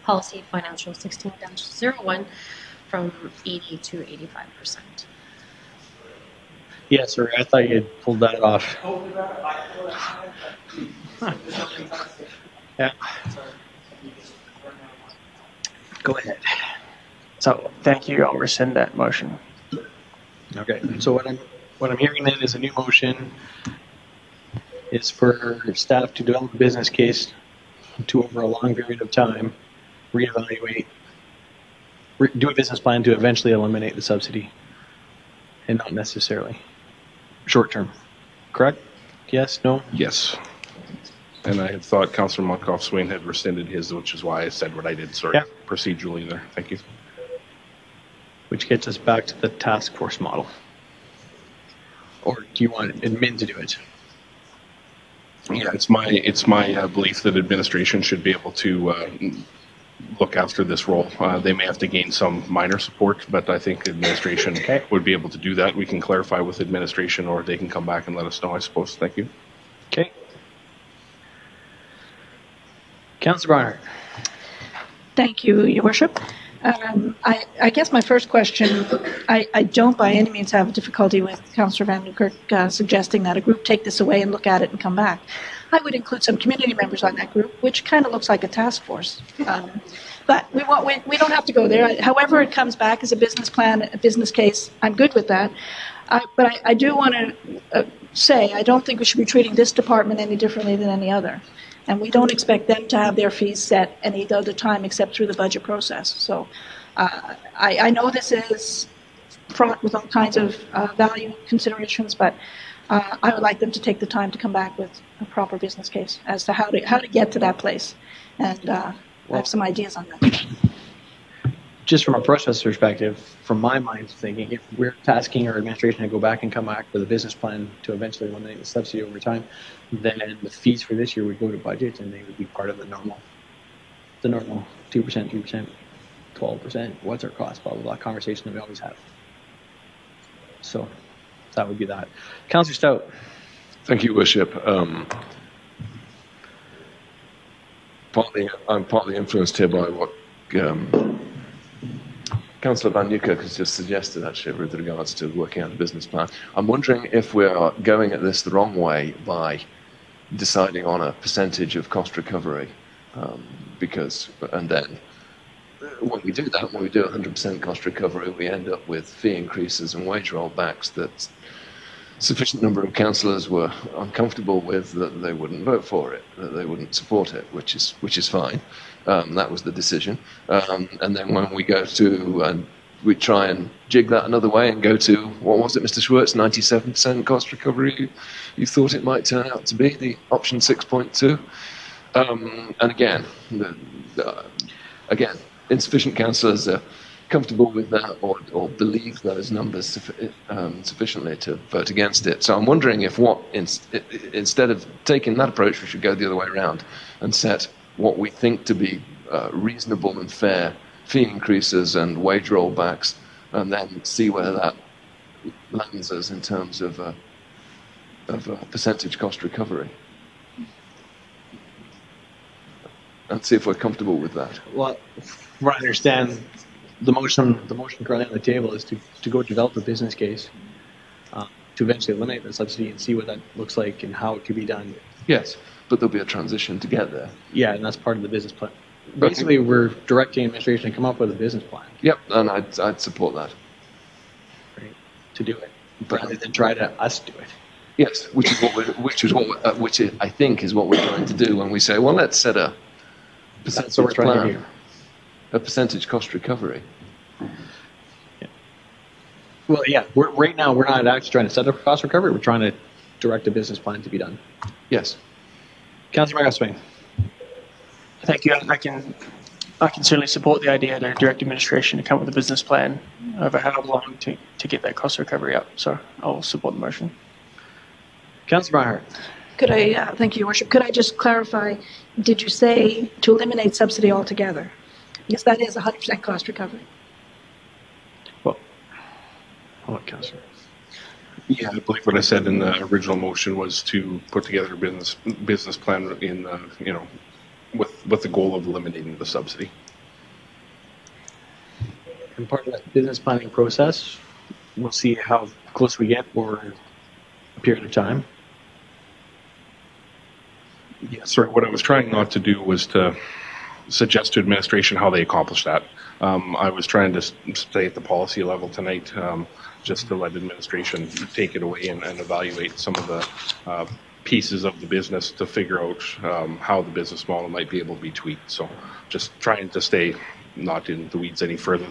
Policy Financial 16-01 from 80 to 85%. Yes, sir. I thought you had pulled that off. Yeah. Go ahead. So thank you. I'll rescind that motion. Okay. So what I'm hearing then is a new motion is for staff to develop a business case to, over a long period of time, reevaluate, do a business plan to eventually eliminate the subsidy, and not necessarily short term. Correct? Yes? No? Yes. And I had thought Councillor Monkoff-Swain had rescinded his, which is why I said what I did. Sorry, procedurally there. Thank you. Which gets us back to the task force model. Or do you want admin to do it? Yeah, it's my belief that administration should be able to look after this role. They may have to gain some minor support, but I think administration would be able to do that. We can clarify with administration, or they can come back and let us know, I suppose. Thank you. Okay. Councillor Barnard. Thank you, Your Worship. I guess my first question, I don't by any means have difficulty with Councillor Van Newkirk suggesting that a group take this away and look at it and come back. I would include some community members on that group, which kind of looks like a task force. But we don't have to go there. However it comes back as a business plan, a business case, I'm good with that. But I do want to say, I don't think we should be treating this department any differently than any other. And we don't expect them to have their fees set any other time except through the budget process. So I know this is fraught with all kinds of value considerations, but I would like them to take the time to come back with a proper business case as to how to get to that place. And I have some ideas on that. Just from a process perspective, from my mind thinking, if we're tasking our administration to go back and come back with a business plan to eventually eliminate the subsidy over time, then the fees for this year would go to budget and they would be part of the normal 2%, 3%, 12%. What's our cost? Blah, blah, blah conversation that we always have. So that would be that. Councillor Stout. Thank you, Worship. I'm partly influenced here by what Councillor Van Nieuwkerk has just suggested, actually, with regards to working out a business plan. I'm wondering if we are going at this the wrong way by deciding on a percentage of cost recovery, and then when we do that, when we do 100% cost recovery, we end up with fee increases and wage rollbacks that sufficient number of councillors were uncomfortable with, that they wouldn't vote for it, that they wouldn't support it, which is fine. That was the decision. And then when we go to, we try and jig that another way and go to, what was it, Mr. Schwartz, 97% cost recovery you thought it might turn out to be, the option 6.2. And again, insufficient councillors are comfortable with that or believe those numbers sufficiently to vote against it. So I'm wondering if instead of taking that approach, we should go the other way around and set what we think to be reasonable and fair fee increases and wage rollbacks, and then see where that lands us in terms of a percentage cost recovery. And see if we're comfortable with that. Well, from what I understand, the motion currently on the table is to go develop a business case to eventually eliminate the subsidy and see what that looks like and how it could be done. Yes, but there'll be a transition to get there. Yeah, and that's part of the business plan. Basically, we're directing administration to come up with a business plan. Yep, and I'd support that. Right, to do it, rather than try to us do it. Yes, which I think is what we're trying to do when we say, well, let's set a percentage plan, a percentage cost recovery. Yeah. Well, yeah. Right now, we're not actually trying to set up cost recovery. We're trying to direct a business plan to be done. Yes. Councillor Margaswing. Thank you. I can certainly support the idea to direct administration to come up with a business plan over how long to get that cost recovery up. So I'll support the motion. Councillor Maher. Could I, thank you, Your Worship. Could I just clarify, did you say to eliminate subsidy altogether? Because that is 100% cost recovery. Well, hold on, Councillor. Yeah, I believe what I said in the original motion was to put together a business plan in with the goal of eliminating the subsidy. And part of that business planning process, we'll see how close we get for a period of time. Yeah, sorry, what I was trying not to do was to suggest to administration how they accomplish that. I was trying to stay at the policy level tonight, just to let administration take it away and evaluate some of the pieces of the business to figure out how the business model might be able to be tweaked. So just trying to stay not in the weeds any further.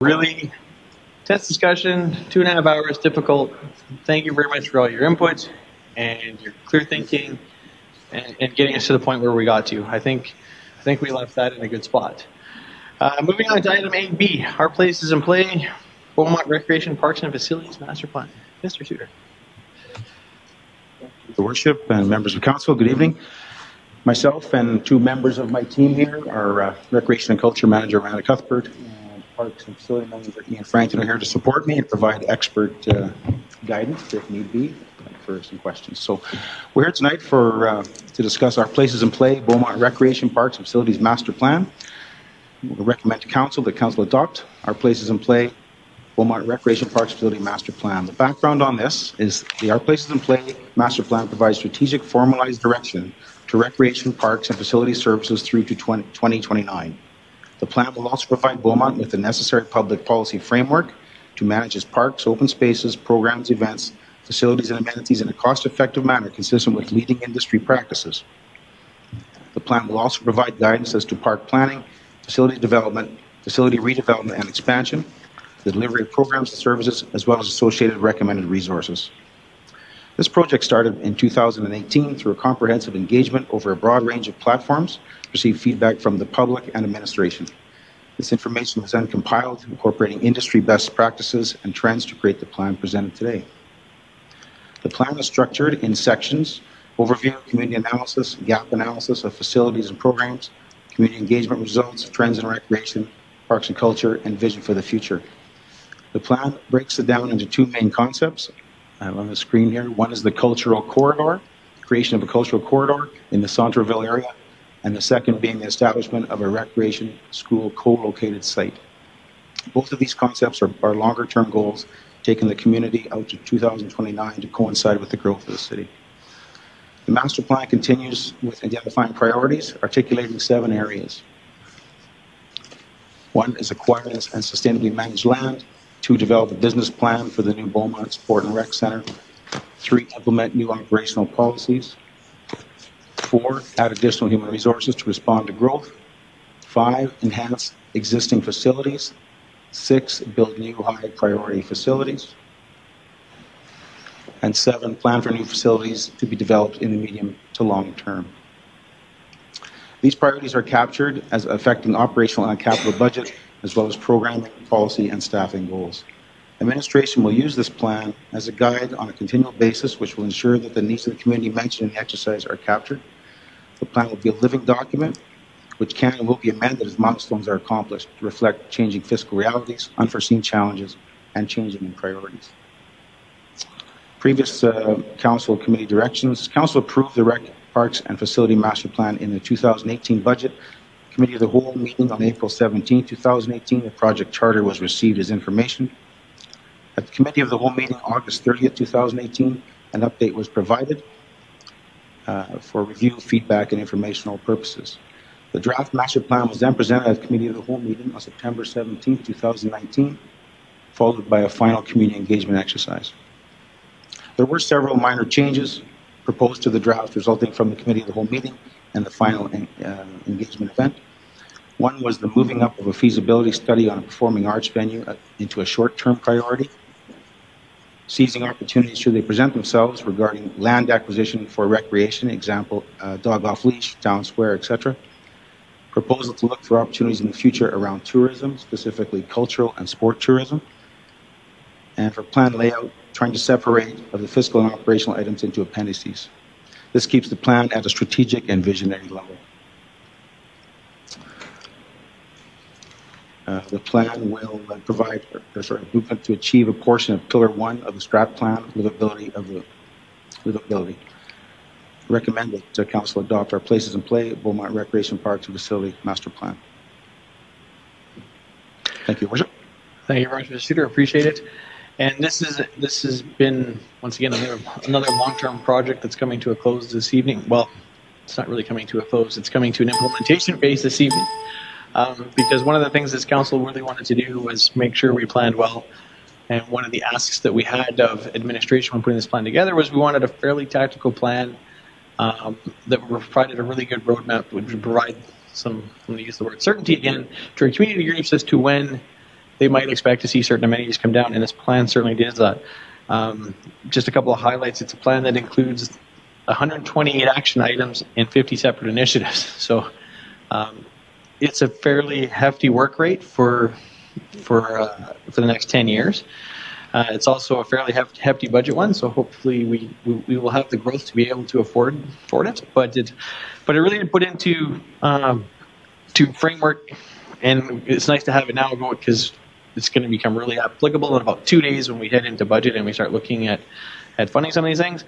Really intense discussion, 2.5 hours, difficult. Thank you very much for all your input and your clear thinking and getting us to the point where we got to. I think we left that in a good spot. Moving on to item 8B, our places in play, Beaumont Recreation Parks and Facilities Master Plan. Mr. Tudor. Your Worship and members of council, good evening. Myself and two members of my team here, our Recreation and Culture Manager, Amanda Cuthbert, and Parks and Facility Manager, Ian Frankton, are here to support me and provide expert guidance, if need be, for some questions. So we're here tonight to discuss our places in play, Beaumont Recreation Parks and Facilities Master Plan. We recommend to council that council adopt our places in play, Beaumont Recreation Parks Facility Master Plan. The background on this is the Our Places in Play Master Plan provides strategic formalized direction to recreation parks and facility services through to 2029. The plan will also provide Beaumont with the necessary public policy framework to manage its parks, open spaces, programs, events, facilities, and amenities in a cost-effective manner consistent with leading industry practices. The plan will also provide guidance as to park planning, facility development, facility redevelopment and expansion, the delivery of programs and services, as well as associated recommended resources. This project started in 2018 through a comprehensive engagement over a broad range of platforms, received feedback from the public and administration. This information was then compiled, incorporating industry best practices and trends to create the plan presented today. The plan is structured in sections: overview, community analysis, gap analysis of facilities and programs, community engagement results, trends in recreation, parks and culture, and vision for the future. The plan breaks it down into two main concepts on the screen here. One is the cultural corridor, creation of a cultural corridor in the Centreville area, and the second being the establishment of a recreation school co-located site. Both of these concepts are longer-term goals, taking the community out to 2029 to coincide with the growth of the city. The master plan continues with identifying priorities, articulating 7 areas. 1 is acquire and sustainably manage land. 2, develop a business plan for the new Beaumont Sport and Rec Center. 3, implement new operational policies. 4, add additional human resources to respond to growth. 5, enhance existing facilities. 6, build new high-priority facilities. And 7, plan for new facilities to be developed in the medium to long term. These priorities are captured as affecting operational and capital budget, as well as programming, policy, and staffing goals. Administration will use this plan as a guide on a continual basis, which will ensure that the needs of the community mentioned in the exercise are captured. The plan will be a living document, which can and will be amended as milestones are accomplished to reflect changing fiscal realities, unforeseen challenges, and changing in priorities. Previous council committee directions. Council approved the Rec Parks and Facility Master Plan in the 2018 budget. Committee of the Whole meeting on April 17, 2018, the project charter was received as information. At the Committee of the Whole meeting August 30, 2018, an update was provided for review, feedback, and informational purposes. The draft master plan was then presented at the Committee of the Whole meeting on September 17, 2019, followed by a final community engagement exercise. There were several minor changes proposed to the draft resulting from the Committee of the Whole meeting and the final engagement event. One was the moving up of a feasibility study on a performing arts venue into a short-term priority, seizing opportunities should they present themselves regarding land acquisition for recreation, example, dog off leash, town square, etc. Proposal to look for opportunities in the future around tourism, specifically cultural and sport tourism. And for plan layout, trying to separate of the fiscal and operational items into appendices. This keeps the plan at a strategic and visionary level. The plan will provide a blueprint to achieve a portion of Pillar 1 of the strat plan, livability. Recommend that Council adopt our places in play, Beaumont Recreation Parks and Facility Master Plan. Thank you, Worship. Thank you very much, Mr. Tudor. Appreciate it. And this has been, once again, another long-term project that's coming to a close this evening. Well, it's not really coming to a close. It's coming to an implementation phase this evening. Because one of the things this council really wanted to do was make sure we planned well. And one of the asks that we had of administration when putting this plan together was we wanted a fairly tactical plan that provided a really good roadmap, which would provide some, I'm going to use the word certainty again, to our community groups as to when they might expect to see certain amenities come down, and this plan certainly does that. Just a couple of highlights. It's a plan that includes 128 action items and 50 separate initiatives. So it's a fairly hefty work rate for the next 10 years. It's also a fairly hefty budget one, so hopefully we will have the growth to be able to afford it. But it really did put into to framework, and it's nice to have it now because it's going to become really applicable in about 2 days when we head into budget and we start looking at funding some of these things.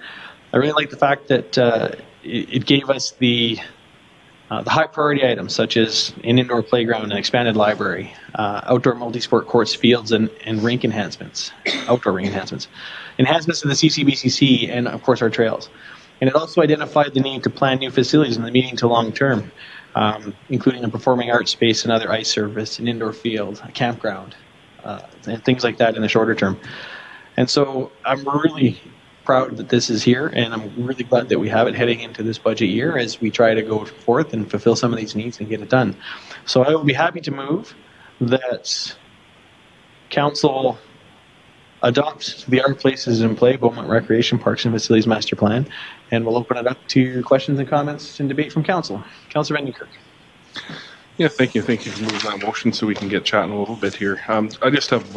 I really like the fact that it gave us the high priority items such as an indoor playground, an expanded library, outdoor multi-sport courts, fields, and rink enhancements, outdoor rink enhancements to the CCBCC, and of course our trails. And it also identified the need to plan new facilities in the medium to long term, including a performing arts space, another ice service, an indoor field, a campground, and things like that in the shorter term. And so I'm really proud that this is here, and I'm really glad that we have it heading into this budget year as we try to go forth and fulfill some of these needs and get it done. So I will be happy to move that Council adopts the Our Places in Play Beaumont Recreation Parks and Facilities Master Plan, and we'll open it up to questions and comments and debate from Council. Councillor Van Newkirk. Yeah, thank you. Thank you for moving that motion so we can get chatting a little bit here. I just have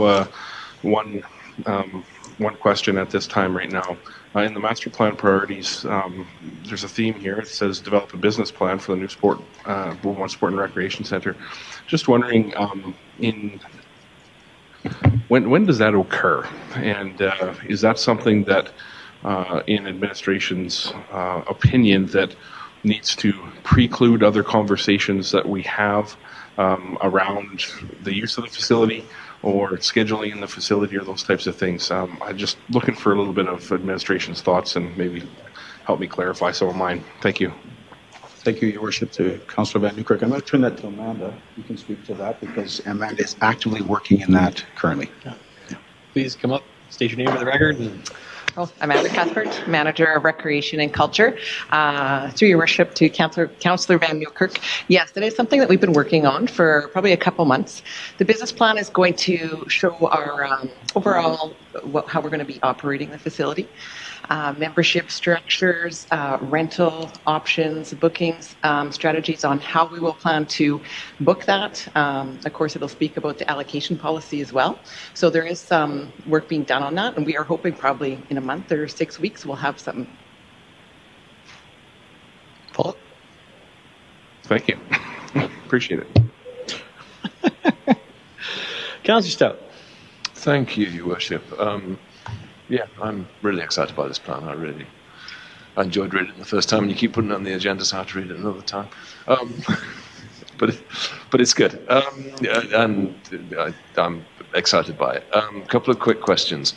one question at this time right now. In the master plan priorities, there's a theme here. It says develop a business plan for the new Beaumont Sport and Recreation Centre. Just wondering, when does that occur? And is that something that, in administration's opinion, that needs to preclude other conversations that we have around the use of the facility, or scheduling in the facility, or those types of things? I'm just looking for a little bit of administration's thoughts and maybe help me clarify some of mine. Thank you. Thank you, Your Worship, to Councillor Van Newkirk. I'm going to turn that to Amanda. You can speak to that because Amanda is actively working in that currently. Yeah. Please come up, state your name for the record. Well, I'm Amanda Cuthbert, Manager of Recreation and Culture. Through Your Worship, to Councillor Van Newkirk. Yes, that is something that we've been working on for probably a couple months. The business plan is going to show our overall how we're going to be operating the facility. Membership structures, rental options, bookings, strategies on how we will plan to book that. Of course, it'll speak about the allocation policy as well. So there is some work being done on that, and we are hoping probably in a month or 6 weeks we'll have something. Paul? Thank you. Appreciate it. Councillor Stout. Thank you, Your Worship. Yeah, I'm really excited by this plan. I enjoyed reading it the first time, and you keep putting it on the agenda, so I have to read it another time. But it's good, and I'm excited by it. A couple of quick questions.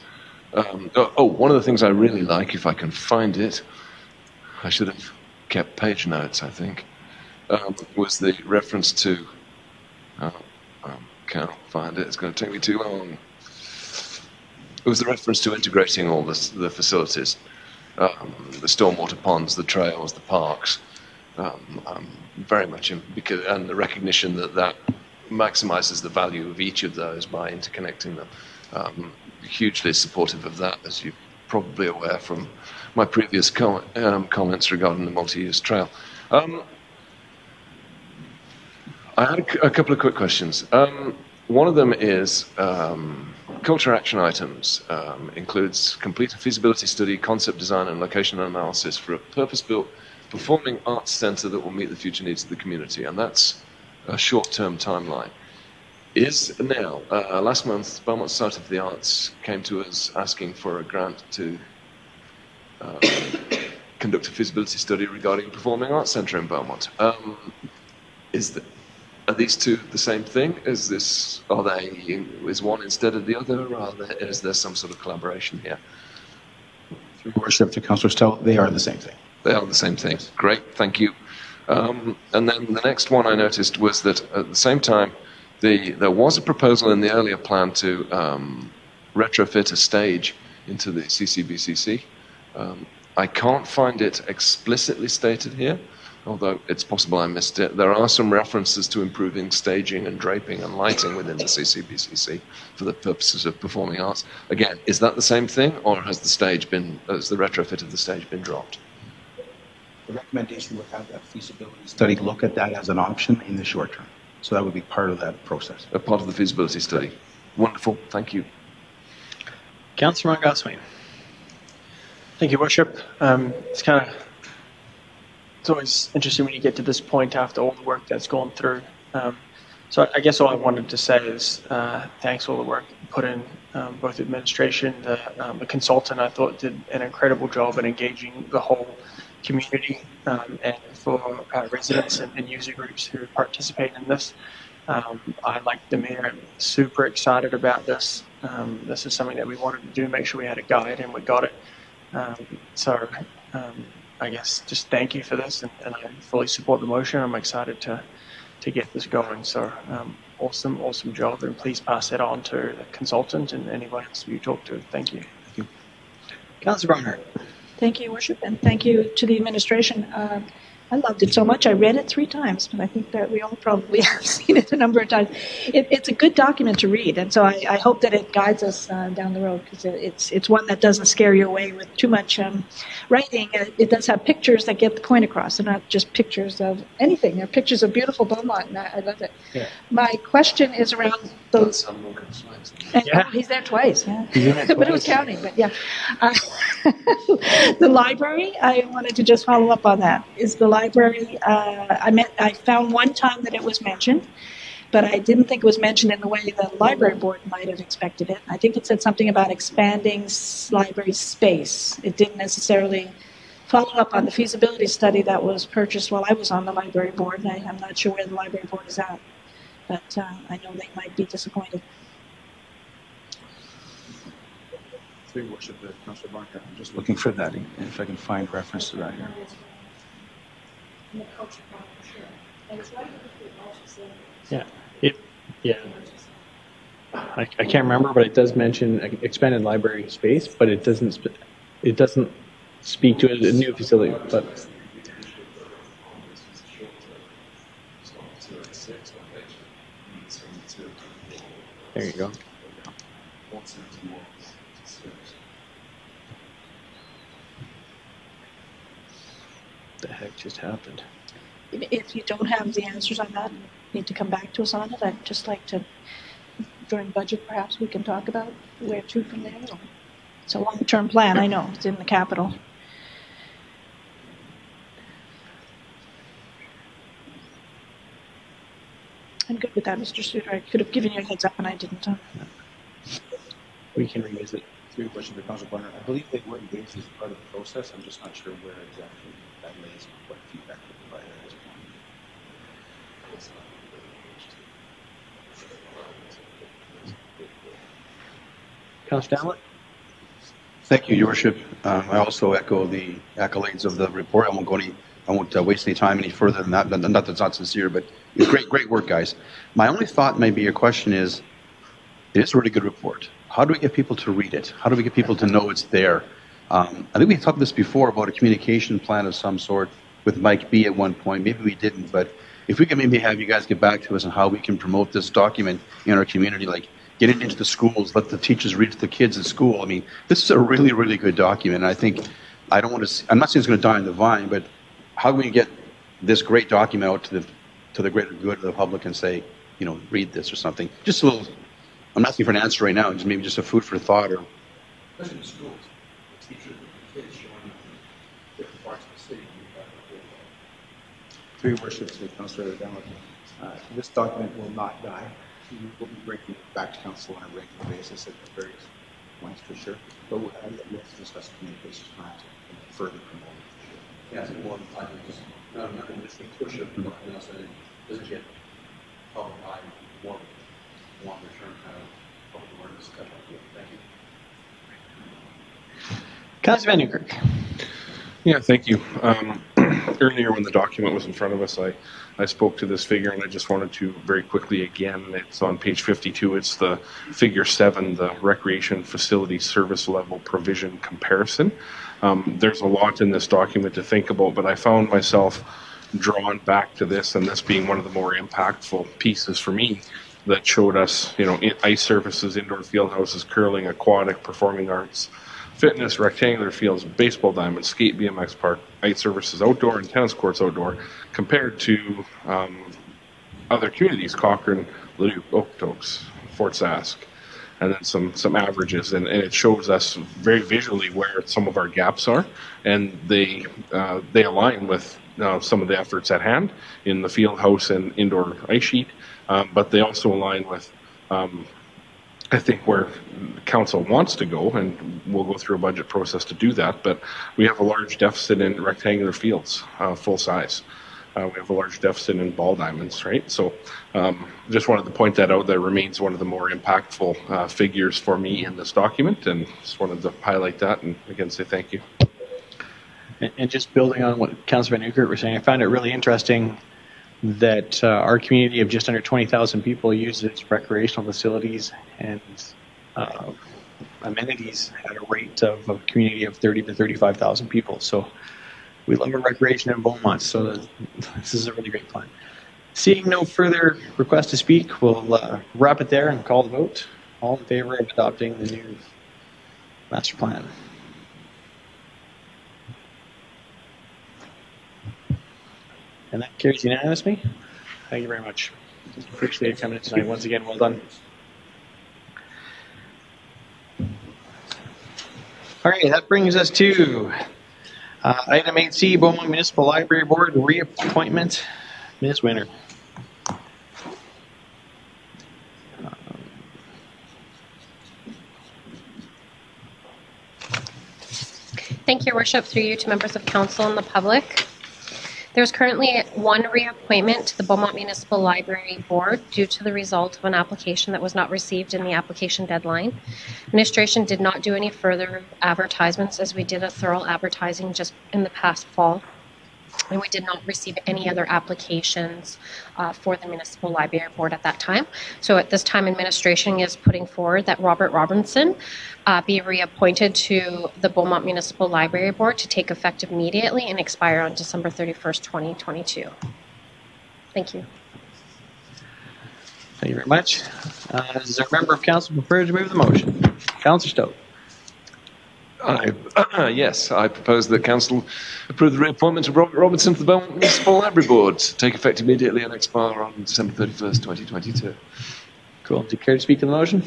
One of the things I really like, if I can find it, I should have kept page notes, I think, was the reference to. Can't find it. It's going to take me too long. It was the reference to integrating all the facilities, the stormwater ponds, the trails, the parks, very much and the recognition that maximizes the value of each of those by interconnecting them. Hugely supportive of that, as you're probably aware from my previous comments regarding the multi-use trail. I had a couple of quick questions. One of them is culture action items includes complete a feasibility study, concept design, and location analysis for a purpose-built performing arts centre that will meet the future needs of the community, and that's a short-term timeline. Last month, Beaumont Society for the Arts came to us asking for a grant to conduct a feasibility study regarding a performing arts centre in Beaumont. Are these two the same thing? Is one instead of the other, or is there some sort of collaboration here? Through Worship, to Councillor Stout, they are the same thing. They are the same thing. Great, thank you. And then the next one I noticed was that at the same time, there was a proposal in the earlier plan to retrofit a stage into the CCBCC. I can't find it explicitly stated here. although it's possible I missed it, there are some references to improving staging and draping and lighting within the CCBCC for the purposes of performing arts. Again, is that the same thing, or has the retrofit of the stage been dropped? The recommendation would have that feasibility study look at that as an option in the short term. So that would be part of that process. A part of the feasibility study. Wonderful. Thank you. Councillor Ron Goswin. Thank you, Worship. It's always interesting when you get to this point after all the work that's gone through. So I guess all I wanted to say is thanks for all the work put in, both the administration, the consultant I thought did an incredible job in engaging the whole community, and for residents and user groups who participate in this. I, like the mayor, am super excited about this. This is something that we wanted to do, make sure we had a guide, and we got it. I guess just thank you for this, and I fully support the motion. I'm excited to get this going. So awesome job, and please pass that on to the consultant and anyone else you talk to. Thank you. Thank you. Councillor Barnhart. Thank you, Worship, and thank you to the administration. I loved it so much. I read it 3 times, but I think that we all probably have seen it a number of times. It's a good document to read, and so I hope that it guides us down the road, because it's one that doesn't scare you away with too much writing. It does have pictures that get the point across. They're not just pictures of anything. They're pictures of beautiful Beaumont, and I love it. Yeah. My question is around those. Yeah. He's there twice. Yeah. But it was counting. But yeah, the library. I wanted to just follow up on that. Is the library? I found one time that it was mentioned, but I didn't think it was mentioned in the way the library board might have expected it. I think it said something about expanding library space. It didn't necessarily follow up on the feasibility study that was purchased while I was on the library board. I'm not sure where the library board is at, but I know they might be disappointed. Through your worship, Councillor Barker, I'm just looking for that, if I can find reference to that here. I can't remember, but it does mention expanded library space, but it doesn't speak to a new facility. But there you go. What the heck just happened? If you don't have the answers on that, you need to come back to us on it. I'd just like to, during budget, perhaps we can talk about where to from there. It's a long-term plan, I know. It's in the capital. I'm good with that, Mr. Suter. I could have given you a heads up, and I didn't. We can revisit. Through your question to Councillor Barnhart, I believe they were engaged as part of the process. I'm just not sure where exactly that lays and what feedback they provided at this point. Councillor Dowlett? Thank you, Your Worship. I also echo the accolades of the report. I won't waste any time any further than that. Not that it's not sincere, but it's great work, guys. My only thought, maybe your question is, it is a really good report. How do we get people to read it? How do we get people to know it's there? I think we talked this before about a communication plan of some sort with Mike B at one point. Maybe we didn't, but if we can maybe have you guys get back to us on how we can promote this document in our community, like get it into the schools, let the teachers read it to the kids at school. I mean, this is a really good document. And I think, I'm not saying it's going to die on the vine, but how can we get this great document out to the greater good of the public and say, read this or something? Just a little. I'm not asking for an answer right now, maybe just a food for thought. Or especially in schools, the teachers and the kids showing different parts of the city. Through your worship, Councillor Dowlett, this document will not die. We will be bringing it back to council on a regular basis at various points for sure. But let's discuss communications plan to further promote it. Yeah, it's important. I think just not just push it, but also doesn't get public eye more longer term kind of public awareness. Thank you. Councillor Van Newkirk. Yeah, thank you. Earlier when the document was in front of us, I spoke to this figure, and I just wanted to very quickly again, it's on page 52, it's the figure 7, the recreation facility service level provision comparison. There's a lot in this document to think about, but I found myself drawn back to this, and this being one of the more impactful pieces for me that showed us, ice surfaces, indoor field houses, curling, aquatic, performing arts, fitness, rectangular fields, baseball diamonds, skate, BMX park, ice surfaces outdoor, and tennis courts outdoor, compared to other communities, Cochrane, Leduc, Okotoks, Fort Sask, and then some averages, and it shows us very visually where some of our gaps are, and they align with some of the efforts at hand in the field house and indoor ice sheet, but they also align with I think where council wants to go, and we'll go through a budget process to do that, but we have a large deficit in rectangular fields, full size. We have a large deficit in ball diamonds, right? So just wanted to point that out. That remains one of the more impactful figures for me in this document, and just wanted to highlight that and again say thank you. And just building on what Councillor Van Nieuwkerk was saying, I found it really interesting that our community of just under 20,000 people uses recreational facilities and amenities at a rate of a community of 30 to 35,000 people. So we love our recreation in Beaumont, so this is a really great plan. Seeing no further requests to speak, we'll wrap it there and call the vote. All in favor of adopting the new master plan? And that carries unanimously. Thank you very much. Appreciate you coming in tonight. Once again, well done. All right, that brings us to item 8C, Beaumont Municipal Library Board reappointment. Ms. Winter. Thank you, Your Worship, through you to members of council and the public. There's currently one reappointment to the Beaumont Municipal Library Board due to the result of an application that was not received in the application deadline. Administration did not do any further advertisements, as we did a thorough advertising just in the past fall. And we did not receive any other applications for the Municipal Library Board at that time. So at this time, administration is putting forward that Robert Robinson be reappointed to the Beaumont Municipal Library Board to take effect immediately and expire on December 31st, 2022. Thank you. Thank you very much. Is there a member of council prepared to move the motion? Councillor Stowe. Yes, I propose that council approve the reappointment of Robert Robinson to the Beaumont Municipal Library Board to take effect immediately and expire on December 31st, 2022. Cool. Do you care to speak to the motion?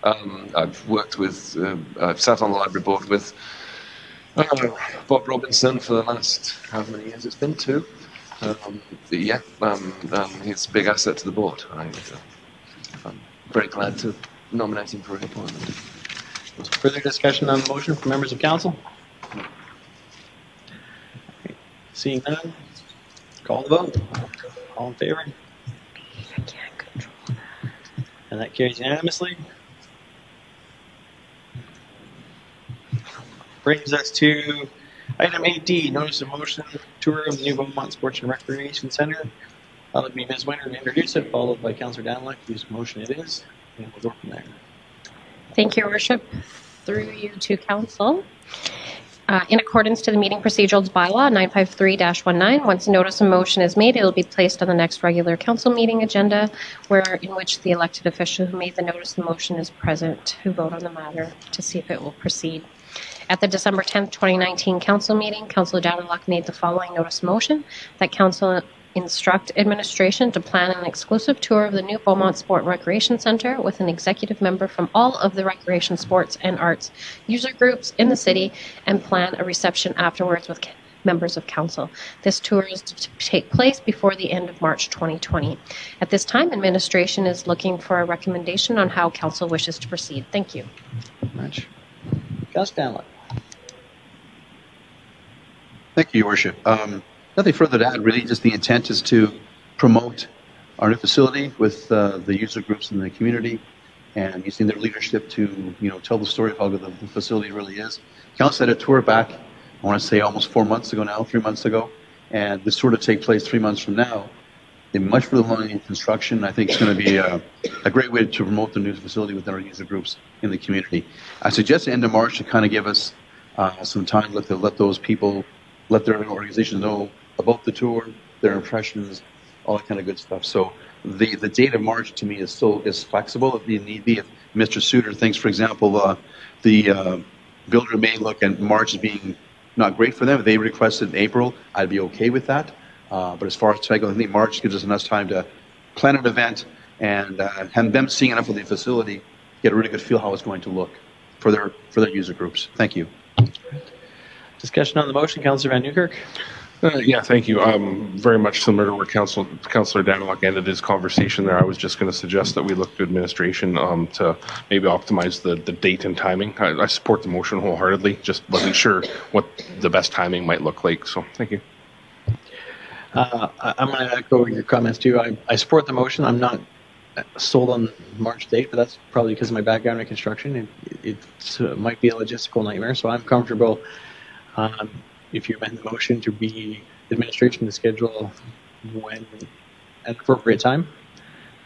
I've worked with, I've sat on the library board with Bob Robinson for the last, however many years it's been, 2. He's a big asset to the board. I'm very glad to nominate him for reappointment. Further discussion on the motion from members of council? Seeing none, call the vote. All in favor? I can't control that. And that carries unanimously. Brings us to item 8D, notice of motion, tour of the new Beaumont Sports and Recreation Center. I'll be Ms. Winter to introduce it, followed by Councillor Danlick, whose motion it is, and we'll go from there. Thank you, Your Worship. Through you to council. In accordance to the meeting procedurals bylaw 953-19, once notice of motion is made, it will be placed on the next regular council meeting agenda, in which the elected official who made the notice of motion is present to vote on the matter to see if it will proceed. At the December 10th, 2019 council meeting, Councillor Danlick made the following notice of motion that council instruct administration to plan an exclusive tour of the new Beaumont Sport Recreation Centre with an executive member from all of the recreation, sports and arts user groups in the city and plan a reception afterwards with members of council. This tour is to take place before the end of March 2020. At this time, administration is looking for a recommendation on how council wishes to proceed. Thank you. Much. Councillor Danlick. Thank you, Your Worship. Nothing further to add, really. Just the intent is to promote our new facility with the user groups in the community and using their leadership to, tell the story of how good the facility really is. Council had a tour back, I want to say almost 4 months ago now, 3 months ago, and this tour to take place 3 months from now. They're much further along in construction. I think it's going to be a great way to promote the new facility with our user groups in the community. I suggest the end of March to kind of give us some time to let those people, let their organizations know about the tour, their impressions, all that kind of good stuff. So the date of March to me is flexible if need be. If Mr. Suter thinks, for example, the builder may look at March as being not great for them. If they requested April, I'd be okay with that. But as far as cycle, I think March gives us enough time to plan an event and have them seeing enough of the facility, get a really good feel how it's going to look for their user groups. Thank you. Discussion on the motion, Councillor Van Nieuwkerk. Yeah, thank you. Very much similar to where Councillor Daniluk ended his conversation there. I was just going to suggest that we look to administration to maybe optimize the date and timing. I support the motion wholeheartedly, just wasn't sure what the best timing might look like. So thank you. I'm going to echo your comments too. I support the motion. I'm not sold on March date, but that's probably because of my background in construction. It might be a logistical nightmare, so I'm comfortable if you amend the motion to be administration to schedule when at appropriate time,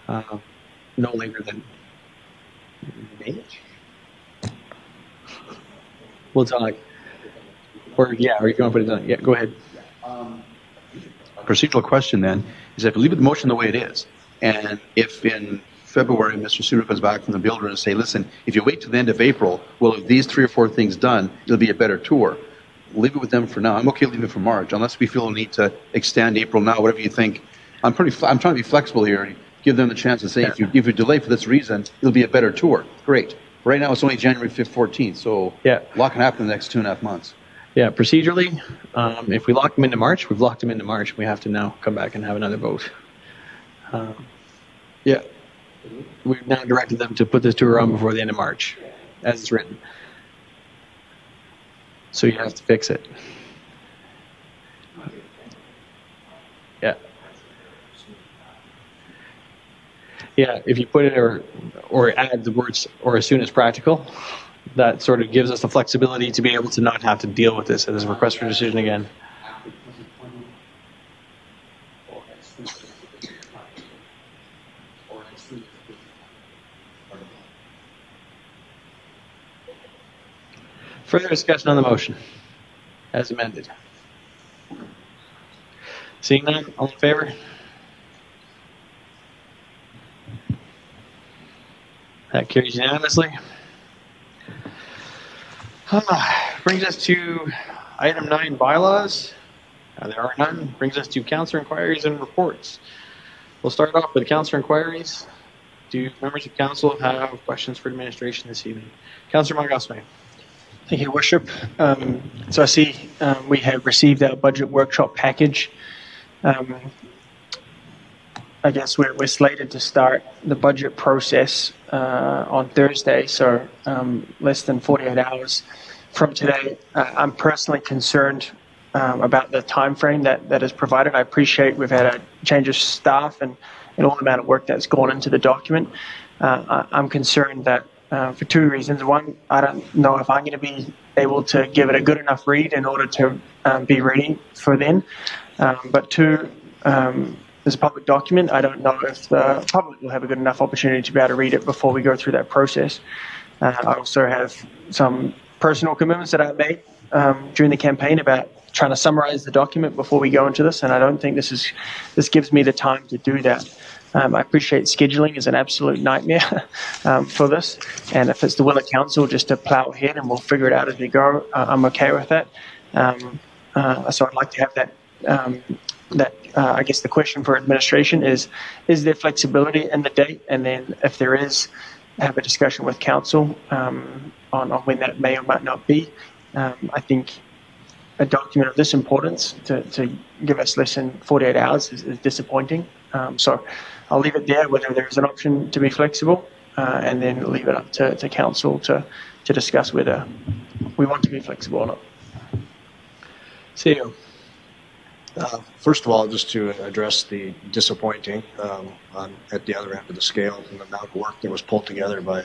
no later than May. We'll talk. Or if you want to put it on, yeah, go ahead. Procedural question then is if you leave the motion the way it is, and if in February Mr. Suter comes back from the builder and say, listen, if you wait to the end of April, well, if these 3 or 4 things done, it'll be a better tour. Leave it with them for now. I'm okay leaving it for March, unless we feel a need to extend April now, whatever you think. I'm trying to be flexible here and give them the chance to say, if you delay for this reason, it'll be a better tour. Great. Right now it's only January 5th, 14th, so a lot can happen in the next 2.5 months. Yeah, procedurally, if we lock them into March, we've locked them into March. We have to now come back and have another vote. We've now directed them to put this tour on before the end of March, as it's written. So you have to fix it. Yeah. Yeah, if you put it or add the words "or as soon as practical," that sort of gives us the flexibility to be able to not have to deal with this as a request for decision again. Further discussion on the motion as amended. Seeing none, all in favor? That carries unanimously. Brings us to item 9, bylaws. There are none. Brings us to councillor inquiries and reports. We'll start off with councillor inquiries. Do members of council have questions for administration this evening? Councillor Montgomery. Thank you, Worship. So I see we have received our budget workshop package. I guess we're slated to start the budget process on Thursday, so less than 48 hours from today. I'm personally concerned about the time frame that is provided. I appreciate we've had a change of staff and all the amount of work that's gone into the document. I'm concerned that for 2 reasons. One, I don't know if I'm going to be able to give it a good enough read in order to be ready for then. But 2, as a public document, I don't know if the public will have a good enough opportunity to be able to read it before we go through that process. I also have some personal commitments that I made during the campaign about trying to summarize the document before we go into this, and I don't think this gives me the time to do that. I appreciate scheduling is an absolute nightmare for this, and if it's the will of council just to plow ahead and we'll figure it out as we go, I'm okay with that. So I'd like to have that. I guess the question for administration is there flexibility in the date, and then if there is, have a discussion with council on when that may or might not be. I think a document of this importance to give us less than 48 hours is disappointing. So I'll leave it there, whether there's an option to be flexible, and then leave it up to council to discuss whether we want to be flexible or not. See you. First of all, just to address the disappointing at the other end of the scale and the amount of work that was pulled together by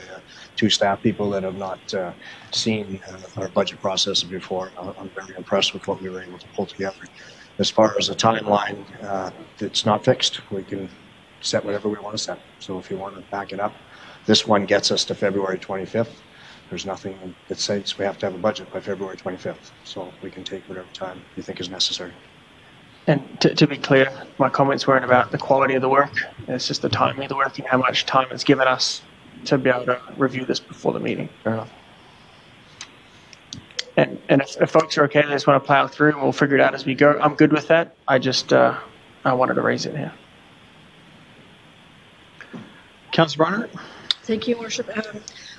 2 staff people that have not seen our budget process before. I'm very impressed with what we were able to pull together. As far as the timeline, it's not fixed. We can set whatever we want to set. So if you want to back it up, this one gets us to February 25th. There's nothing that says we have to have a budget by February 25th. So we can take whatever time you think is necessary. And to be clear, my comments weren't about the quality of the work. It's just the timing of the work and how much time it's given us to be able to review this before the meeting. Fair enough. And if folks are okay, they just want to plow through and we'll figure it out as we go. I'm good with that. I just I wanted to raise it here. Councillor Barnard? Thank you, Worship.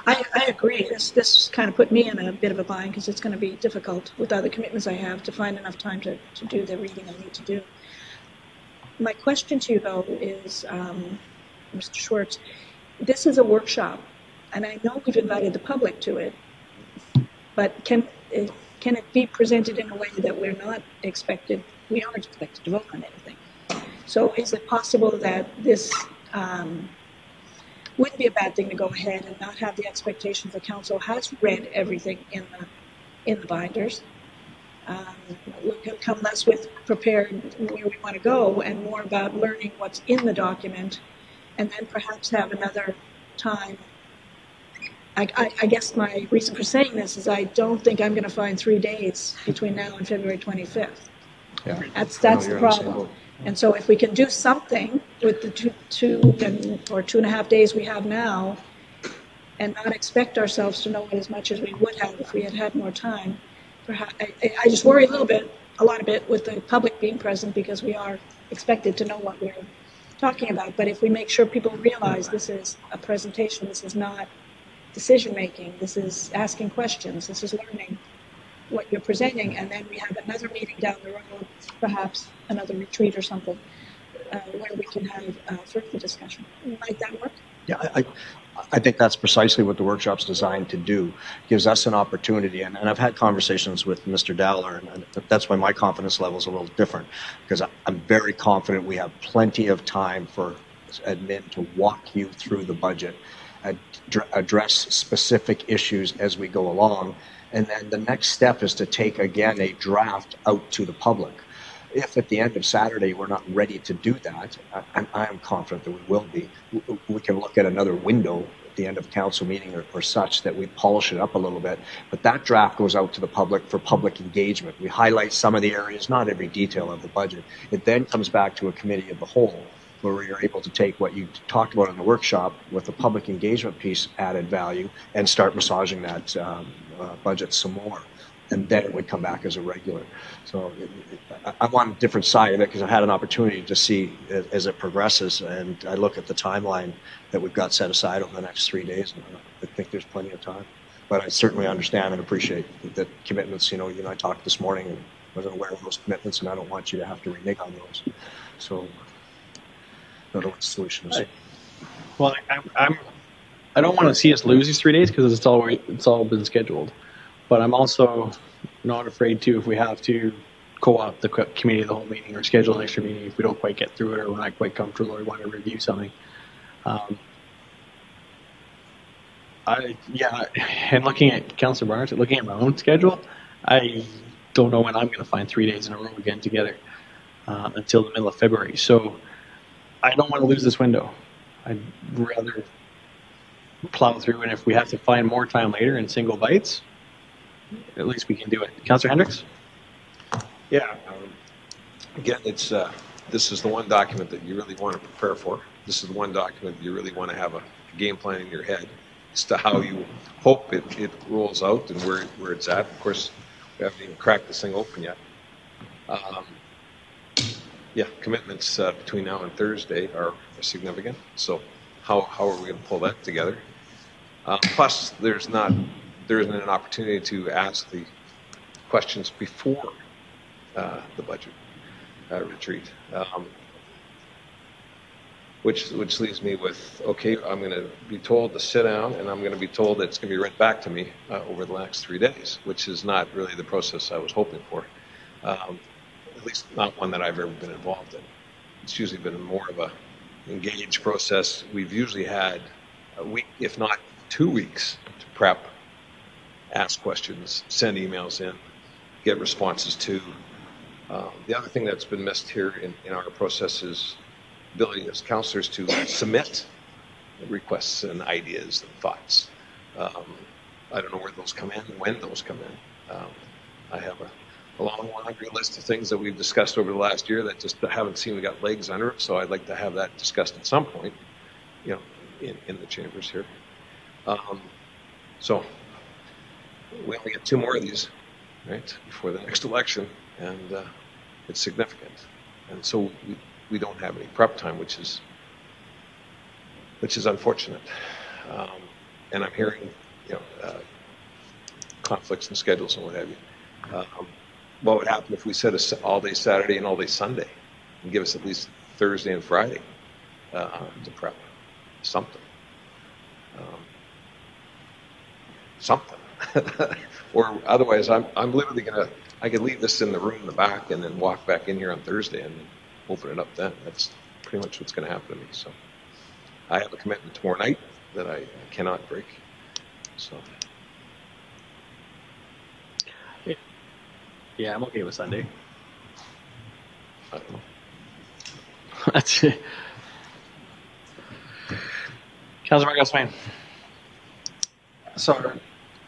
I agree. This kind of put me in a bit of a bind because it's going to be difficult with other commitments I have to find enough time to do the reading I need to do. My question to you, though, is, Mr. Schwartz, this is a workshop, and I know we've invited the public to it, but can it be presented in a way that we aren't expected to vote on anything? So is it possible that this wouldn't be a bad thing to go ahead and not have the expectations the council has read everything in the binders? We can come less with prepared where we want to go and more about learning what's in the document, and then perhaps have another time. I guess my reason for saying this is I don't think I'm going to find 3 days between now and February 25th. Yeah. That's the problem. And so if we can do something with the two or 2.5 days we have now and not expect ourselves to know as much as we would have if we had had more time, perhaps, I just worry a lot of bit with the public being present because we are expected to know what we're talking about. But if we make sure people realize this is a presentation, this is not decision-making, this is asking questions, this is learning what you're presenting, and then we have another meeting down the road, perhaps another retreat or something, where we can have further discussion. Might that work? Yeah, I think that's precisely what the workshop's designed to do. Gives us an opportunity, and I've had conversations with Mr. Dowler, and that's why my confidence level is a little different, because I'm very confident we have plenty of time for admin to walk you through the budget, address specific issues as we go along, and then the next step is to take, again, a draft out to the public. If at the end of Saturday we're not ready to do that, and I am confident that we will be, we can look at another window at the end of council meeting or such that we polish it up a little bit. But that draft goes out to the public for public engagement. We highlight some of the areas, not every detail of the budget. It then comes back to a committee of the whole, where we are able to take what you talked about in the workshop with the public engagement piece added value and start massaging that budget some more. And then it would come back as a regular. So I'm on a different side of it because I've had an opportunity to see as it progresses, and I look at the timeline that we've got set aside over the next 3 days, and I think there's plenty of time. But I certainly understand and appreciate that commitments, you and I talked this morning and wasn't aware of those commitments, and I don't want you to have to renege on those. So I don't know what the solution is. Well, I don't want to see us lose these 3 days because it's all been scheduled. But I'm also not afraid to, if we have to, co-opt the committee of the whole meeting or schedule an extra meeting if we don't quite get through it or we're not quite comfortable or we want to review something. And looking at Councillor Barnes, looking at my own schedule, I don't know when I'm going to find 3 days in a row again together until the middle of February. So I don't want to lose this window. I'd rather plow through, and if we have to find more time later in single bites, at least we can do it. Councillor Hendricks? Yeah. Again, it's this is the one document that you really want to prepare for. This is the one document you really want to have a game plan in your head as to how you hope it rolls out and where it's at. Of course, we haven't even cracked this thing open yet. Commitments between now and Thursday are significant. So how are we going to pull that together? Plus, there isn't an opportunity to ask the questions before the budget retreat, which leaves me with, okay, I'm going to be told to sit down, and I'm going to be told that it's going to be read back to me over the next 3 days, which is not really the process I was hoping for, at least not one that I've ever been involved in. It's usually been more of a engaged process. We've usually had a week, if not 2 weeks, to prep, ask questions, send emails in, get responses to. The other thing that's been missed here in our process is ability as councillors to submit requests and ideas and thoughts. I don't know where those come in, when those come in. I have a long laundry list of things that we've discussed over the last year that just haven't seemed to got legs under it. So I'd like to have that discussed at some point, in the chambers here. So we only get 2 more of these, right, before the next election, and it's significant. And so we don't have any prep time, which is unfortunate. And I'm hearing, conflicts in schedules and what have you. What would happen if we set a all-day Saturday and all-day Sunday, and give us at least Thursday and Friday to prep something? Something. Or otherwise, I'm literally I could leave this in the room in the back and then walk back in here on Thursday and then open it up then. That's pretty much what's going to happen to me. So I have a commitment tomorrow night that I cannot break. So. Yeah, I'm okay with Sunday. I don't know. That's it. Councillor Marcos-Swain. So,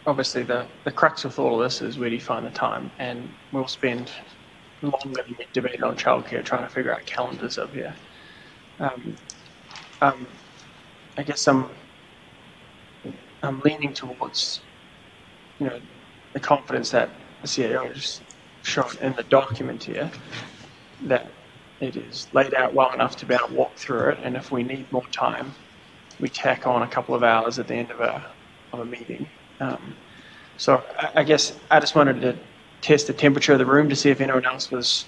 obviously, the crux of all of this is where do you find the time? And we'll spend longer than we debate on childcare trying to figure out calendars up here. I guess I'm leaning towards, the confidence that the CAO has shown in the document here, that it is laid out well enough to be able to walk through it, and if we need more time, we tack on a couple of hours at the end of a meeting. So I guess I just wanted to test the temperature of the room to see if anyone else was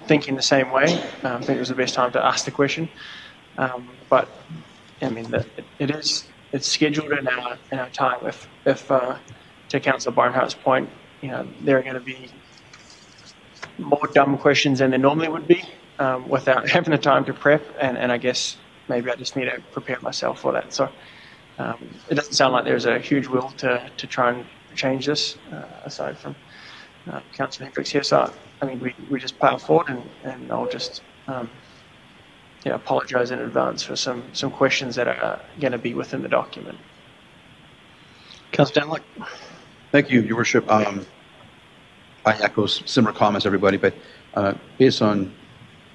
thinking the same way. I think it was the best time to ask the question. But I mean, it's scheduled in our time. If to Councillor Barnhart's point, there are going to be more dumb questions than there normally would be without having the time to prep, and I guess maybe I just need to prepare myself for that. So it doesn't sound like there's a huge will to try and change this, aside from Councillor Hendricks here. So I mean, we just plough forward, and I'll just apologise in advance for some questions that are going to be within the document. Councillor Denlock. Thank you, Your Worship. I echo similar comments, everybody, but based on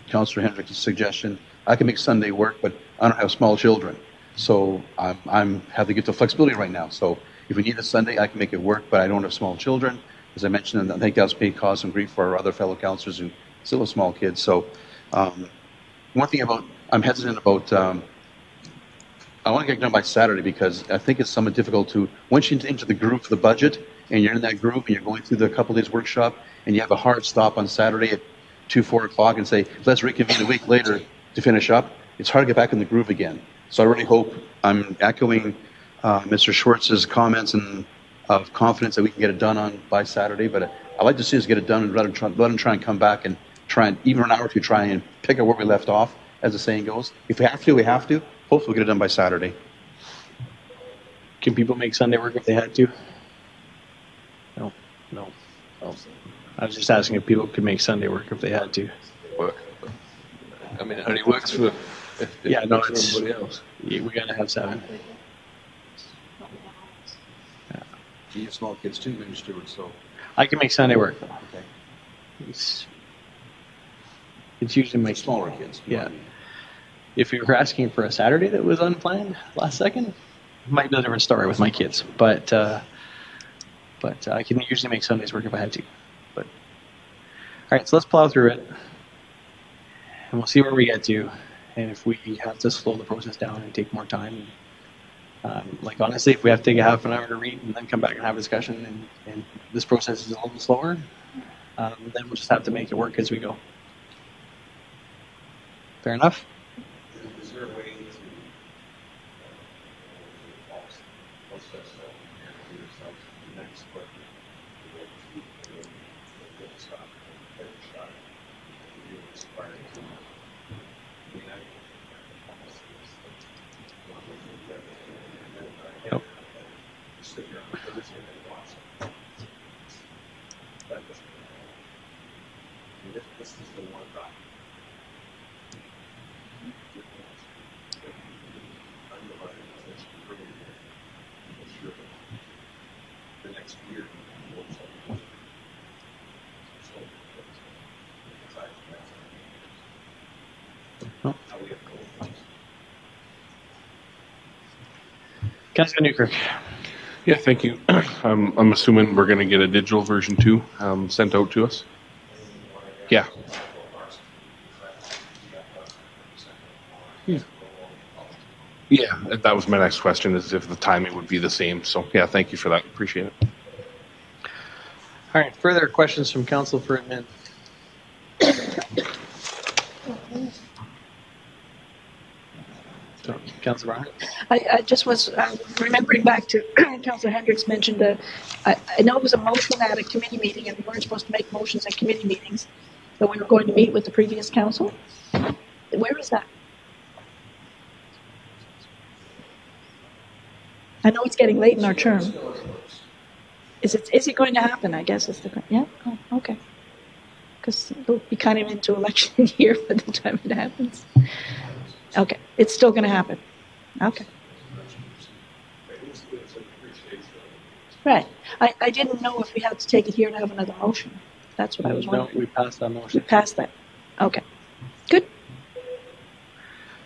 Councillor Hendricks' suggestion, I can make Sunday work, but I don't have small children. So I'm have to get the flexibility right now. So if we need a Sunday, I can make it work, but I don't have small children. As I mentioned, and I think that's paid cause and grief for our other fellow councillors who still have small kids. So one thing I'm hesitant about, I want to get it done by Saturday because I think it's somewhat difficult to, once you're into the groove of the budget, and you're in that groove and you're going through the couple days workshop, and you have a hard stop on Saturday at 4 o'clock and say, let's reconvene a week later to finish up, it's hard to get back in the groove again. So I really hope, I'm echoing Mr. Schwartz's comments and of confidence that we can get it done by Saturday, but I'd like to see us get it done and let him try and come back and try and, even an hour to try and pick up where we left off, as the saying goes. If we have to, we have to. Hopefully we'll get it done by Saturday. Can people make Sunday work if they had to? No. I was just asking if people could make Sunday work if they had to. Work. I mean, it only works for everybody else. We got to have 7. You have small kids too, Mr. Stewart, so. I can make Sunday work. Okay. It's usually my smaller kids. Yeah. If you were asking for a Saturday that was unplanned last second, might be a different story with my kids. But I can usually make Sundays work if I had to. But all right, so let's plow through it, and we'll see where we get to. And if we have to slow the process down and take more time, like honestly, if we have to take a half an hour to read and then come back and have a discussion, and this process is a little slower, then we'll just have to make it work as we go. Fair enough? Is there a way to next question? Yep. This is the one document. The next year. Councillor Newkirk. Yeah, thank you. I'm assuming we're going to get a digital version too sent out to us. Yeah. Yeah, that was my next question, is if the timing would be the same. So, yeah, thank you for that. Appreciate it. All right, further questions from council for admin? Councillor Brown? I just was remembering back to Councillor Hendricks mentioned, I know it was a motion at a committee meeting, and we weren't supposed to make motions at committee meetings, but we were going to meet with the previous council. Where is that? I know it's getting late in our term. Is it going to happen? I guess is the yeah. Oh, okay. Because we'll be kind of into election year by the time it happens. Okay, it's still going to happen. Okay. Right. I didn't know if we had to take it here to have another motion. That's what I was wondering. No, we passed that motion. We passed that. Okay. Good.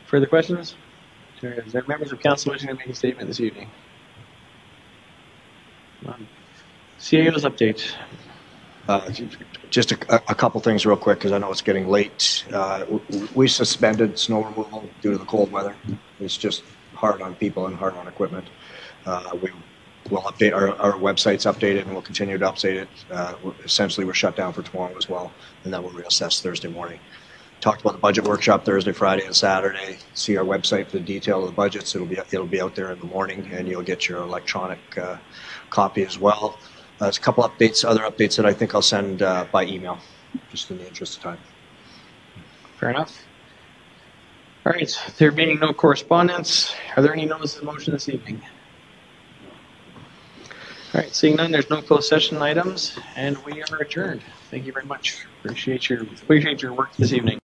Further questions? Is there members of council wishing to make a statement this evening? CAO's update. Just a couple things real quick, because I know it's getting late. We suspended snow removal due to the cold weather. It's just hard on people and hard on equipment. We'll update our website's updated, and we'll continue to update it. Essentially, we're shut down for tomorrow as well, and then we'll reassess Thursday morning. Talked about the budget workshop Thursday, Friday, and Saturday. See our website for the detail of the budgets. It'll be out there in the morning, and you'll get your electronic copy as well. There's a couple updates, other updates that I think I'll send by email, just in the interest of time. Fair enough. All right, there being no correspondence, are there any notices of motion this evening? All right, seeing none, there's no closed session items, and we are adjourned. Thank you very much. Appreciate your work this evening.